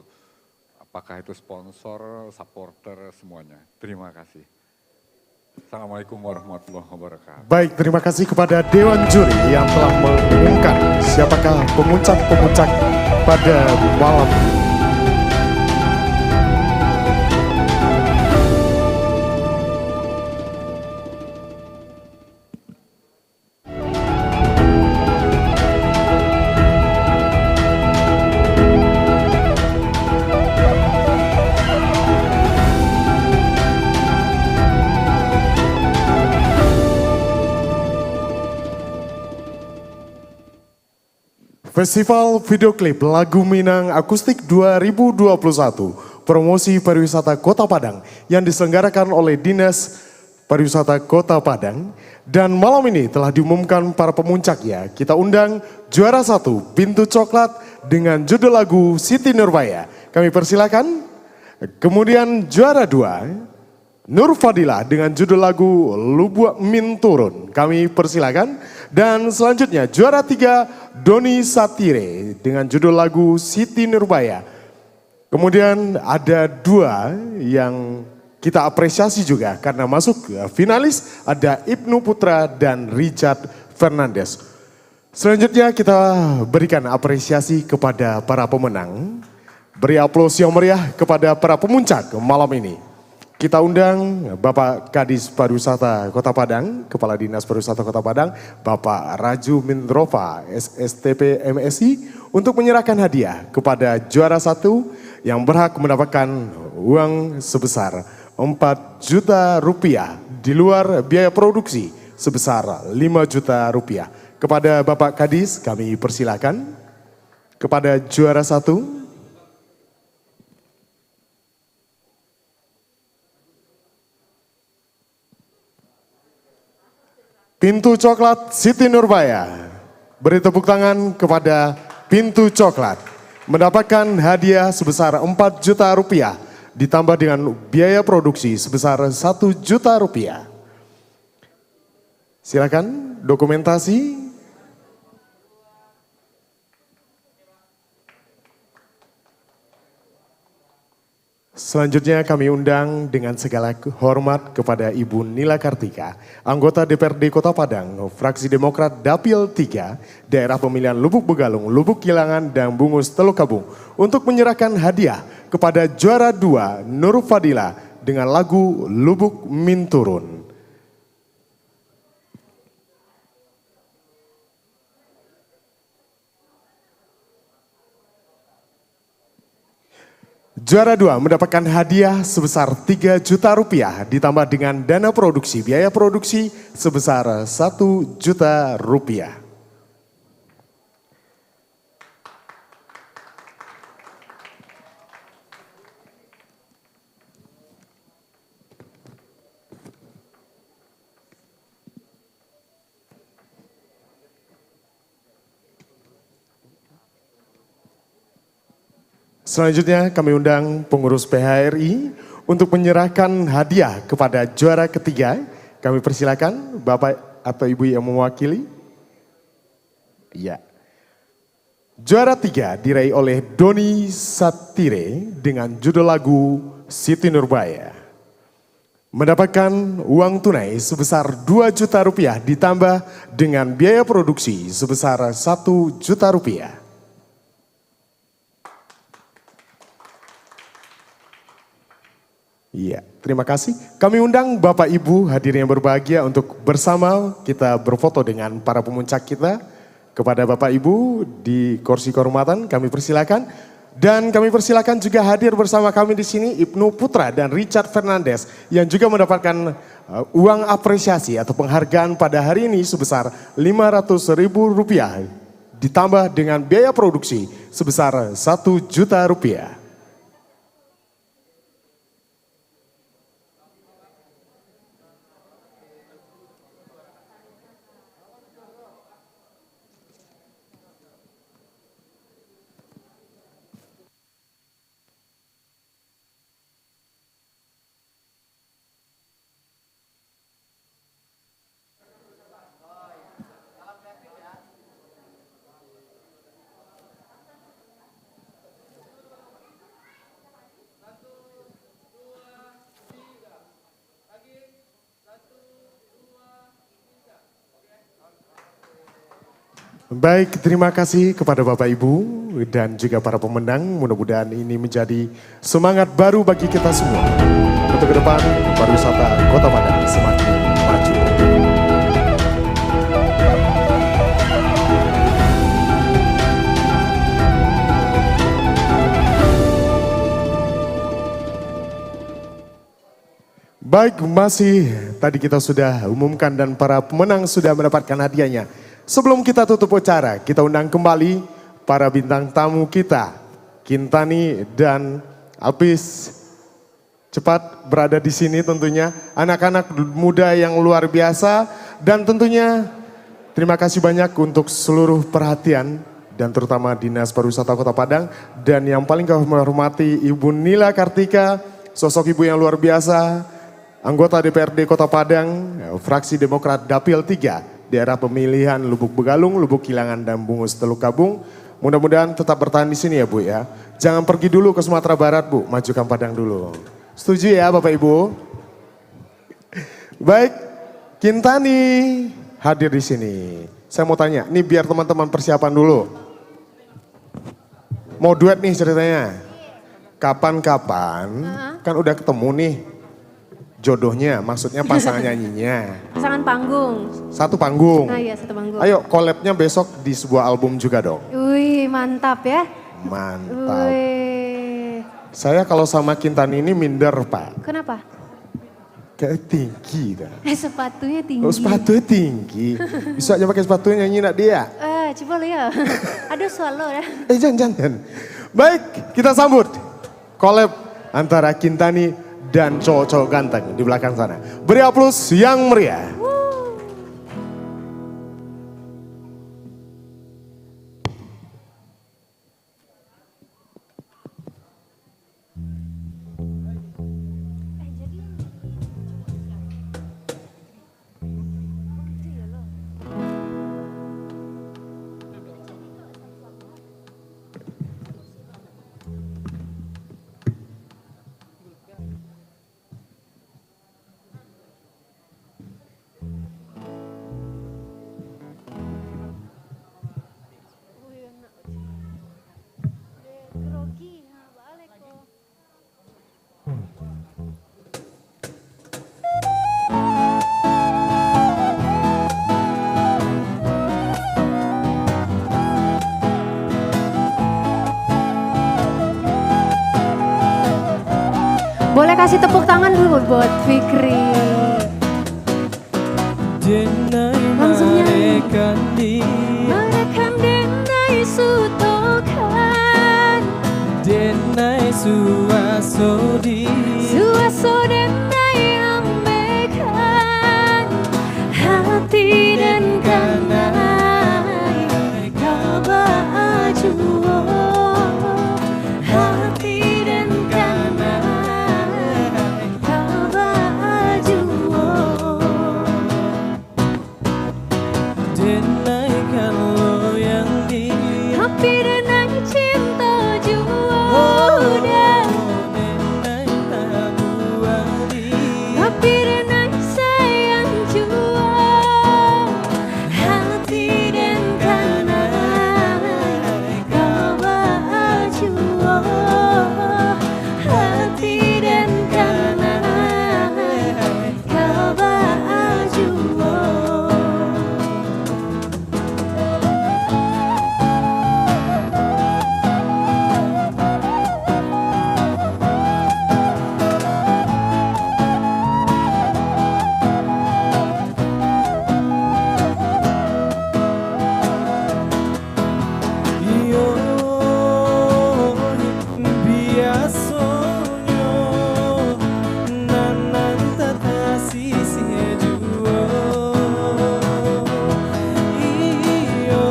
Speaker 12: apakah itu sponsor, supporter, semuanya. Terima kasih. Assalamualaikum warahmatullahi wabarakatuh.
Speaker 1: Baik, terima kasih kepada Dewan Juri yang telah mengumumkan siapakah pemuncak-pemuncak pada malam ini. Festival Video Klip Lagu Minang Akustik 2021, promosi pariwisata Kota Padang yang diselenggarakan oleh Dinas Pariwisata Kota Padang. Dan malam ini telah diumumkan para pemuncaknya. Kita undang juara 1, Pintu Coklat dengan judul lagu Siti Nurbaya. Kami persilakan. Kemudian juara 2, Nur Fadila dengan judul lagu Lubua Minturun. Kami persilakan. Dan selanjutnya juara 3, Doni Satire dengan judul lagu Siti Nurbaya. Kemudian ada 2 yang kita apresiasi juga karena masuk finalis, ada Ibnu Putra dan Richard Fernandes. Selanjutnya kita berikan apresiasi kepada para pemenang. Beri aplaus yang meriah kepada para pemuncak malam ini. Kita undang Bapak Kadis Pariwisata Kota Padang, Kepala Dinas Pariwisata Kota Padang, Bapak Raju Mindrova, SSTP MSI, untuk menyerahkan hadiah kepada juara 1 yang berhak mendapatkan uang sebesar 4 juta rupiah di luar biaya produksi sebesar 5 juta rupiah. Kepada Bapak Kadis kami persilakan. Kepada juara 1. Pintu Coklat Siti Nurbaya. Beri tepuk tangan kepada Pintu Coklat. Mendapatkan hadiah sebesar 4 juta rupiah ditambah dengan biaya produksi sebesar 1 juta rupiah. Silakan dokumentasi. Selanjutnya kami undang dengan segala hormat kepada Ibu Nila Kartika, anggota DPRD Kota Padang, fraksi Demokrat Dapil 3, daerah pemilihan Lubuk Begalung, Lubuk Kilangan, dan Bungus Teluk Kabung, untuk menyerahkan hadiah kepada juara 2 Nur Fadila dengan lagu Lubuk Minturun. Juara 2 mendapatkan hadiah sebesar 3 juta rupiah ditambah dengan dana produksi, biaya produksi sebesar 1 juta rupiah. Selanjutnya kami undang pengurus PHRI untuk menyerahkan hadiah kepada juara ketiga. Kami persilakan Bapak atau Ibu yang mewakili. Ya. Juara 3 diraih oleh Doni Satire dengan judul lagu Siti Nurbaya. Mendapatkan uang tunai sebesar 2 juta rupiah ditambah dengan biaya produksi sebesar 1 juta rupiah. Iya, terima kasih. Kami undang Bapak Ibu hadirin yang berbahagia untuk bersama kita berfoto dengan para pemuncak kita. Kepada Bapak Ibu di kursi kehormatan kami persilakan. Dan kami persilakan juga hadir bersama kami di sini Ibnu Putra dan Richard Fernandez yang juga mendapatkan uang apresiasi atau penghargaan pada hari ini sebesar Rp500.000 ditambah dengan biaya produksi sebesar 1 juta rupiah. Baik, terima kasih kepada Bapak Ibu dan juga para pemenang. Mudah-mudahan ini menjadi semangat baru bagi kita semua. Untuk ke depan, pariwisata Kota Padang semakin maju. Baik, masih tadi kita sudah umumkan dan para pemenang sudah mendapatkan hadiahnya. Sebelum kita tutup acara, kita undang kembali para bintang tamu kita. Kintani dan Apis cepat berada di sini tentunya. Anak-anak muda yang luar biasa. Dan tentunya terima kasih banyak untuk seluruh perhatian. Dan terutama Dinas Pariwisata Kota Padang. Dan yang paling kami hormati Ibu Nila Kartika, sosok ibu yang luar biasa. Anggota DPRD Kota Padang, fraksi Demokrat Dapil 3. Daerah pemilihan Lubuk Begalung, Lubuk Kilangan, dan Bungus Teluk Kabung. Mudah-mudahan tetap bertahan di sini ya Bu ya. Jangan pergi dulu ke Sumatera Barat Bu, majukan Padang dulu. Setuju ya Bapak Ibu? Baik, Kintani hadir di sini. Saya mau tanya, ini biar teman-teman persiapan dulu. Mau duet nih ceritanya. Kapan-kapan, kan udah ketemu nih. Jodohnya, maksudnya pasangan nyanyinya.
Speaker 16: Pasangan panggung.
Speaker 1: Satu panggung.
Speaker 16: Nah iya, satu panggung.
Speaker 1: Ayo collabnya besok di sebuah album juga dong.
Speaker 16: Wih, mantap ya.
Speaker 1: Mantap.
Speaker 16: Wih.
Speaker 1: Saya kalau sama Kintani ini minder Pak.
Speaker 16: Kenapa?
Speaker 1: Kayak tinggi dah.
Speaker 16: Sepatunya tinggi.
Speaker 1: Oh sepatunya tinggi. Bisa aja pakai sepatunya nyanyi nak dia.
Speaker 16: Coba lo ya. Aduh swallow ya.
Speaker 1: Jangan. Baik, kita sambut collab antara Kintani dan cowok-cowok ganteng di belakang sana. Beri aplaus yang meriah.
Speaker 16: kasih tepuk tangan dulu buat Fikri. Langsung nyanyi. Marekan denai sutokan,
Speaker 7: denai suasodi,
Speaker 16: suaso denai ambekan, hati dan kanai kaba ajuo, hati dan kanai kaba ajuo.
Speaker 7: denai kalau yang di
Speaker 16: Tapi denai cinta jua,
Speaker 7: denai tabu adi,
Speaker 16: tapi denai sayang jua, hati dan kanai kaba jua, hati dan kanai kaba jua.
Speaker 7: iyo biasonyo nanan tata sisi juo, iyo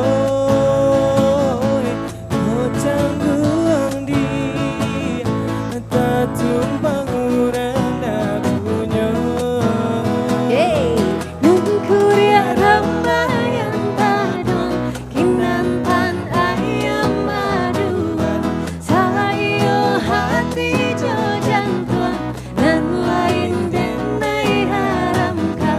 Speaker 7: ngocang di tatumpang urang punyo.
Speaker 16: Nungkuria rambayan tadong kinantan ayam maduan, sayo hati jo jantuan nan lain denai haramkan.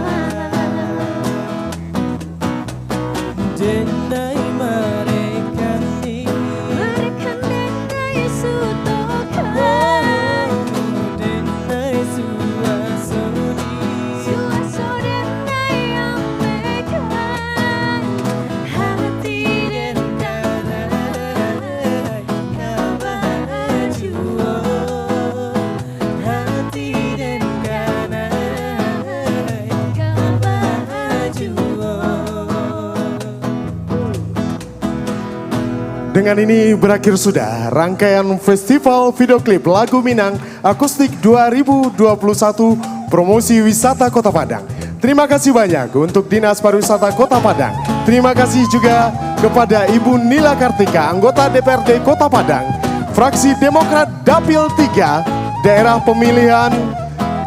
Speaker 7: denai marekan di
Speaker 16: Marekan denai sutokan,
Speaker 7: denai suasodi,
Speaker 16: suaso denai ambekan, hati dan kanai kaba jua,
Speaker 7: hati dan kanai
Speaker 16: kaba jua.
Speaker 1: Dengan ini berakhir sudah rangkaian festival video klip lagu Minang Akustik 2021 promosi wisata Kota Padang. Terima kasih banyak untuk Dinas Pariwisata Kota Padang. Terima kasih juga kepada Ibu Nila Kartika, anggota DPRD Kota Padang, fraksi Demokrat Dapil 3, daerah pemilihan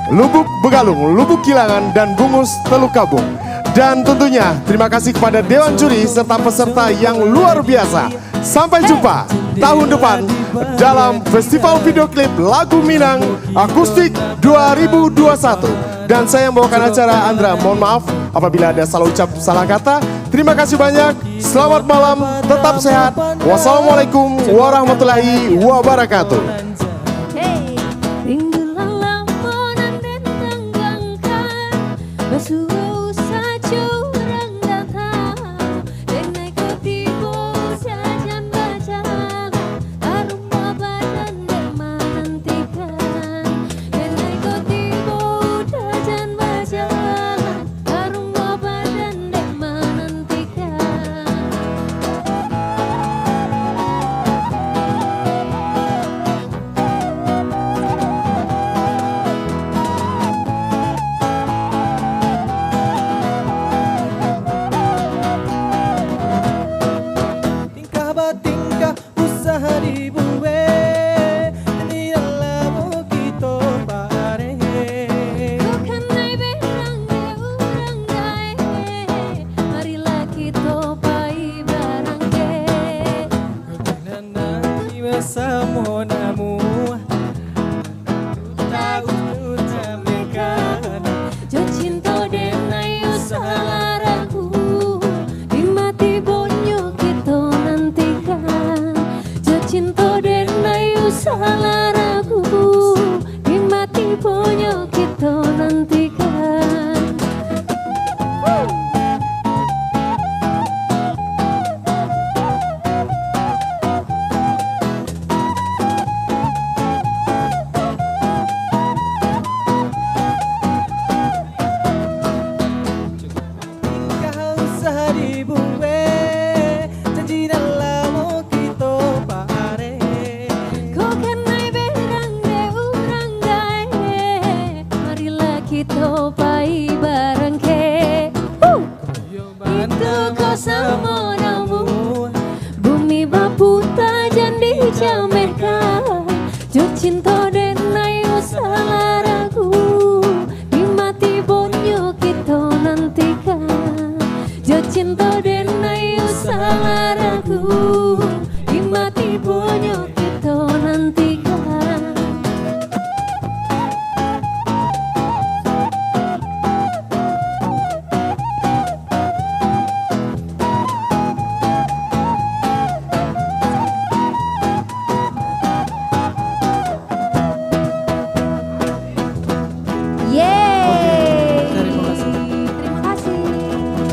Speaker 1: Lubuk Begalung, Lubuk Kilangan, dan Bungus Teluk Kabung. Dan tentunya terima kasih kepada Dewan Juri serta peserta yang luar biasa. Sampai jumpa tahun depan dalam Festival Video Klip Lagu Minang Akustik 2021. Dan saya yang membawakan acara Andra, mohon maaf apabila ada salah ucap, salah kata. Terima kasih banyak, selamat malam, tetap sehat. Wassalamualaikum warahmatullahi wabarakatuh.
Speaker 16: Rindulah lamunan dan tenggangkan, basuh saja orang datang, denai ketibo jajan bajalan, aroma badan dek menantikan, denai ketibo jajan bajalan, aroma badan dek menantikan.
Speaker 13: pai bareng ke itu kau sama namu bumi baputa jandi jameka jo cinta denai usala ragu dimati bonyo kita nantikan jo cinta denai usala ragu dimati bonyo kita nantikan.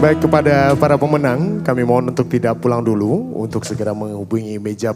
Speaker 1: Baik, kepada para pemenang, kami mohon untuk tidak pulang dulu, untuk segera menghubungi meja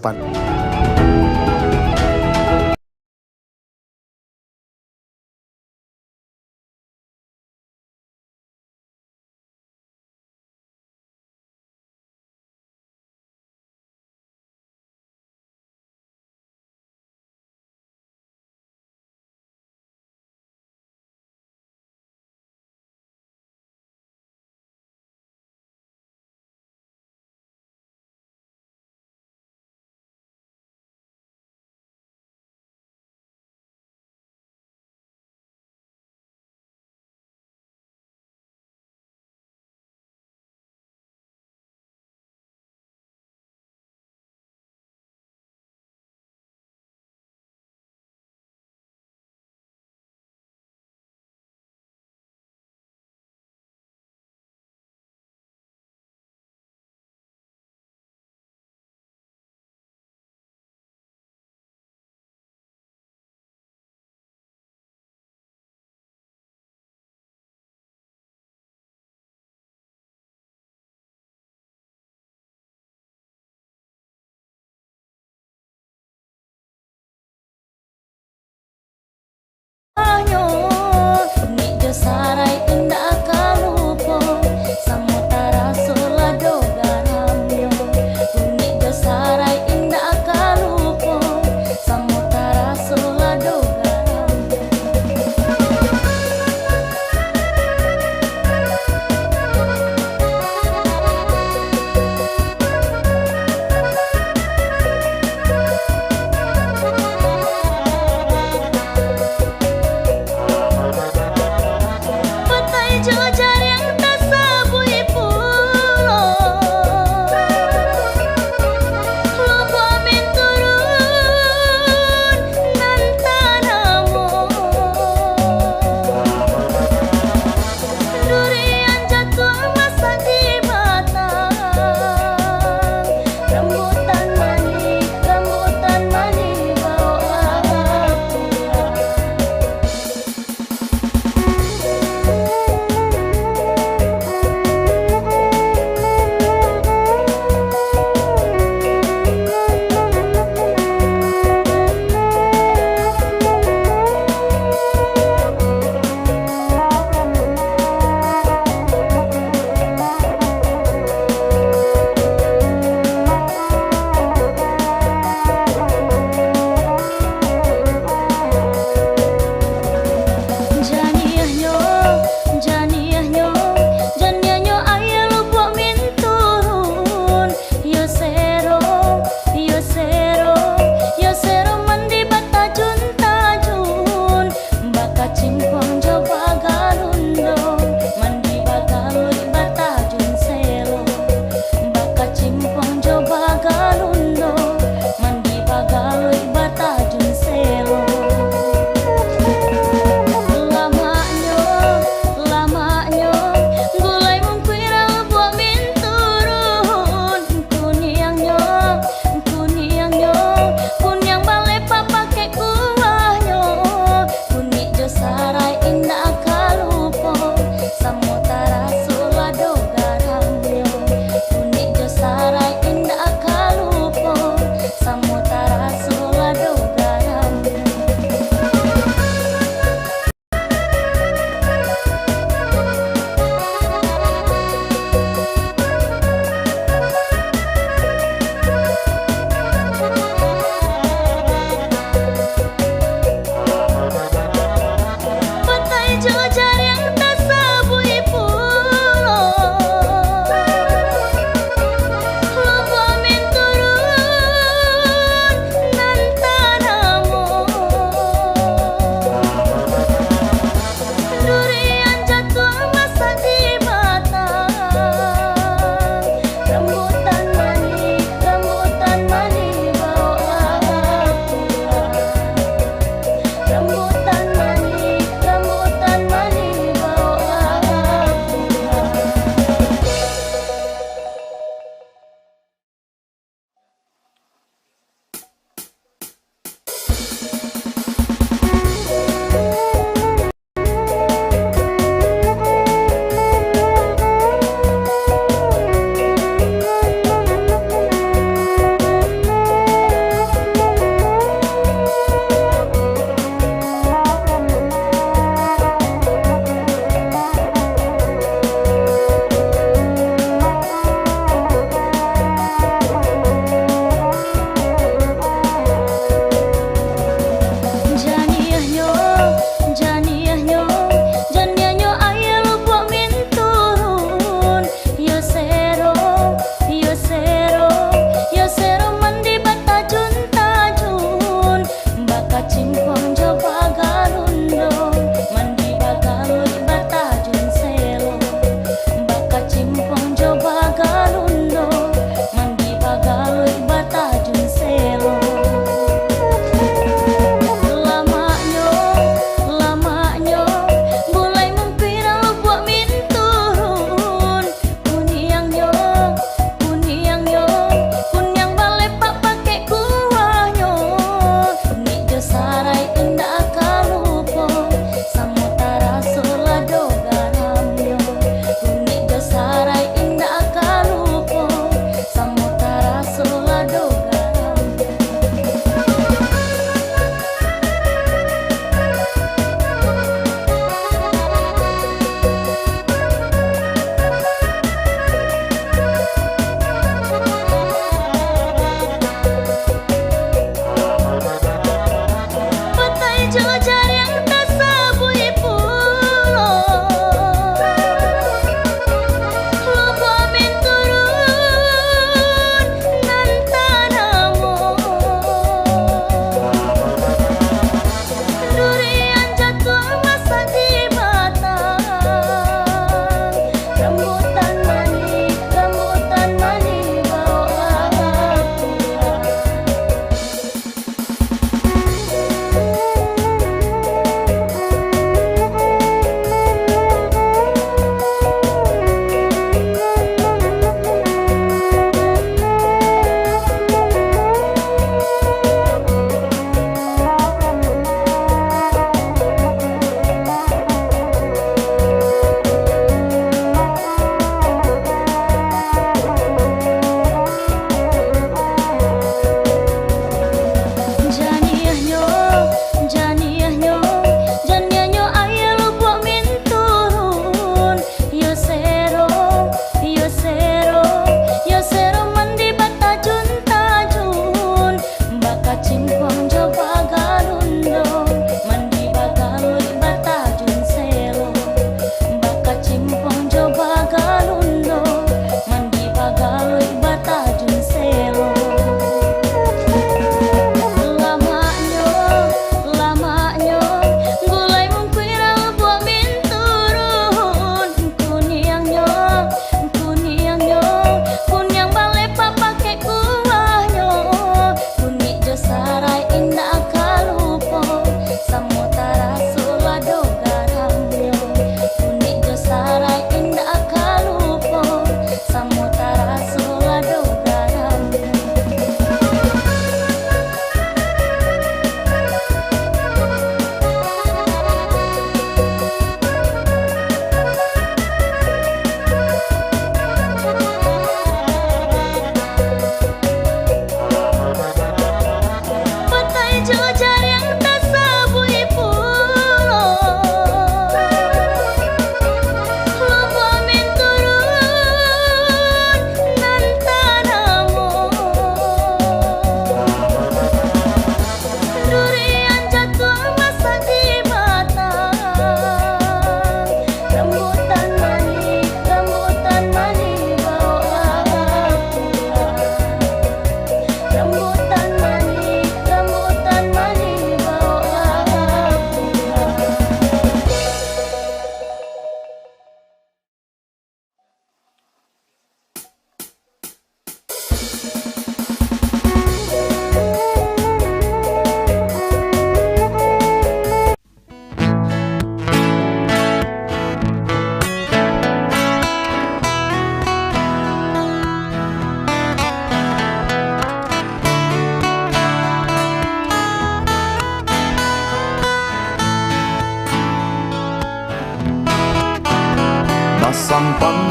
Speaker 14: Sampan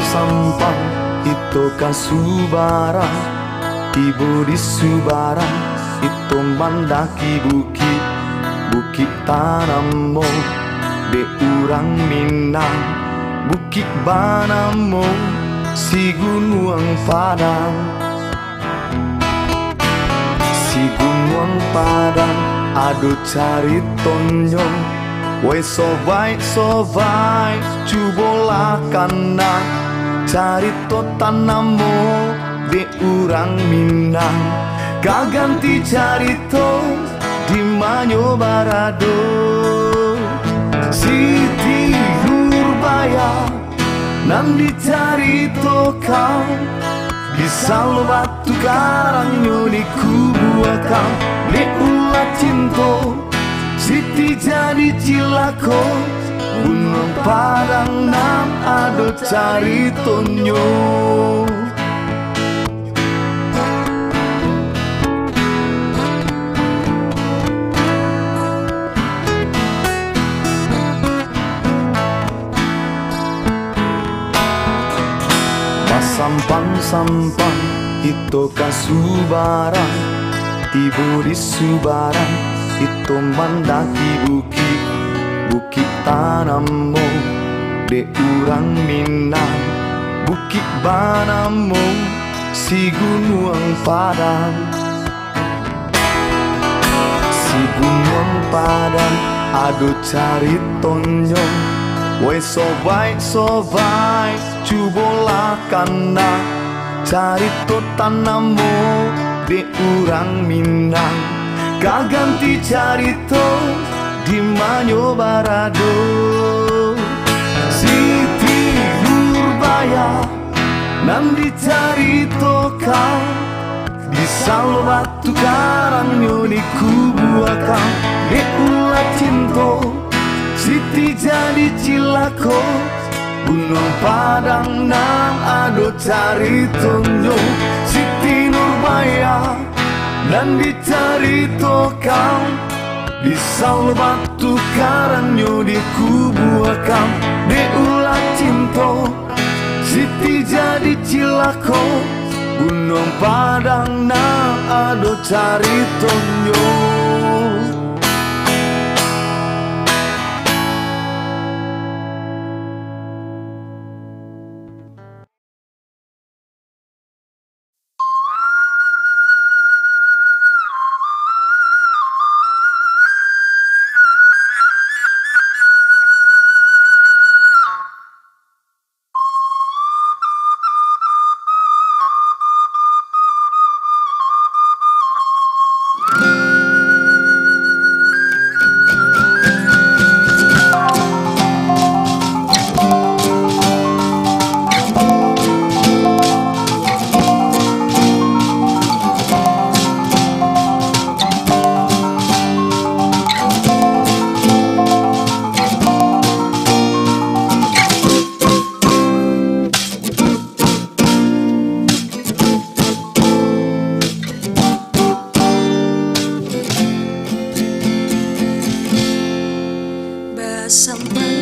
Speaker 14: itu kasubara, tiba di subara, itu mendaki bukit, bukit Tanamo, de urang Minang, bukit Banamo, si gunung Padang, si gunung Padang, aduh cari tonyo. Woi sobai, cubolah kana carito Tanamo de urang Minang, kaganti carito di Manyo Barado, Siti Nurbaya nan dicarito kau, di Salo Batu Karangnya di Kubuakan, di ulat cinto Siti jadi cilako, Gunung Padang nam ado caritonyo. Sampan itu kasubara, tiba di subara, itu mendaki bukit, bukit Tanamo, de urang Minang, bukit Banamo, si gunung Padang, si gunung Padang, aduh caritonyo. Woi sobai, cubolah kana carito Tanamo de urang Minang, kaganti carito di Manyo Barado, Siti Nurbaya nan dicarito kau, di Salo Batu Karangnya di Kubuakan, de ulat cinto Siti jadi cilako, Gunung Padang nang ado caritonyo. Siti Nurbaya dan dicarito kau, di Salo Batu Karangnya di Kubuakan, de ulat cinto Siti jadi cilako, Gunung Padang nang ado caritonyo.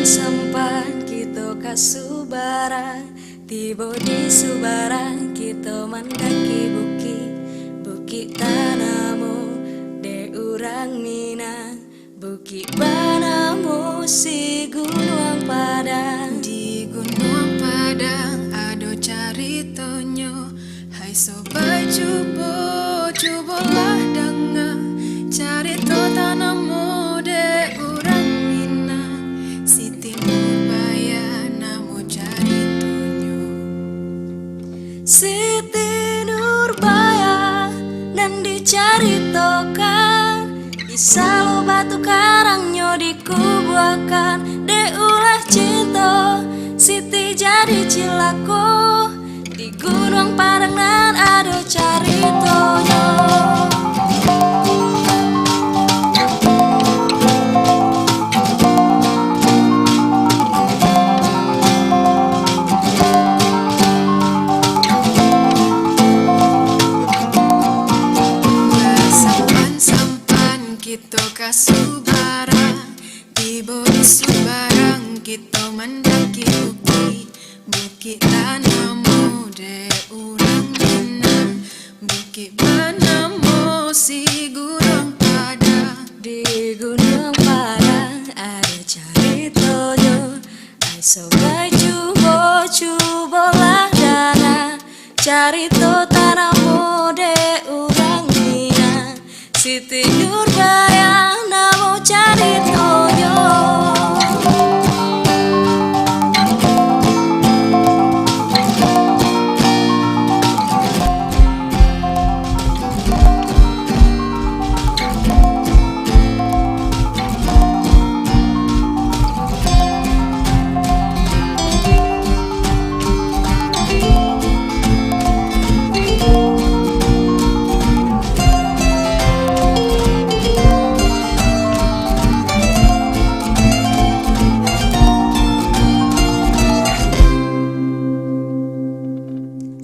Speaker 13: Sampan kita kasubaran, tiba di Subaran, kita mendaki bukit, bukit Tanamo, de urang Minang, bukit Banamo, si gunung Padang.
Speaker 19: Di gunung Padang ado caritonyo, hai sobat cubolah dengar carito Tanamo de urang Minang, Siti Nurbaya namo caritonyo.
Speaker 13: Siti Nurbaya dan dicaritokan, di Salo Batu Karangnya di Kubuakan, de ulah cinta Siti jadi cilako, di Gunung Padang nan ada caritonyo.
Speaker 19: Sampan kita kasubaran, tiba di Subarang, kita mendaki bukit, Bukit tanamo de urang Minang, bukit banamo si gunung Padang.
Speaker 13: Di gunung Padang ada caritonyo, ai sobai cubo lah dana. Carito tanamo de urang Minang, Siti Nurbaya namo caritonyo.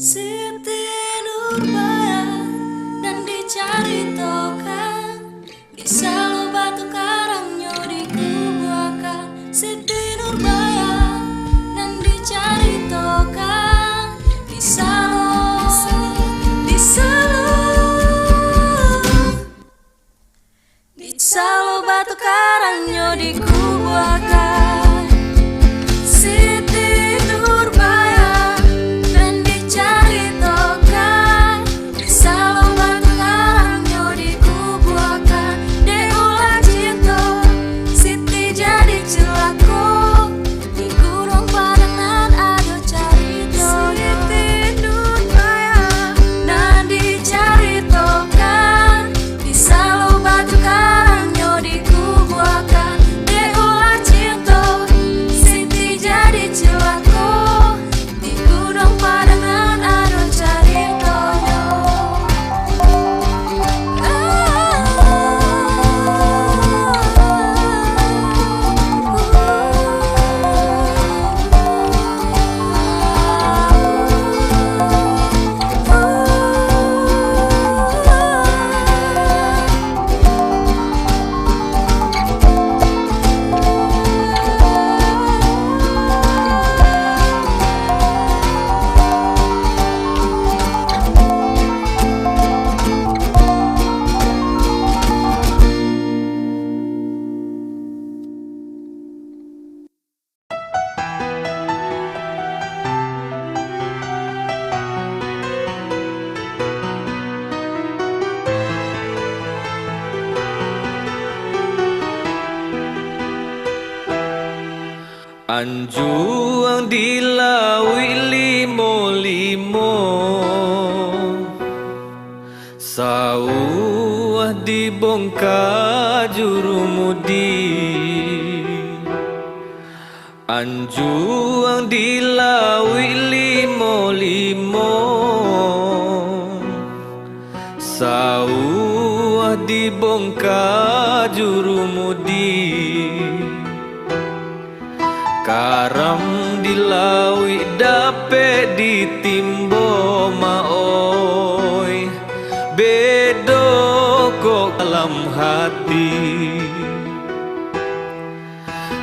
Speaker 13: Siti Nurbaya dan dicaritokan, di Salo Batu Karangnya dikubuakan. Siti Nurbaya dan dicaritokan, di Salo Batu Karangnya dikubuakan. Siti Nurbaya dan dicaritokan, di Salo Batu Karangnya dikubuakan. Deulah cinta Siti jadi celako, di Gunung Padangan ada carito. Siti Nurbaya dan dicaritokan, di Salo Batu Karangnya dikubuakan. Deulah cinta Siti jadi celako, di Gunung Padangan ada caritonya.
Speaker 15: Anjuang dilawi limo-limo, sawah dibongkar jurumudi. Anjuang dilawi limo-limo, sawah dibongkar jurumudi. Karam dilawi dape ditimbo maoi, bedo kok dalam hati.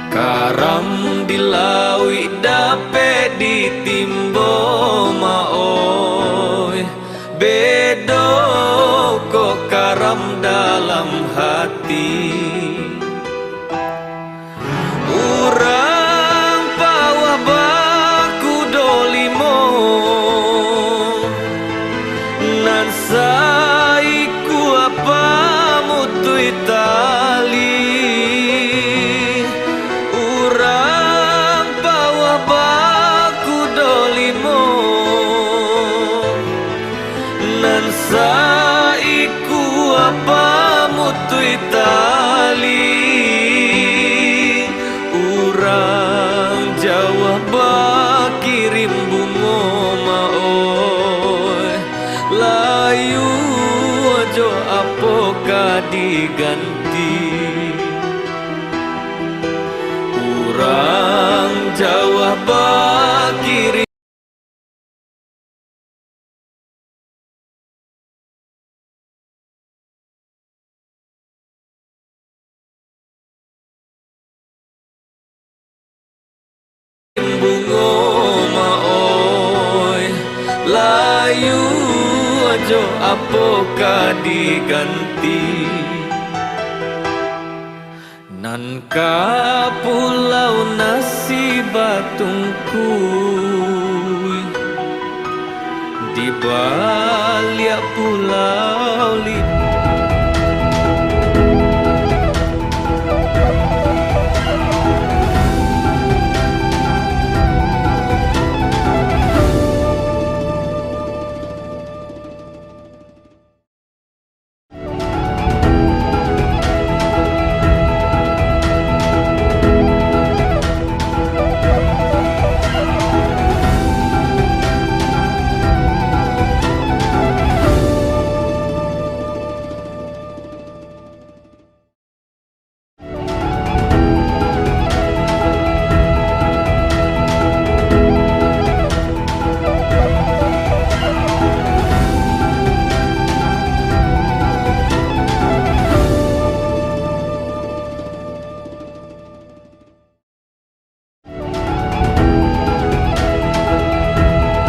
Speaker 15: Karam dilawi dape ditimbo maoi, bedo kok karam dalam hati. Urang pawah baku dolimo, nan saiku apa mutui tali. Urang pawah baku dolimo, nan saiku apa mutui tali. Urang Jawa bakirim bungo maoi, layu ajo apoka diganti. Urang Jawa bakirim jo apokah diganti. Nan ka pulau nasi batungku di balik pulau